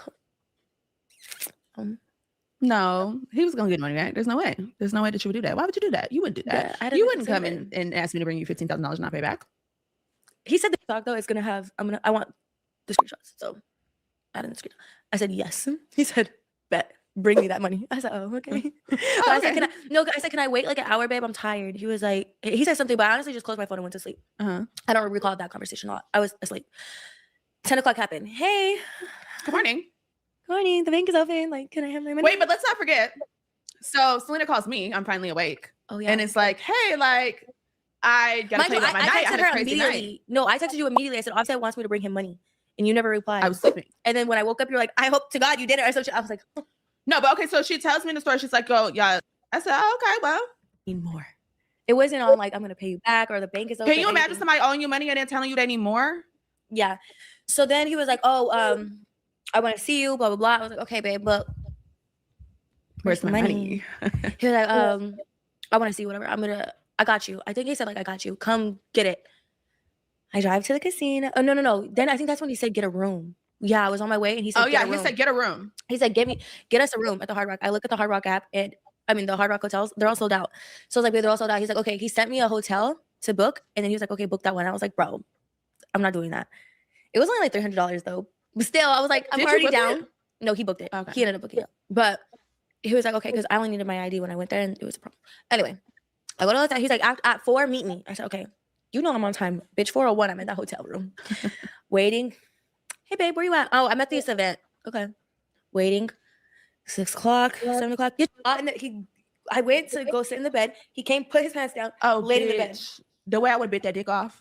no, he was gonna get money back. There's no way. There's no way that you would do that. Why would you do that? You wouldn't do that. Yeah, you wouldn't come in and ask me to bring you $15,000 not pay back. He said the talk though, it's gonna have, I want the screenshots. So I didn't screenshot. I said, yes. He said, bet. Bring me that money. I said, oh, okay. I said, can I wait like an hour, babe? I'm tired. He was like, he said something, but I honestly just closed my phone and went to sleep. I don't recall that conversation a lot. I was asleep. 10 o'clock happened. Hey. Good morning. Good morning. The bank is open. Like, can I have my money? Wait, but let's not forget. So Selena calls me. I'm finally awake. Oh, yeah. And it's like, hey, like, I gotta tell you about my night. I had a crazy night. No, I texted you immediately. I said, Offset wants me to bring him money. And you never replied. I was sleeping. And then when I woke up, you're like, I hope to God you did it. I was like, oh. No, but okay, so she tells me in the story, she's like, oh, yeah. I said, oh, okay, well. Need more. It wasn't on like, I'm going to pay you back or the bank is open. Can you imagine somebody owing you money and then telling you they need more? Yeah. So then he was like, oh, I want to see you, blah, blah, blah. I was like, okay, babe, but where's my money? He was like, I want to see whatever. I got you. I think he said like, I got you. Come get it. I drive to the casino. Oh, no. Then I think that's when he said, get a room. Yeah, I was on my way and he said, he said, get a room. He said, get us a room at the Hard Rock. I look at the Hard Rock app and the Hard Rock hotels, they're all sold out. So I was like, they're all sold out. He's like, okay, he sent me a hotel to book. And then he was like, okay, book that one. I was like, bro, I'm not doing that. It was only like $300 though. But still, I was like, I'm already down. It? No, he booked it. Okay. He ended up booking it. But he was like, okay, because I only needed my ID when I went there and it was a problem. Anyway, I go to the hotel. He's like, at 4, meet me. I said, okay, you know I'm on time. Bitch, 4:01, I'm in that hotel room. Waiting. Hey, babe, where you at? Oh, I'm at this event. Okay. Waiting. 6 o'clock, 7 o'clock. I went to go sit in the bed. He came, put his pants down, laid in the bed. The way I would bit that dick off.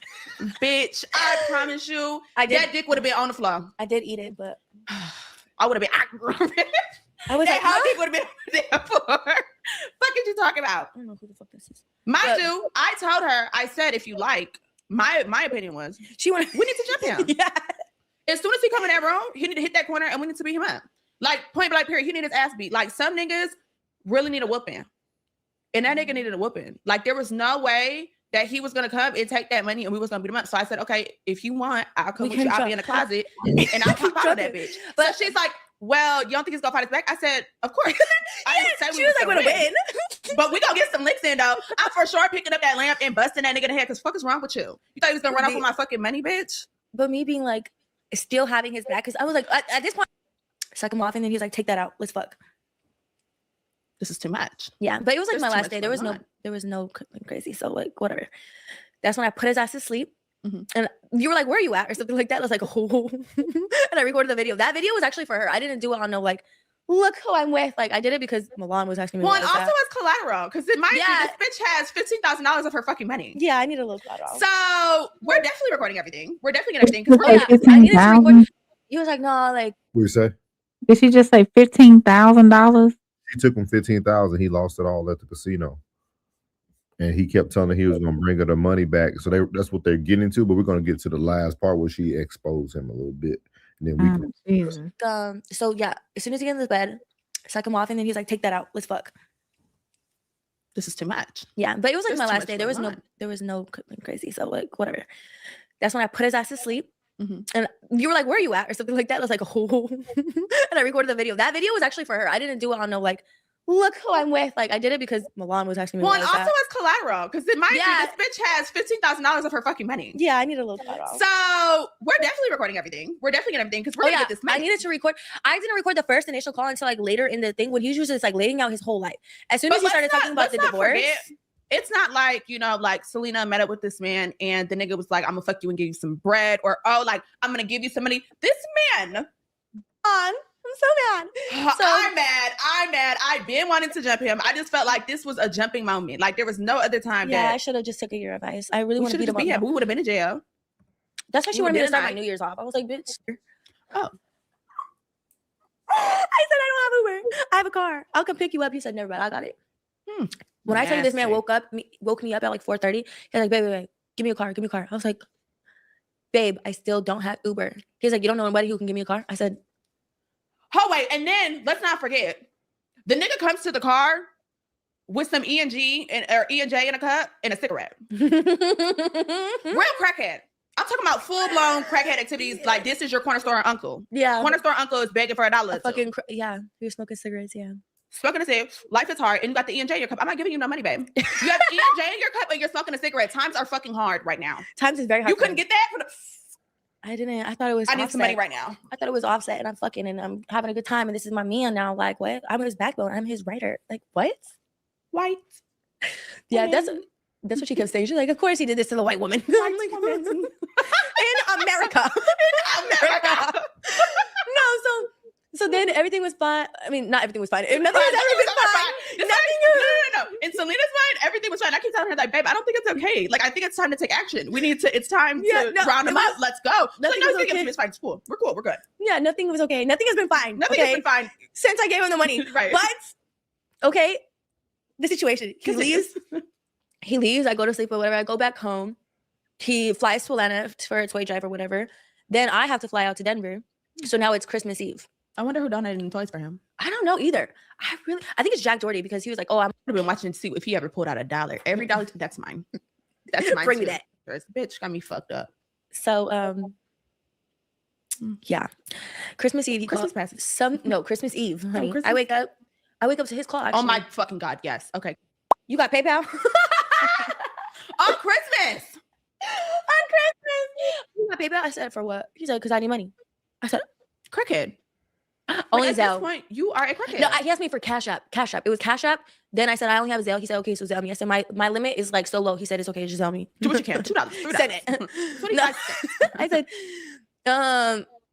Bitch, I promise you, that dick would have been on the floor. I did eat it, but I would have been. I was like, how dick would have been there for? Fuck is you talking about? I don't know who the fuck this is. Mind you, I told her, I said, if you like, my opinion was, we need to jump him. Yeah. As soon as he come in that room, he need to hit that corner and we need to beat him up. Like, point blank period, he need his ass beat. Like, some niggas really need a whooping. And that nigga needed a whooping. Like, there was no way that he was going to come and take that money and we was going to beat him up. So I said, okay, if you want, I'll come with you. I'll be in the closet and I'll pop out of that bitch. But so she's like, well, you don't think he's going to fight us back? I said, of course. She was like, we're going to win. But we going to get some licks in, though. I'm for sure picking up that lamp and busting that nigga in the head because fuck is wrong with you? You thought he was going to run off with my fucking money, bitch? But me being like, still having his back, because I was like, at this point, suck him off. And then he's like, take that out. Let's fuck. This is too much. Yeah, but it was like my last day. There was no crazy. So like, whatever. That's when I put his ass to sleep. Mm-hmm. And you were like, where are you at? Or something like that. I was like, oh. And I recorded the video. That video was actually for her. I didn't do it on no like, look who I'm with. Like, I did it because Milan was asking me. Well, and also as collateral. Because it might be this bitch has $15,000 of her fucking money. Yeah, I need a little collateral. So we're definitely recording everything. We're definitely getting everything. Because I needed to record. He was like, no, like. What you say? Did she just say $15,000? She took him $15,000. He lost it all at the casino. And he kept telling her he was going to bring her the money back. So that's what they're getting to. But we're going to get to the last part where she exposed him a little bit. And then we can. So yeah, as soon as he gets in the bed, suck him off. And then he's like, take that out. Let's fuck. This is too much. Yeah. But it was like my last day. There was no crazy. So like, whatever. That's when I put his ass to sleep. Mm-hmm. And you were like, where are you at? Or something like that. I was like, oh. And I recorded the video. That video was actually for her. I didn't do it on no like, look who I'm with. Like, I did it because Milan was asking me. Well, and also as collateral. Because it might be this bitch has $15,000 of her fucking money. Yeah, I need a little collateral. So we're definitely recording everything. We're definitely getting everything because we're going to get this money. I needed to record. I didn't record the first initial call until like later in the thing when he was just like laying out his whole life. As soon as he started talking about the divorce. It's not like, you know, like Selena met up with this man and the nigga was like, I'm gonna fuck you and give you some bread, or oh, like I'm gonna give you some money. This man, I'm so mad. I'm mad. I've been wanting to jump him. I just felt like this was a jumping moment. Like there was no other time. Yeah, I should have just took your advice. I really want to beat him up. We would have been in jail. That's why she wanted me to start my New Year's off. I was like, bitch. Oh. I said I don't have Uber. I have a car. I'll come pick you up. He said, never mind. I got it. When I tell you this man woke me up at like 4:30, he's like, babe, give me a car. I was like, babe, I still don't have Uber. He's like, you don't know anybody who can give me a car? I said, Oh wait, and then let's not forget, the nigga comes to the car with some E&J in a cup and a cigarette. Real crackhead. I'm talking about full blown crackhead activities. Like this is your corner store uncle. Yeah, corner store uncle is begging for $1. Fucking yeah, he was smoking cigarettes. Yeah, smoking a cigarette. Life is hard, and you got the E&J in your cup. I'm not giving you no money, babe. You have E&J in your cup, and you're smoking a cigarette. Times are fucking hard right now. Times is very hard. You couldn't get that for the. I didn't. I thought it was. I need Offset. some money right now. I thought it was Offset, and I'm fucking, and I'm having a good time, and this is my man now. Like what? I'm his backbone. I'm his writer. Like what? White. Yeah, that's what she kept saying. She's like, of course he did this to the white woman. I'm like, in America. In America. No, so then everything was fine. I mean, not everything was fine. Nothing has ever been fine. No. In Selena's mind, everything was fine. I keep telling her, like, babe, I don't think it's okay. Like, I think it's time to take action. It's time to round them up. Let's go. Like, no, it's fine. It's cool. We're cool. We're good. Yeah, nothing was okay. Nothing has been fine. Nothing has been fine. Since I gave him the money. Right. But, okay, the situation. He leaves. I go to sleep or whatever. I go back home. He flies to Atlanta for a toy drive or whatever. Then I have to fly out to Denver. So now it's Christmas Eve. I wonder who donated toys for him. I don't know either. I think it's Jack Doherty because he was like, "Oh, I've been watching to see if he ever pulled out $1. Every dollar, that's mine. That's mine. Bring me that. This bitch got me fucked up." So, yeah, Christmas Eve. Christmas passes. Christmas Eve, honey. Christmas. I wake up to his call. Actually. Oh my fucking God! Yes. Okay. You got PayPal on Christmas. On Christmas. You got PayPal? I said, for what? He said, because I need money. I said, crackhead. Only at Zelle. This point, you are a crackhead. No, he asked me for Cash App. It was Cash App. Then I said, I only have Zelle. He said, okay, so Zelle me. I said, my limit is like so low. He said, it's okay, just Zelle me. Do what you can. $2. $3. Send it. No, I said,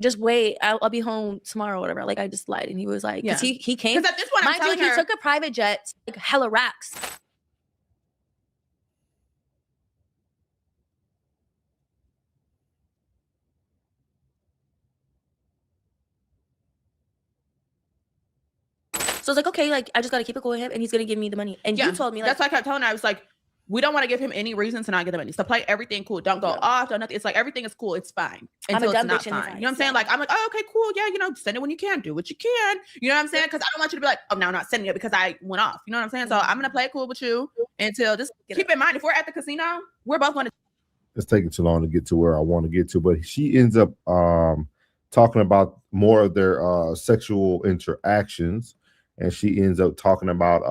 just wait. I'll be home tomorrow or whatever. Like, I just lied. And he was like, because he came. Because at this point, I'm telling her. He took a private jet, like hella racks. So I was like, okay, like I just gotta keep it cool with him, and he's gonna give me the money. And you told me like that's why I kept telling her. I was like, we don't want to give him any reason to not get the money. So play everything cool. Don't go off. Don't nothing. It's like everything is cool. It's fine until it's not fine. You know what I'm saying? Like I'm like, oh, okay, cool. Yeah, send it when you can. Do what you can. You know what I'm saying? Because I don't want you to be like, oh, no, I'm not sending it because I went off. You know what I'm saying? So I'm gonna play it cool with you until just keep in mind if we're at the casino, we're both going to. It's taking too long to get to where I want to get to, but she ends up talking about more of their sexual interactions. And she ends up talking about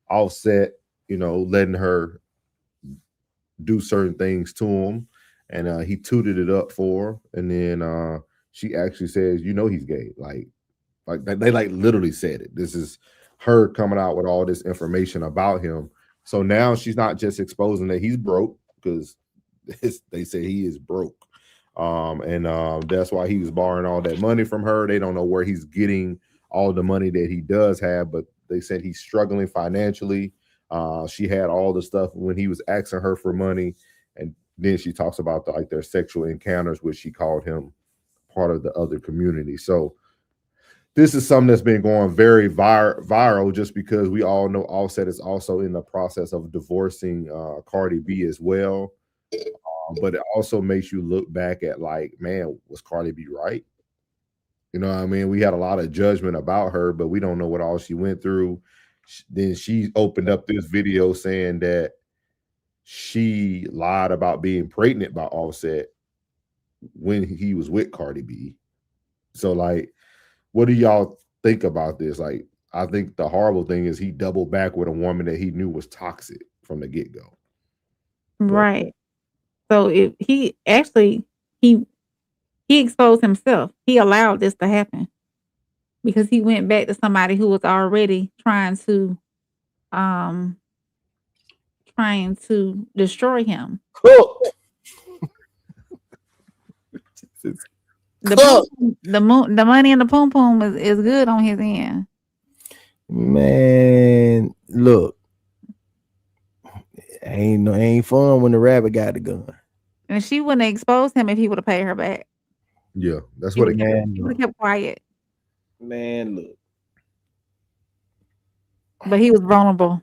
Offset, letting her do certain things to him. And he tooted it up for her. And then she actually says, he's gay. Like they literally said it. This is her coming out with all this information about him. So now she's not just exposing that he's broke, because they say he is broke. And that's why he was borrowing all that money from her. They don't know where he's getting all the money that he does have, but they said he's struggling financially. She had all the stuff when he was asking her for money. And then she talks about their sexual encounters, which she called him part of the other community. So this is something that's been going very viral just because we all know Offset is also in the process of divorcing Cardi B as well. But it also makes you look back at like, man, was Cardi B right? You know what I mean? We had a lot of judgment about her, but we don't know what all she went through. Then she opened up this video saying that she lied about being pregnant by Offset when he was with Cardi B. So, like, what do y'all think about this? Like, I think the horrible thing is he doubled back with a woman that he knew was toxic from the get-go. Right. So if he exposed himself. He allowed this to happen because he went back to somebody who was already trying to destroy him. The money in the poom poom is good on his end. Man, look, ain't fun when the rabbit got the gun. And she wouldn't have exposed him if he would have paid her back. Yeah, that's what it can. He would have kept quiet. Man, look. But he was vulnerable.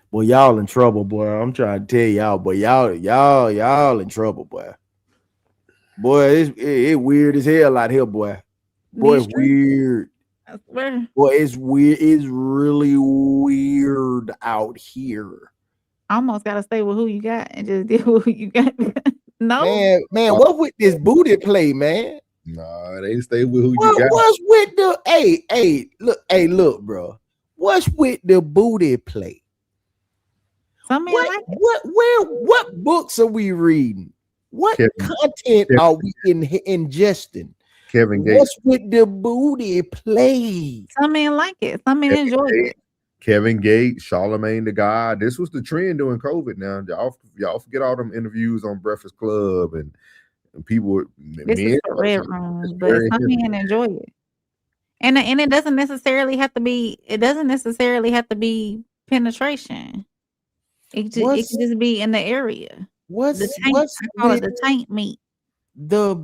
Boy, y'all in trouble, boy. I'm trying to tell y'all, boy. Y'all in trouble, boy. Boy, it weird as hell out here, boy. Boy, it's weird. I swear. Boy, it's weird. It's really weird out here. Almost gotta stay with who you got and just deal with who you got. No, man, what with this booty play, man? Nah, they stay with who you got. What's with the look, bro. What's with the booty play? Some men like it. What books are we reading? What content are we ingesting? Kevin Gates. What's with the booty play? Some men like it. Some men enjoy it. Kevin Gates, Charlemagne the God. This was the trend during COVID. Now y'all forget all them interviews on Breakfast Club and people. This is the red room, but some men enjoy it, and it doesn't necessarily have to be. It doesn't necessarily have to be penetration. It can just be in the area. What's I call it the taint meat. The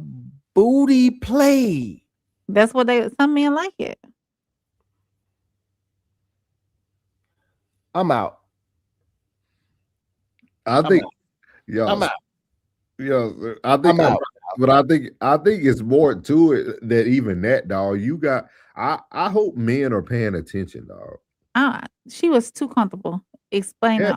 booty play. That's what some men like it. I'm out. I think, I'm out. Yeah, I think, but I think it's more to it than even that, dog. You got. I hope men are paying attention, dog. She was too comfortable explaining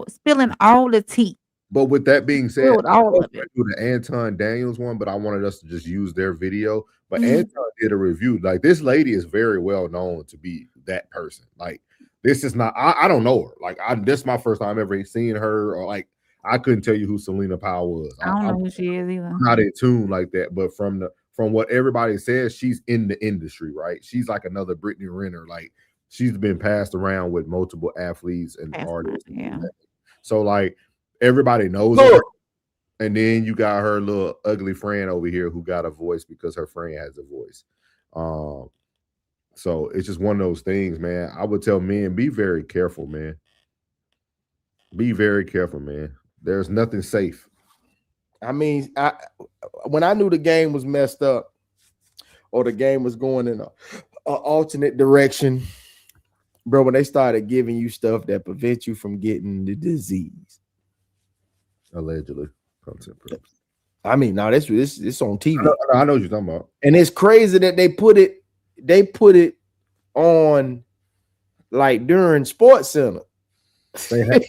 spilling all the tea. But with that being said, I was do the Anton Daniels one, but I wanted us to just use their video. But Anton did a review. Like, this lady is very well known to be that person. Like, this is not. I don't know her. Like, this is my first time ever seeing her. Or like, I couldn't tell you who Selena Powell was. I don't know who she is either. I'm not in tune like that. But from what everybody says, she's in the industry, right? She's like another Brittany Renner. Like, she's been passed around with multiple athletes and artists. Yeah. So like, everybody knows her. And then you got her little ugly friend over here who got a voice because her friend has a voice. So it's just one of those things, man. I would tell men, be very careful, man. Be very careful, man. There's nothing safe. I mean, when I knew the game was messed up or the game was going in an alternate direction, bro, when they started giving you stuff that prevents you from getting the disease. Allegedly. I mean, now this on TV. I know what you're talking about. And it's crazy that they put it on like during Sports Center.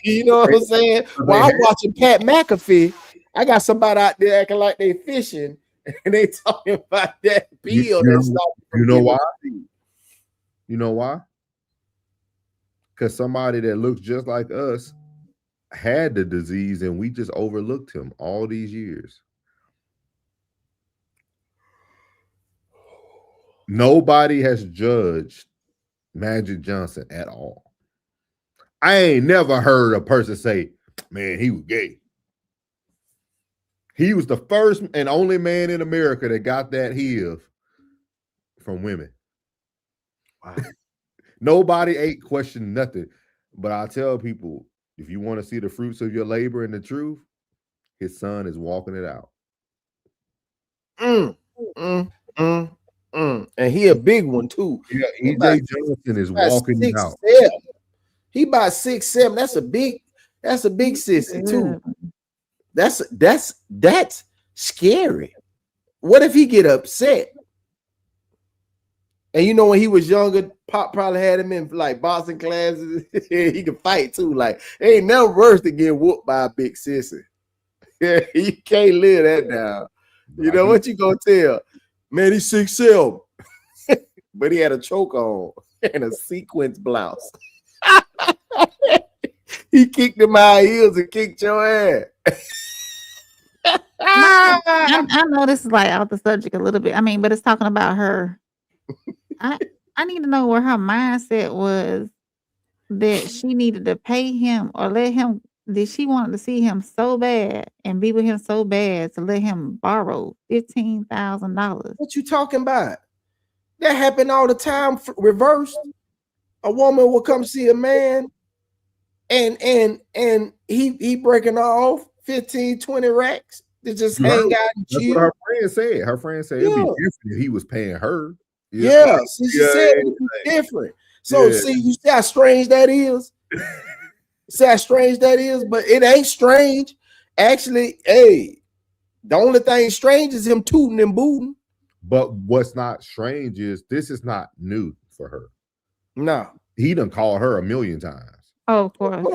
You know what I'm saying? While I'm watching Pat McAfee, I got somebody out there acting like they fishing and they talking about that bill. You know why? You know why? Because somebody that looks just like us had the disease and we just overlooked him all these years. Nobody has judged Magic Johnson at all. I ain't never heard a person say, man, he was gay. He was the first and only man in America that got that HIV from women. Wow. Nobody ain't questioned nothing. But I tell people, if you want to see the fruits of your labor and the truth, his son is walking it out. And he a big one too. Yeah, EJ Johnson is walking it out. He about 6'7". That's a big sissy too. That's scary. What if he get upset? And you know, when he was younger, Pop probably had him in like boxing classes. He could fight too. Like, it ain't never worse than getting whooped by a big sissy. Yeah, you can't live that down. You know what you gonna tell? Man, he's 6'7", but he had a choke on and a sequence blouse. He kicked him high heels and kicked your ass. I know this is like out the subject a little bit. I mean, but it's talking about her. I need to know where her mindset was that she needed to pay him or let him. Did she want to see him so bad and be with him so bad to let him borrow $15,000? What you talking about? That happened all the time. Reversed. A woman will come see a man and he breaking off 15, 20 racks to just hang out and chill. That's what her friend said. Her friend said it'd be different if he was paying her. Yeah, she said it was different. So see, you see how strange that is? See how strange that is? But it ain't strange. Actually, hey, the only thing strange is him tooting and booting. But what's not strange is this is not new for her. No. He done called her a million times. Oh, of course.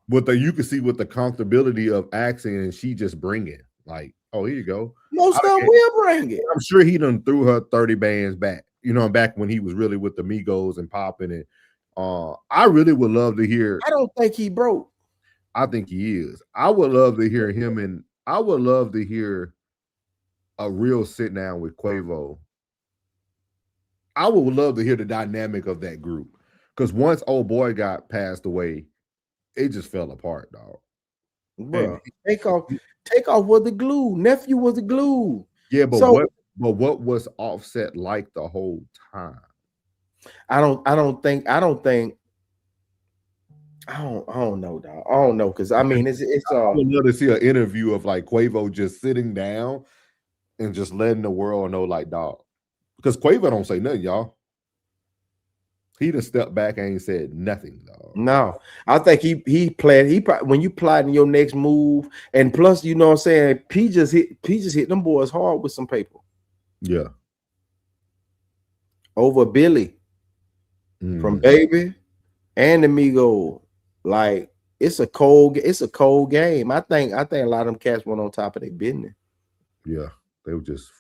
You can see with the comfortability of acting, and she just bring it. Like, oh, here you go. Most of them will bring it. I'm sure he done threw her 30 bands back. You know, back when he was really with the Migos and popping it. I really would love to hear. I don't think he broke. I think he is. I would love to hear him, and I would love to hear a real sit down with Quavo. I would love to hear the dynamic of that group, because once old boy got passed away, it just fell apart, dog. Bro, take off was the glue. Nephew was the glue. Yeah, but what was Offset like the whole time? I don't know, dog. I don't know, because I mean it's I would love to see an interview of like Quavo just sitting down and just letting the world know, like, dog, because Quavo don't say nothing, y'all. He done stepped back and ain't said nothing, dog. No, I think he planned. When you plotting your next move, and plus, you know what I'm saying, P just hit them boys hard with some paper. Yeah. Over Billy from Baby and the Migos. Like, it's a cold game. I think a lot of them cats went on top of their business. Yeah, they were just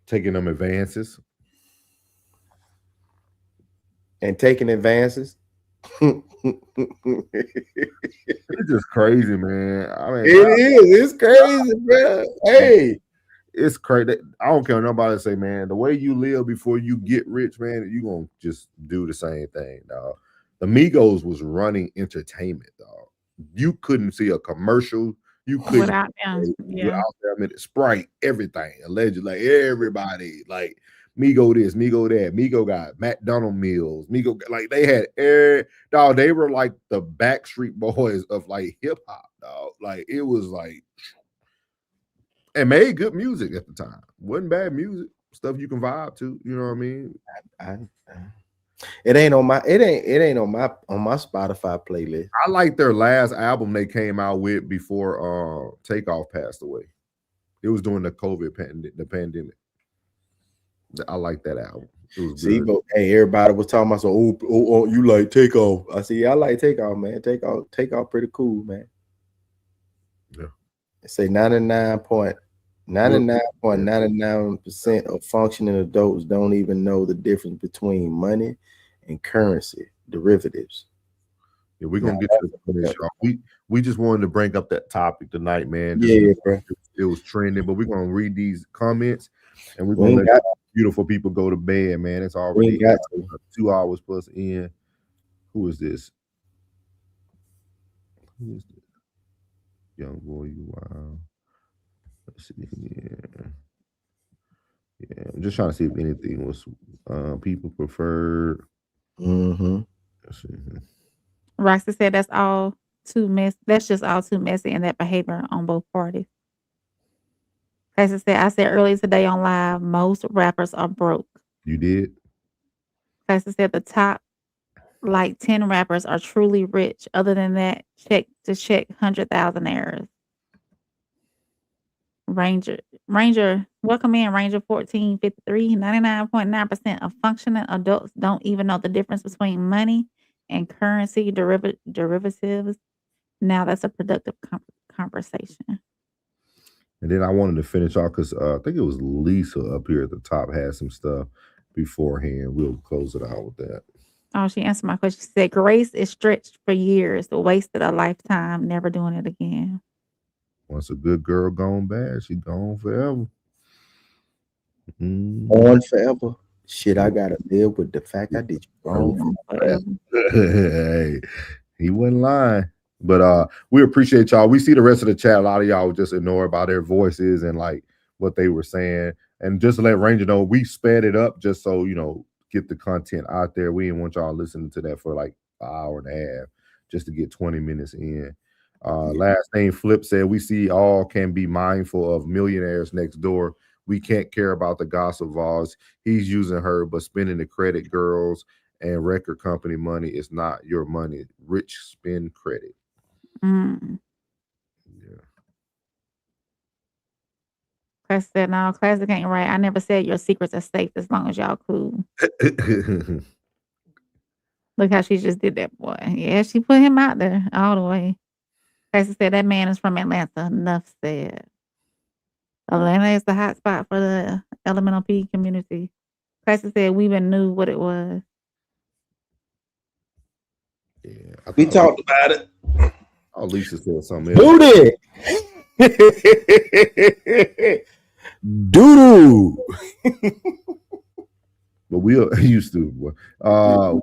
taking them advances. And taking advances. It's just crazy, man. I mean, it's crazy, bro. Hey, it's crazy. I don't care what nobody say, man. The way you live before you get rich, man, you gonna just do the same thing, dog. The Migos was running entertainment, dog. You couldn't see a commercial. You couldn't without them. Yeah. without them. Sprite, everything, allegedly, like everybody, like Migo this, Migo that. Migo got McDonald meals. Migo, like, they had dog. They were like the Backstreet Boys of like hip hop, dog. Like, it was like, and made good music at the time. Wasn't bad music, stuff you can vibe to. You know what I mean? It ain't on my Spotify playlist. I like their last album they came out with before Takeoff passed away. It was during the COVID pandemic. I like that album. It was good. But hey, everybody was talking about, so oh, you like Takeoff. I see, I like Takeoff, man. Takeoff pretty cool, man. Yeah. They say 99.99% of functioning adults don't even know the difference between money and currency derivatives. Yeah, we're gonna get to this, y'all. We just wanted to bring up that topic tonight, man. Bro. It was trending, but we're gonna read these comments and we're gonna let beautiful people go to bed, man. It's already 2 hours plus in. Who is this? Young boy, you wow. Let's see here. Yeah, I'm just trying to see if anything was people preferred. Let's see. Roxy said that's all too messy. That's just all too messy, and that behavior on both parties. Cassie said, I said earlier today on live, most rappers are broke. You did? Cassie said the top like 10 rappers are truly rich. Other than that, check 100,000 errors. Ranger, welcome in, Ranger 1453. 99.9% of functioning adults don't even know the difference between money and currency derivatives. Now that's a productive conversation. And then I wanted to finish off because I think it was Lisa up here at the top had some stuff beforehand. We'll close it out with that. Oh, she answered my question. She said, Grace is stretched for years, wasted a lifetime, never doing it again. Once a good girl gone bad, she gone forever. On forever. Shit, I gotta live with the fact I did you wrong forever. Hey, he wasn't lying. But we appreciate y'all. We see the rest of the chat. A lot of y'all just ignore about their voices and like what they were saying. And just to let Ranger know, we sped it up just so, you know, get the content out there. We didn't want y'all listening to that for like an hour and a half just to get 20 minutes in. Last name Flip said, we see all can be mindful of millionaires next door. We can't care about the gossip Voss. He's using her, but spending the credit girls and record company money is not your money. Rich spend credit. Yeah. Classic said, no, Classic ain't right. I never said your secrets are safe as long as y'all cool. Look how she just did that, boy. Yeah, she put him out there all the way. Classic said, that man is from Atlanta. Enough said. Atlanta is the hot spot for the Elemental P community. Classic said, we even knew what it was. Yeah, we talked about it. Oh, Lisa said something else. Who did? Doo-doo. But we used to.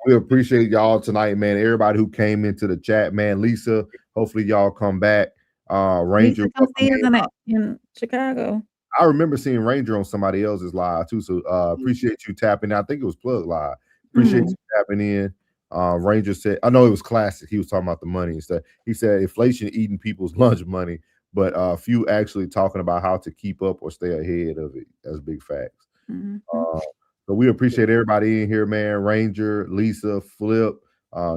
We appreciate y'all tonight, man. Everybody who came into the chat, man. Lisa, hopefully y'all come back. Ranger, Lisa, come see us in Chicago. I remember seeing Ranger on somebody else's live too. So appreciate you tapping in. I think it was Plug Live. Appreciate you tapping in. Ranger said, I know it was Classic. He was talking about the money and stuff. He said inflation eating people's lunch money, but few actually talking about how to keep up or stay ahead of it. That's big facts. So we appreciate everybody in here, man. Ranger, Lisa, Flip,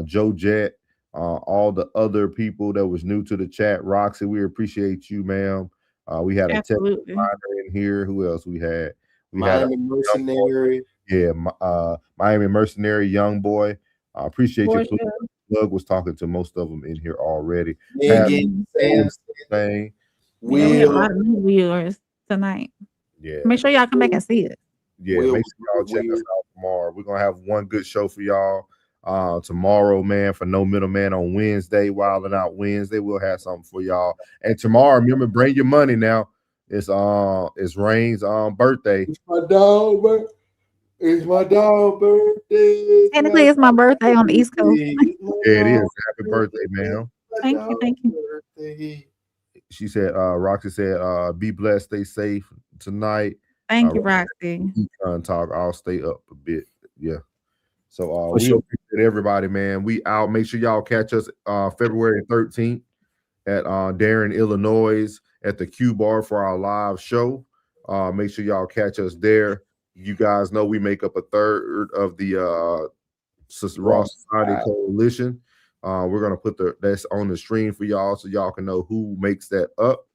Joe Jet, all the other people that was new to the chat. Roxy, we appreciate you, ma'am. We had a tech in here. Who else we had? We Miami Mercenary. Yeah, Miami Mercenary, Young Boy. I appreciate you. Plug was talking to most of them in here already. We have a lot of new viewers tonight. Yeah. Make sure y'all come back and see it. Yeah, make sure y'all check us out tomorrow. We're gonna have one good show for y'all tomorrow, man. For No Middleman on Wednesday, Wilding Out Wednesday, we'll have something for y'all. And tomorrow, remember, bring your money now. It's Rain's birthday. It's my dog birthday. It's my dog birthday. Technically, it's my birthday on the East Coast. Yeah, it is. Happy birthday, man. Thank you. She said, Roxy said, be blessed, stay safe tonight. Thank you, Roxy. Talk. I'll stay up a bit. Yeah. So we appreciate everybody, man. We out. Make sure y'all catch us February 13th at Darren, Illinois at the Q Bar for our live show. Make sure y'all catch us there. You guys know we make up a third of the Raw Society Coalition. We're gonna put that's on the stream for y'all so y'all can know who makes that up.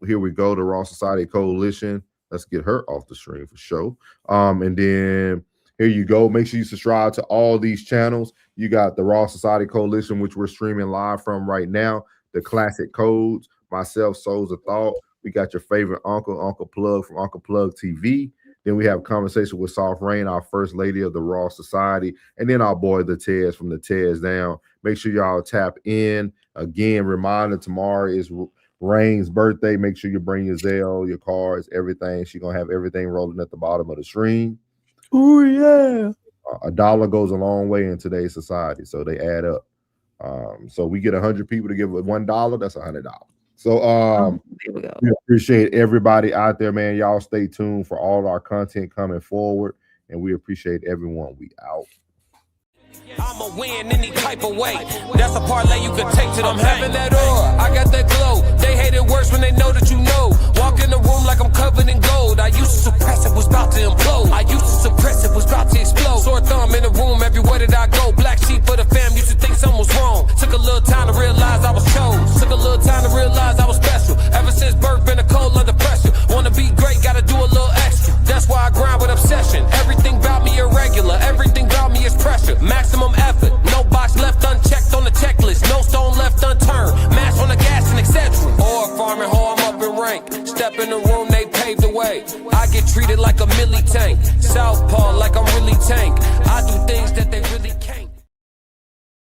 Here we go, the Raw Society Coalition. Let's get her off the stream for sure. And then here you go. Make sure you subscribe to all these channels. You got the Raw Society Coalition, which we're streaming live from right now. The Classic Codes, myself, Souls of Thought. We got your favorite Uncle Plug from Uncle Plug TV. Then we have a conversation with Soft Rain, our first lady of the Raw Society. And then our boy, the Tez from the Tez Down. Make sure y'all tap in. Again, reminder, tomorrow is Rain's birthday. Make sure you bring your Zelle, your cards, everything. She's going to have everything rolling at the bottom of the stream. Oh, yeah. $1 goes a long way in today's society, so they add up. So we get 100 people to give $1, that's $100. So we appreciate everybody out there, man. Y'all stay tuned for all our content coming forward, and we appreciate everyone. We out. I'ma win any type of way. That's a parlay you could take to them. I'm having that aura, I got that glow. They hate it worse when they know that you know. Walk in the room like I'm covered in gold. I used to suppress it, was about to implode. I used to suppress it, was about to explode. Sore thumb in the room, everywhere that I go. Black sheep for the fam, used to think something was wrong. Took a little time to realize I was chose. Took a little time to realize I was special. Ever since birth, been a cold under pressure. Wanna be great, gotta do a little extra. That's why I grind with obsession. Everything about me irregular, everything about me is pressure. Maximum effort, no box left unchecked on the checklist, no stone left unturned, mash on the gas and etc. Or farming hoe, I'm up in rank. Step in the room, they paved the way. I get treated like a milli tank, southpaw like I'm really tank. I do things that they really can't.